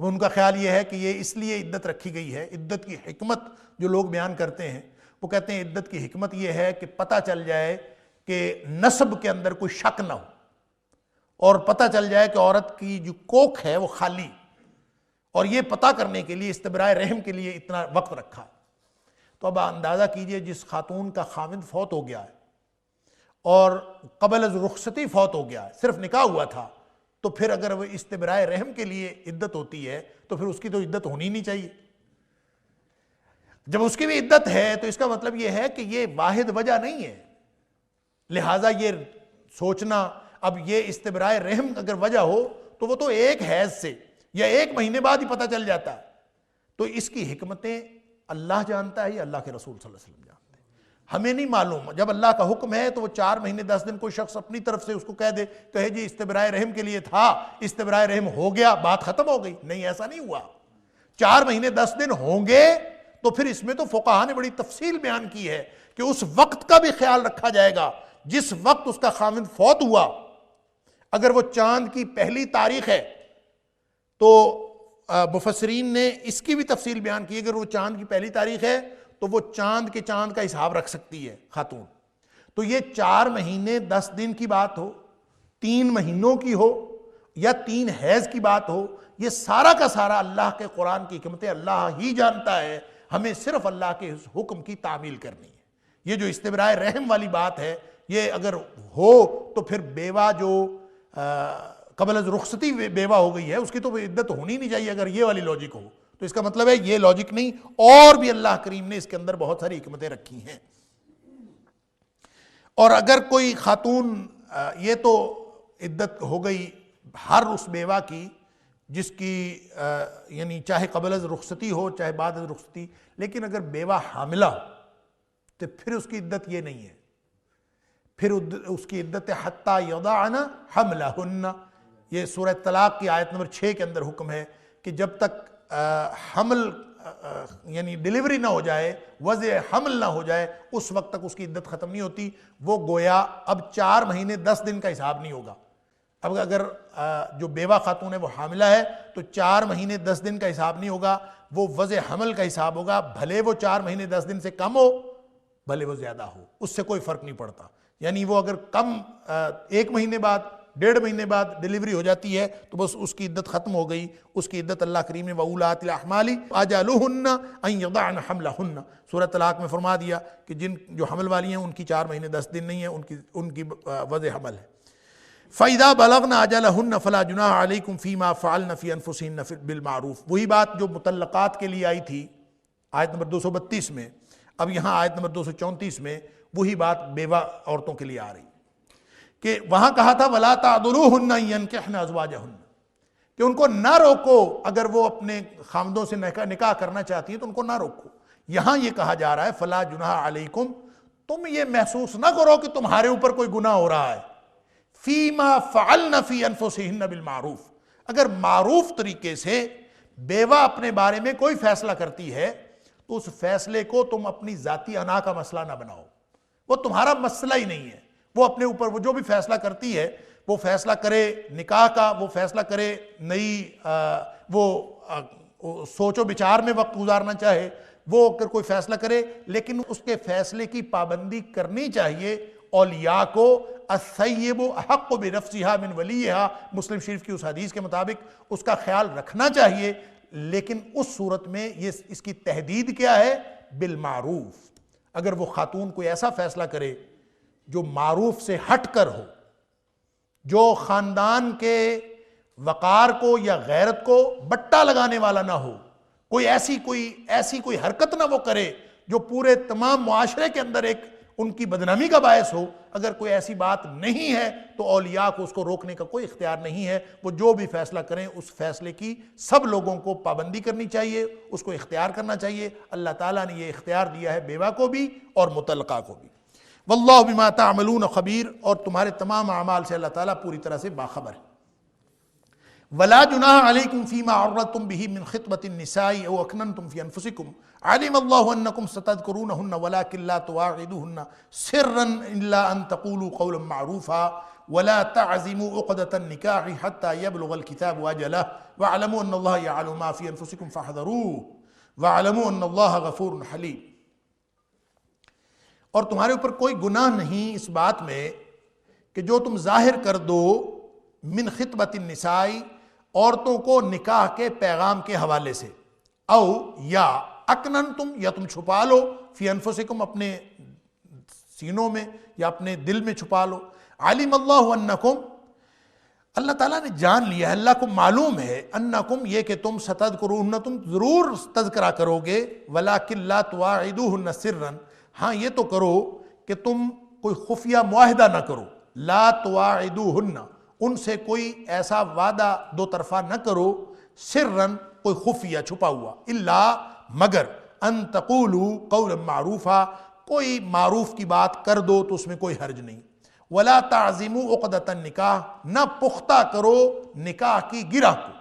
Speaker 2: اب ان کا خیال یہ ہے کہ یہ اس لیے عدت رکھی گئی ہے۔ عدت کی حکمت جو لوگ بیان کرتے ہیں وہ کہتے ہیں عدت کی حکمت یہ ہے کہ پتہ چل جائے کہ نسب کے اندر کوئی شک نہ ہو، اور پتہ چل جائے کہ عورت کی جو کوکھ ہے وہ خالی، اور یہ پتہ کرنے کے لیے استبراء رحم کے لیے اتنا وقت رکھا۔ تو اب اندازہ کیجئے جس خاتون کا خاوند فوت ہو گیا ہے اور قبل از رخصتی فوت ہو گیا ہے، صرف نکاح ہوا تھا، تو پھر اگر وہ استبراء رحم کے لیے عدت ہوتی ہے تو پھر اس کی تو عدت ہونی نہیں چاہیے۔ جب اس کی بھی عدت ہے تو اس کا مطلب یہ ہے کہ یہ واحد وجہ نہیں ہے، لہٰذا یہ سوچنا اب یہ استبراء رحم اگر وجہ ہو تو وہ تو ایک حیض سے یا 1 مہینے بعد ہی پتہ چل جاتا ہے۔ تو اس کی حکمتیں اللہ جانتا ہے یا اللہ کے رسول صلی اللہ علیہ وسلم جانتے ہیں، ہمیں نہیں معلوم۔ جب اللہ کا حکم ہے تو وہ 4 مہینے 10 دن کوئی شخص اپنی طرف سے اس کو کہے جی استبراء رحم کے لیے تھا، استبراء رحم ہو گیا، بات ختم ہو گئی۔ نہیں، ایسا نہیں ہوا۔ 4 مہینے 10 دن ہوں گے تو پھر اس میں تو فقہاء نے بڑی تفصیل بیان کی ہے کہ اس وقت کا بھی خیال رکھا جائے گا جس وقت اس کا خاوند فوت ہوا۔ اگر وہ چاند کی پہلی تاریخ ہے تو مفسرین نے اس کی بھی تفصیل بیان کی، اگر وہ چاند کی پہلی تاریخ ہے تو وہ چاند کا حساب رکھ سکتی ہے خاتون۔ تو یہ 4 مہینے 10 دن کی بات ہو، 3 مہینوں کی ہو یا 3 حیض کی بات ہو، یہ سارا کا سارا اللہ کے قرآن کی حکمتیں اللہ ہی جانتا ہے، ہمیں صرف اللہ کے حکم کی تعمیل کرنی ہے۔ یہ جو استبراء رحم والی بات ہے، یہ اگر ہو تو پھر بیوہ جو قبل از رخصتی بیوہ ہو گئی ہے اس کی تو عدت ہونی نہیں چاہیے۔ اگر یہ والی لاجک ہو تو اس کا مطلب ہے یہ لاجک نہیں، اور بھی اللہ کریم نے اس کے اندر بہت ساری حکمتیں رکھی ہیں۔ اور اگر کوئی خاتون، یہ تو عدت ہو گئی ہر اس بیوہ کی جس کی یعنی چاہے قبل از رخصتی ہو چاہے بعد از رخصتی، لیکن اگر بیوہ حاملہ تو پھر اس کی عدت یہ نہیں ہے، پھر اس کی عدت حتی یضعن حملہن، یہ سورہ طلاق کی آیت نمبر 6 کے اندر حکم ہے کہ جب تک حمل یعنی ڈیلیوری نہ ہو جائے، وضع حمل نہ ہو جائے، اس وقت تک اس کی عدت ختم نہیں ہوتی۔ وہ گویا اب 4 مہینے 10 دن کا حساب نہیں ہوگا۔ اب اگر جو بیوہ خاتون ہے وہ حاملہ ہے تو 4 مہینے 10 دن کا حساب نہیں ہوگا، وہ وضع حمل کا حساب ہوگا، بھلے وہ 4 مہینے 10 دن سے کم ہو بھلے وہ زیادہ ہو، اس سے کوئی فرق نہیں پڑتا۔ یعنی وہ اگر کم 1 مہینے بعد 1.5 مہینے بعد ڈیلیوری ہو جاتی ہے تو بس اس کی عدت ختم ہو گئی۔ اس کی عدت اللہ کریم نے وَأُولَاتِ الْأَحْمَالِ أَجَلُهُنَّ أَن يَضَعْنَ حَمْلَهُنَّ سورہ طلاق میں فرما دیا کہ جن جو حمل والی ہیں ان کی 4 مہینے 10 دن نہیں ہے، ان کی وضع حمل ہے۔ فَإِذَا بَلَغْنَ أَجَلَهُنَّ فَلَا جُنَاحَ عَلَيْكُمْ فِي مَا فَعَلْنَ فِي أَنفُسِهِنَّ بِالْمَعْرُوفِ، وہی بات جو مطلقات کے لیے آئی تھی آیت نمبر 232 میں، اب یہاں آیت نمبر 234 میں وہی بات بیوہ عورتوں کے لیے آ رہی کہ وہاں کہا تھا وَلَا تَعْضُلُوهُنَّ أَن يَنكِحْنَ أَزْوَاجَهُنَّ، کہ ان کو نہ روکو، اگر وہ اپنے خامدوں سے نکاح کرنا چاہتی ہیں تو ان کو نہ روکو۔ یہاں یہ کہا جا رہا ہے فلا جناح علیکم، تم یہ محسوس نہ کرو کہ تمہارے اوپر کوئی گناہ ہو رہا ہے، فیما فعلن فی انفسہن بالمعروف، اگر معروف طریقے سے بیوہ اپنے بارے میں کوئی فیصلہ کرتی ہے تو اس فیصلے کو تم اپنی ذاتی انا کا مسئلہ نہ بناؤ، وہ تمہارا مسئلہ ہی نہیں ہے، وہ اپنے اوپر وہ جو بھی فیصلہ کرتی ہے، وہ فیصلہ کرے نکاح کا، وہ فیصلہ کرے نئی وہ سوچ و بچار میں وقت گزارنا چاہے، وہ اگر کوئی فیصلہ کرے، لیکن اس کے فیصلے کی پابندی کرنی چاہیے اولیاء کو۔ الثیب احق بنفسها من ولیہا، مسلم شریف کی اس حدیث کے مطابق اس کا خیال رکھنا چاہیے، لیکن اس صورت میں اس کی تحدید کیا ہے؟ بالمعروف۔ اگر وہ خاتون کوئی ایسا فیصلہ کرے جو معروف سے ہٹ کر ہو، جو خاندان کے وقار کو یا غیرت کو بٹا لگانے والا نہ ہو، کوئی ایسی کوئی حرکت نہ وہ کرے جو پورے تمام معاشرے کے اندر ایک ان کی بدنامی کا باعث ہو، اگر کوئی ایسی بات نہیں ہے تو اولیاء کو اس کو روکنے کا کوئی اختیار نہیں ہے، وہ جو بھی فیصلہ کریں اس فیصلے کی سب لوگوں کو پابندی کرنی چاہیے، اس کو اختیار کرنا چاہیے۔ اللہ تعالیٰ نے یہ اختیار دیا ہے بیوہ کو بھی اور مطلقہ کو بھی۔ واللہ بما تعملون خبیر، اور تمہارے تمام اعمال سے اللہ تعالیٰ پوری طرح سے باخبر ہے۔ ولا جناح علیکم فیما عرضتم به من خطبۃ النساء او اکننتم فی انفسکم علم اللہ انکم ستذکرونہن ولکن لا تواعدوہن سرا الا ان تقولوا قولا معروفا ولا تعزموا عقدۃ النکاح حتى يبلغ الكتاب اجلہ واعلموا ان اللہ یعلم ما فی انفسکم فاحذروہ واعلموا ان اللہ غفور حلیم۔ اور تمہارے اوپر کوئی گناہ نہیں اس بات میں کہ جو تم ظاہر کر دو من خطبۃ النساء، عورتوں کو نکاح کے پیغام کے حوالے سے، او یا اکننتم، یا تم چھپا لو، فی انفسکم، اپنے سینوں میں یا اپنے دل میں چھپا لو۔ علم اللہ انکم، اللہ تعالیٰ نے جان لیا ہے، اللہ کو معلوم ہے، انکم، یہ کہ تم ستذکرون، تم ضرور تذکرہ کرو گے، ولکن لا تواعدوہن سرا، ہاں یہ تو کرو کہ تم کوئی خفیہ معاہدہ نہ کرو، لا تواعدوہن، ان سے کوئی ایسا وعدہ دو طرفہ نہ کرو، سرن، کوئی خفیہ چھپا ہوا، الا، مگر، ان تقولوا قولا معروفا، کوئی معروف کی بات کر دو تو اس میں کوئی حرج نہیں، ولا تعزموا عقدۃ النکاح، نہ پختہ کرو نکاح کی گرہ کو،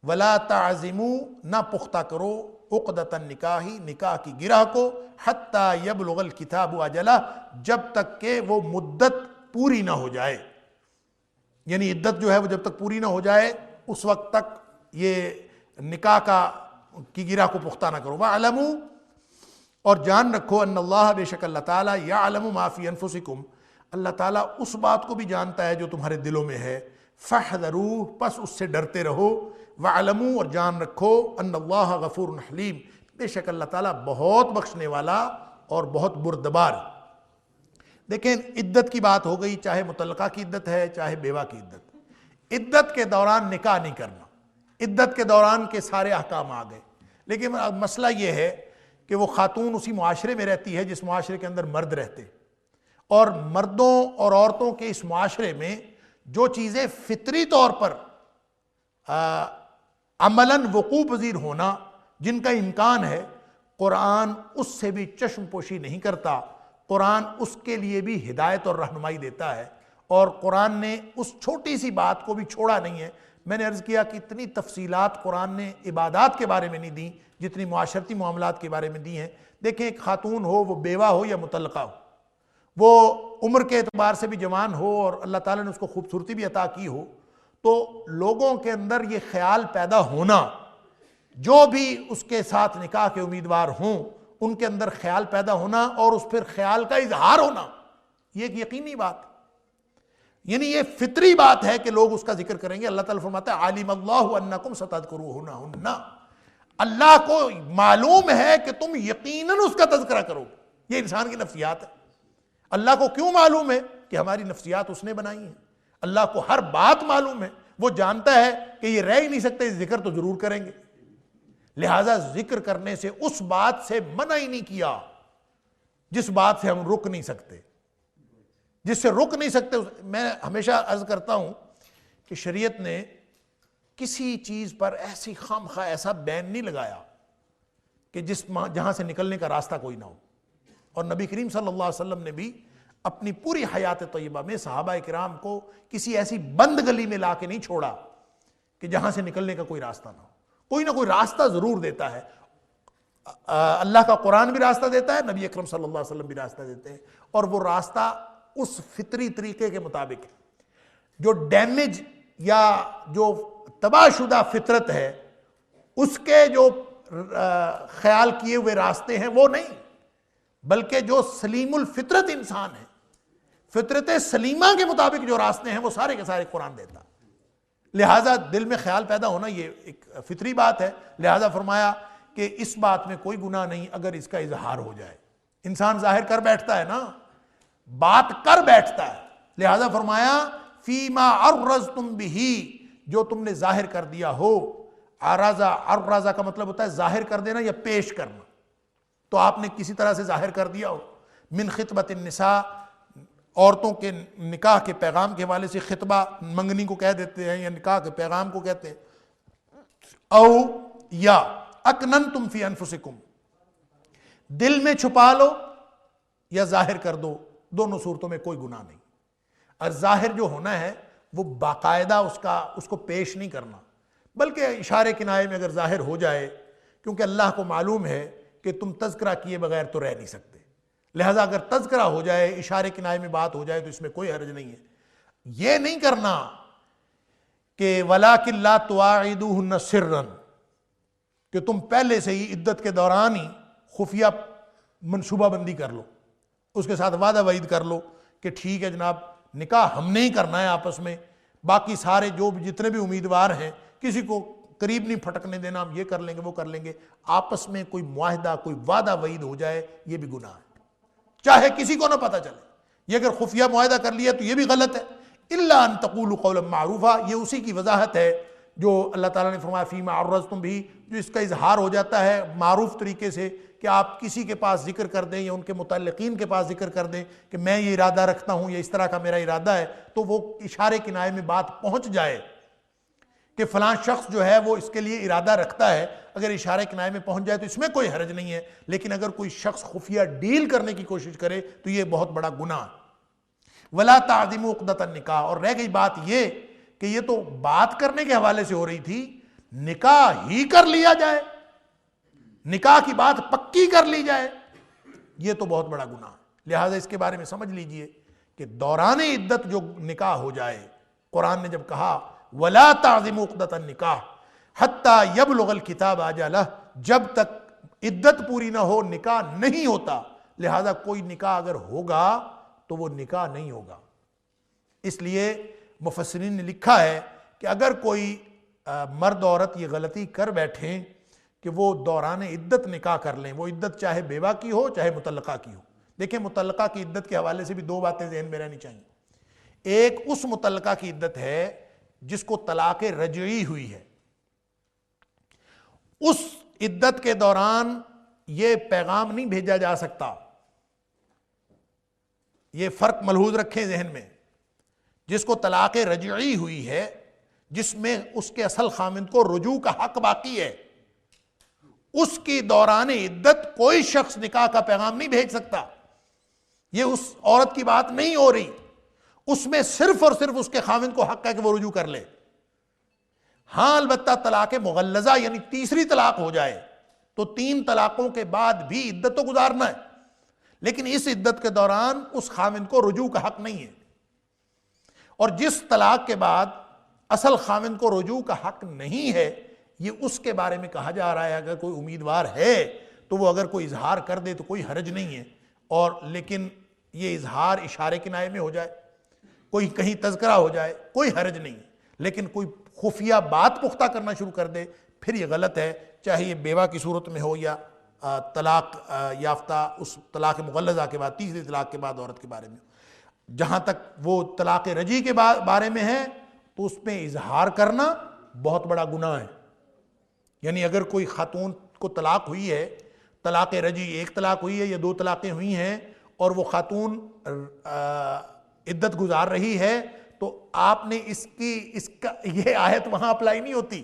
Speaker 2: ولا تعزموا، نہ پختہ کرو عقدۃ النکاح، نکاح کی گرہ کو، حتی یبلغ الکتاب اجلہ، جب تک کہ وہ مدت پوری نہ ہو جائے، یعنی عدت جو ہے وہ جب تک پوری نہ ہو جائے اس وقت تک یہ نکاح کی گرہ کو پختہ نہ کرو۔ وَاعْلَمُوا، اور جان رکھو، ان اللہ، بے شک اللہ تعالیٰ، یعلم ما فی انفسکم، اللہ تعالیٰ اس بات کو بھی جانتا ہے جو تمہارے دلوں میں ہے، فاحذروہ، پس اس سے ڈرتے رہو، وَاعْلَمُوا، اور جان رکھو، ان اللہ غفور حلیم، بے شک اللہ تعالیٰ بہت بخشنے والا اور بہت بردبار۔ دیکھیں، عدت کی بات ہو گئی، چاہے مطلقہ کی عدت ہے چاہے بیوہ کی عدت، عدت کے دوران نکاح نہیں کرنا، عدت کے دوران کے سارے احکام آ گئے، لیکن مسئلہ یہ ہے کہ وہ خاتون اسی معاشرے میں رہتی ہے جس معاشرے کے اندر مرد رہتے، اور مردوں اور عورتوں کے اس معاشرے میں جو چیزیں فطری طور پر عملاً وقوع پذیر ہونا، جن کا امکان ہے، قرآن اس سے بھی چشم پوشی نہیں کرتا، قرآن اس کے لیے بھی ہدایت اور رہنمائی دیتا ہے، اور قرآن نے اس چھوٹی سی بات کو بھی چھوڑا نہیں ہے۔ میں نے عرض کیا کہ اتنی تفصیلات قرآن نے عبادات کے بارے میں نہیں دیں جتنی معاشرتی معاملات کے بارے میں دی ہیں۔ دیکھیں، ایک خاتون ہو، وہ بیوہ ہو یا مطلقہ ہو، وہ عمر کے اعتبار سے بھی جوان ہو اور اللہ تعالیٰ نے اس کو خوبصورتی بھی عطا کی ہو، تو لوگوں کے اندر یہ خیال پیدا ہونا، جو بھی اس کے ساتھ نکاح کے امیدوار ہوں ان کے اندر خیال پیدا ہونا اور اس پھر خیال کا اظہار ہونا، یہ ایک یقینی بات ہے، یعنی یہ فطری بات ہے کہ لوگ اس کا ذکر کریں گے۔ اللہ تعالیٰ فرماتا ہے علیم اللہ انکم ستذکرونہن، اللہ کو معلوم ہے کہ تم یقیناً اس کا تذکرہ کرو، یہ انسان کی نفسیات ہے۔ اللہ کو کیوں معلوم ہے؟ کہ ہماری نفسیات اس نے بنائی ہیں، اللہ کو ہر بات معلوم ہے، وہ جانتا ہے کہ یہ رہ ہی نہیں سکتے، ذکر تو ضرور کریں گے، لہٰذا ذکر کرنے سے اس بات سے منع ہی نہیں کیا جس بات سے ہم رک نہیں سکتے، جس سے رک نہیں سکتے۔ میں ہمیشہ عرض کرتا ہوں کہ شریعت نے کسی چیز پر ایسی خامخواہ ایسا بین نہیں لگایا کہ جہاں سے نکلنے کا راستہ کوئی نہ ہو. اور نبی کریم صلی اللہ علیہ وسلم نے بھی اپنی پوری حیات طیبہ میں صحابہ کرام کو کسی ایسی بند گلی میں لا کے نہیں چھوڑا کہ جہاں سے نکلنے کا کوئی راستہ نہ ہو. کوئی نہ کوئی راستہ ضرور دیتا ہے. اللہ کا قرآن بھی راستہ دیتا ہے, نبی اکرم صلی اللہ علیہ وسلم بھی راستہ دیتے ہیں, اور وہ راستہ اس فطری طریقے کے مطابق ہے. جو ڈیمیج یا جو تباہ شدہ فطرت ہے اس کے جو خیال کیے ہوئے راستے ہیں وہ نہیں, بلکہ جو سلیم الفطرت انسان ہے, فطرت سلیمہ کے مطابق جو راستے ہیں وہ سارے کے سارے قرآن دیتا. لہٰذا دل میں خیال پیدا ہونا یہ ایک فطری بات ہے. لہٰذا فرمایا کہ اس بات میں کوئی گناہ نہیں اگر اس کا اظہار ہو جائے. انسان ظاہر کر بیٹھتا ہے نا, بات کر بیٹھتا ہے. لہٰذا فرمایا فیما عرضتم بہ, جو تم نے ظاہر کر دیا ہو. عرضہ کا مطلب ہوتا ہے ظاہر کر دینا یا پیش کرنا. تو آپ نے کسی طرح سے ظاہر کر دیا ہو. من خطبۃ النساء, عورتوں کے نکاح کے پیغام کے حوالے سے خطبہ منگنی کو کہہ دیتے ہیں یا نکاح کے پیغام کو کہتے ہیں. او یا اکننتم فی انفسکم, دل میں چھپا لو یا ظاہر کر دو, دونوں صورتوں میں کوئی گناہ نہیں. اور ظاہر جو ہونا ہے وہ باقاعدہ اس کو پیش نہیں کرنا, بلکہ اشارے کنائے میں اگر ظاہر ہو جائے, کیونکہ اللہ کو معلوم ہے کہ تم تذکرہ کیے بغیر تو رہ نہیں سکتے. لہذا اگر تذکرہ ہو جائے, اشارے کنائے میں بات ہو جائے تو اس میں کوئی حرج نہیں ہے. یہ نہیں کرنا کہ وَلَٰكِن لَا تُوَاعِدُوهُنَّ سِرًّا, کہ تم پہلے سے ہی عدت کے دوران ہی خفیہ منصوبہ بندی کر لو, اس کے ساتھ وعدہ وعید کر لو کہ ٹھیک ہے جناب نکاح ہم نے ہی کرنا ہے آپس میں, باقی سارے جو جتنے بھی امیدوار ہیں کسی کو قریب نہیں پھٹکنے دینا, ہم یہ کر لیں گے وہ کر لیں گے. آپس میں کوئی معاہدہ کوئی وعدہ وعید ہو جائے یہ بھی گناہ ہے, چاہے کسی کو نہ پتہ چلے. یہ اگر خفیہ معاہدہ کر لیا تو یہ بھی غلط ہے. الا ان تقولوا قولا معروفا, یہ اسی کی وضاحت ہے جو اللہ تعالیٰ نے فرمایا فیما عرضتم بھی, جو اس کا اظہار ہو جاتا ہے معروف طریقے سے کہ آپ کسی کے پاس ذکر کر دیں یا ان کے متعلقین کے پاس ذکر کر دیں کہ میں یہ ارادہ رکھتا ہوں یا اس طرح کا میرا ارادہ ہے, تو وہ اشارے کنائے میں بات پہنچ جائے کہ فلاں شخص جو ہے وہ اس کے لیے ارادہ رکھتا ہے. اگر اشارے کنائے میں پہنچ جائے تو اس میں کوئی حرج نہیں ہے. لیکن اگر کوئی شخص خفیہ ڈیل کرنے کی کوشش کرے تو یہ بہت بڑا گناہ. وَلَا تَعْزِمُوا عُقْدَةَ النِّکَاحِ, اور رہ گئی بات یہ کہ یہ تو بات کرنے کے حوالے سے ہو رہی تھی, نکاح ہی کر لیا جائے, نکاح کی بات پکی کر لی جائے, یہ تو بہت بڑا گناہ. لہٰذا اس کے بارے میں سمجھ لیجئے کہ دوران عدت جو نکاح ہو جائے, قرآن نے جب کہا وَلَا تَعْزِمُوا عُقْدَةَ النِّکَاحِ حَتَّى يَبْلُغَ الْكِتَابَ أَجَلَهُ, جب تک عدت پوری نہ ہو نکاح نہیں ہوتا. لہٰذا کوئی نکاح اگر ہوگا تو وہ نکاح نہیں ہوگا. اس لیے مفسرین نے لکھا ہے کہ اگر کوئی مرد عورت یہ غلطی کر بیٹھیں کہ وہ دوران عدت نکاح کر لیں, وہ عدت چاہے بیوہ کی ہو چاہے مطلقہ کی ہو. دیکھیں مطلقہ کی عدت کے حوالے سے بھی دو باتیں ذہن میں رہنی چاہیے. ایک اس مطلقہ کی عدت ہے جس کو طلاق رجعی ہوئی ہے, اس عدت کے دوران یہ پیغام نہیں بھیجا جا سکتا. یہ فرق ملحوظ رکھیں ذہن میں. جس کو طلاق رجعی ہوئی ہے, جس میں اس کے اصل خامند کو رجوع کا حق باقی ہے, اس کی دوران عدت کوئی شخص نکاح کا پیغام نہیں بھیج سکتا. یہ اس عورت کی بات نہیں ہو رہی, اس میں صرف اور صرف اس کے خامند کو حق ہے کہ وہ رجوع کر لے. ہاں البتہ طلاق مغلظہ یعنی تیسری طلاق ہو جائے تو 3 طلاقوں کے بعد بھی عدت تو گزارنا ہے, لیکن اس عدت کے دوران اس خامند کو رجوع کا حق نہیں ہے. اور جس طلاق کے بعد اصل خامند کو رجوع کا حق نہیں ہے, یہ اس کے بارے میں کہا جا رہا ہے اگر کوئی امیدوار ہے تو وہ اگر کوئی اظہار کر دے تو کوئی حرج نہیں ہے. اور لیکن یہ اظہار اشارے کنائے میں ہو جائے, کوئی کہیں تذکرہ ہو جائے, کوئی حرج نہیں ہے. لیکن کوئی خفیہ بات پختہ کرنا شروع کر دے پھر یہ غلط ہے, چاہے یہ بیوہ کی صورت میں ہو یا طلاق یافتہ اس طلاق مغلظہ کے بعد تیسری طلاق کے بعد عورت کے بارے میں. جہاں تک وہ طلاق رجعی کے بارے میں ہے تو اس میں اظہار کرنا بہت بڑا گناہ ہے. یعنی اگر کوئی خاتون کو طلاق ہوئی ہے, طلاق رجعی 1 طلاق ہوئی ہے یا 2 طلاقیں ہوئی ہیں, اور وہ خاتون عدت گزار رہی ہے, تو آپ نے یہ آیت وہاں اپلائی نہیں ہوتی،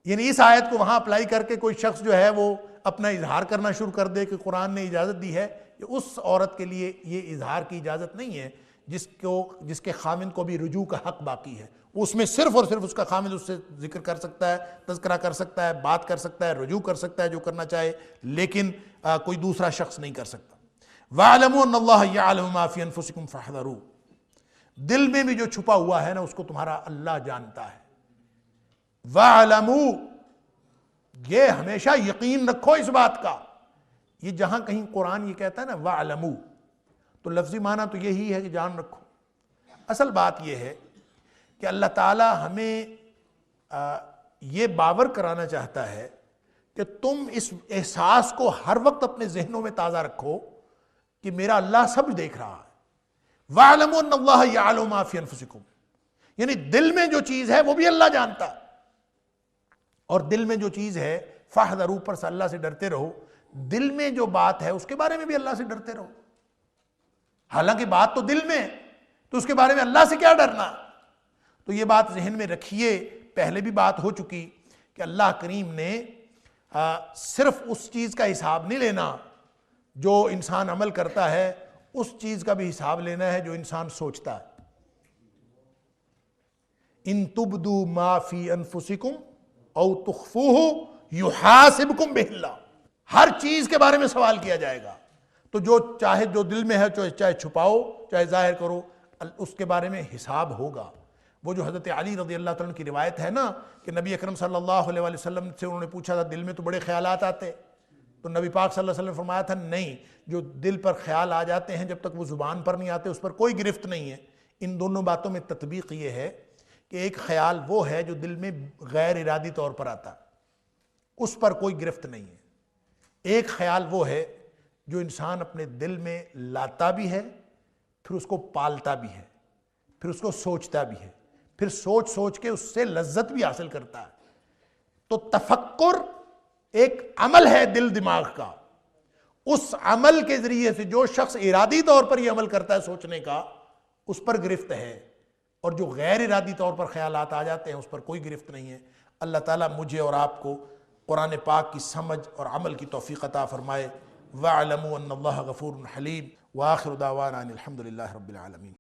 Speaker 2: یعنی اس آیت کو وہاں اپلائی کر کے کوئی شخص جو ہے وہ اپنا اظہار کرنا شروع کر دے کہ قرآن نے اجازت دی ہے، کہ اس عورت کے لیے یہ اظہار کی اجازت نہیں ہے جس کے خامند کو بھی رجوع کا حق باقی ہے. اس میں صرف اور صرف اس کا خامند اس سے ذکر کر سکتا ہے، تذکرہ کر سکتا ہے، بات کر سکتا ہے، رجوع کر سکتا ہے جو کرنا چاہے، لیکن کوئی دوسرا شخص نہیں کر سکتا. وَاعْلَمُوا أَنَّ اللَّهَ يَعْلَمُ مَا فِي أَنفُسِكُمْ فَاحْذَرُوا، دل میں بھی جو چھپا ہوا ہے نا اس کو تمہارا اللہ جانتا ہے. وَاعْلَمُوا، یہ ہمیشہ یقین رکھو اس بات کا. یہ جہاں کہیں قرآن یہ کہتا ہے نا وَاعْلَمُوا، تو لفظی معنی تو یہی ہے کہ جان رکھو. اصل بات یہ ہے کہ اللہ تعالی ہمیں یہ باور کرانا چاہتا ہے کہ تم اس احساس کو ہر وقت اپنے ذہنوں میں تازہ رکھو کہ میرا اللہ سب دیکھ رہا ہے. وَاعْلَمُوا أَنَّ اللَّهَ يَعْلَمُ مَا فِي أَنفُسِكُمْ، یعنی دل میں جو چیز ہے وہ بھی اللہ جانتا ہے، اور دل میں جو چیز ہے فَاحْذَرُوا، پر سے اللہ سے ڈرتے رہو. دل میں جو بات ہے اس کے بارے میں بھی اللہ سے ڈرتے رہو. حالانکہ بات تو دل میں ہے تو اس کے بارے میں اللہ سے کیا ڈرنا. تو یہ بات ذہن میں رکھیے. پہلے بھی بات ہو چکی کہ اللہ کریم نے صرف اس چیز کا حساب نہیں لینا جو انسان عمل کرتا ہے، اس چیز کا بھی حساب لینا ہے جو انسان سوچتا ہے. ان تبدوا ما فی انفسکم او تخفوہ یحاسبکم بہ اللہ، ہر چیز کے بارے میں سوال کیا جائے گا. تو جو دل میں ہے چاہے چھپاؤ چاہے ظاہر کرو، اس کے بارے میں حساب ہوگا. وہ جو حضرت علی رضی اللہ تعالیٰ کی روایت ہے نا کہ نبی اکرم صلی اللہ علیہ وسلم سے انہوں نے پوچھا تھا دل میں تو بڑے خیالات آتے، تو نبی پاک صلی اللہ علیہ وسلم نے فرمایا تھا نہیں، جو دل پر خیال آ جاتے ہیں جب تک وہ زبان پر نہیں آتے اس پر کوئی گرفت نہیں ہے. ان دونوں باتوں میں تطبیق یہ ہے کہ ایک خیال وہ ہے جو دل میں غیر ارادی طور پر آتا، اس پر کوئی گرفت نہیں ہے. ایک خیال وہ ہے جو انسان اپنے دل میں لاتا بھی ہے، پھر اس کو پالتا بھی ہے، پھر اس کو سوچتا بھی ہے، پھر سوچ کے اس سے لذت بھی حاصل کرتا ہے. تو تفکر ایک عمل ہے دل دماغ کا. اس عمل کے ذریعے سے جو شخص ارادی طور پر یہ عمل کرتا ہے سوچنے کا، اس پر گرفت ہے، اور جو غیر ارادی طور پر خیالات آ جاتے ہیں اس پر کوئی گرفت نہیں ہے. اللہ تعالیٰ مجھے اور آپ کو قرآن پاک کی سمجھ اور عمل کی توفیق عطا فرمائے. وَاعْلَمُوا أَنَّ اللَّهَ غَفُورٌ حَلِيمٌ وَآخِرُ دَعْوَانَا أَنِ الْحَمْدُ لِلَّهِ رَبِّ الْعَالَمِينَ.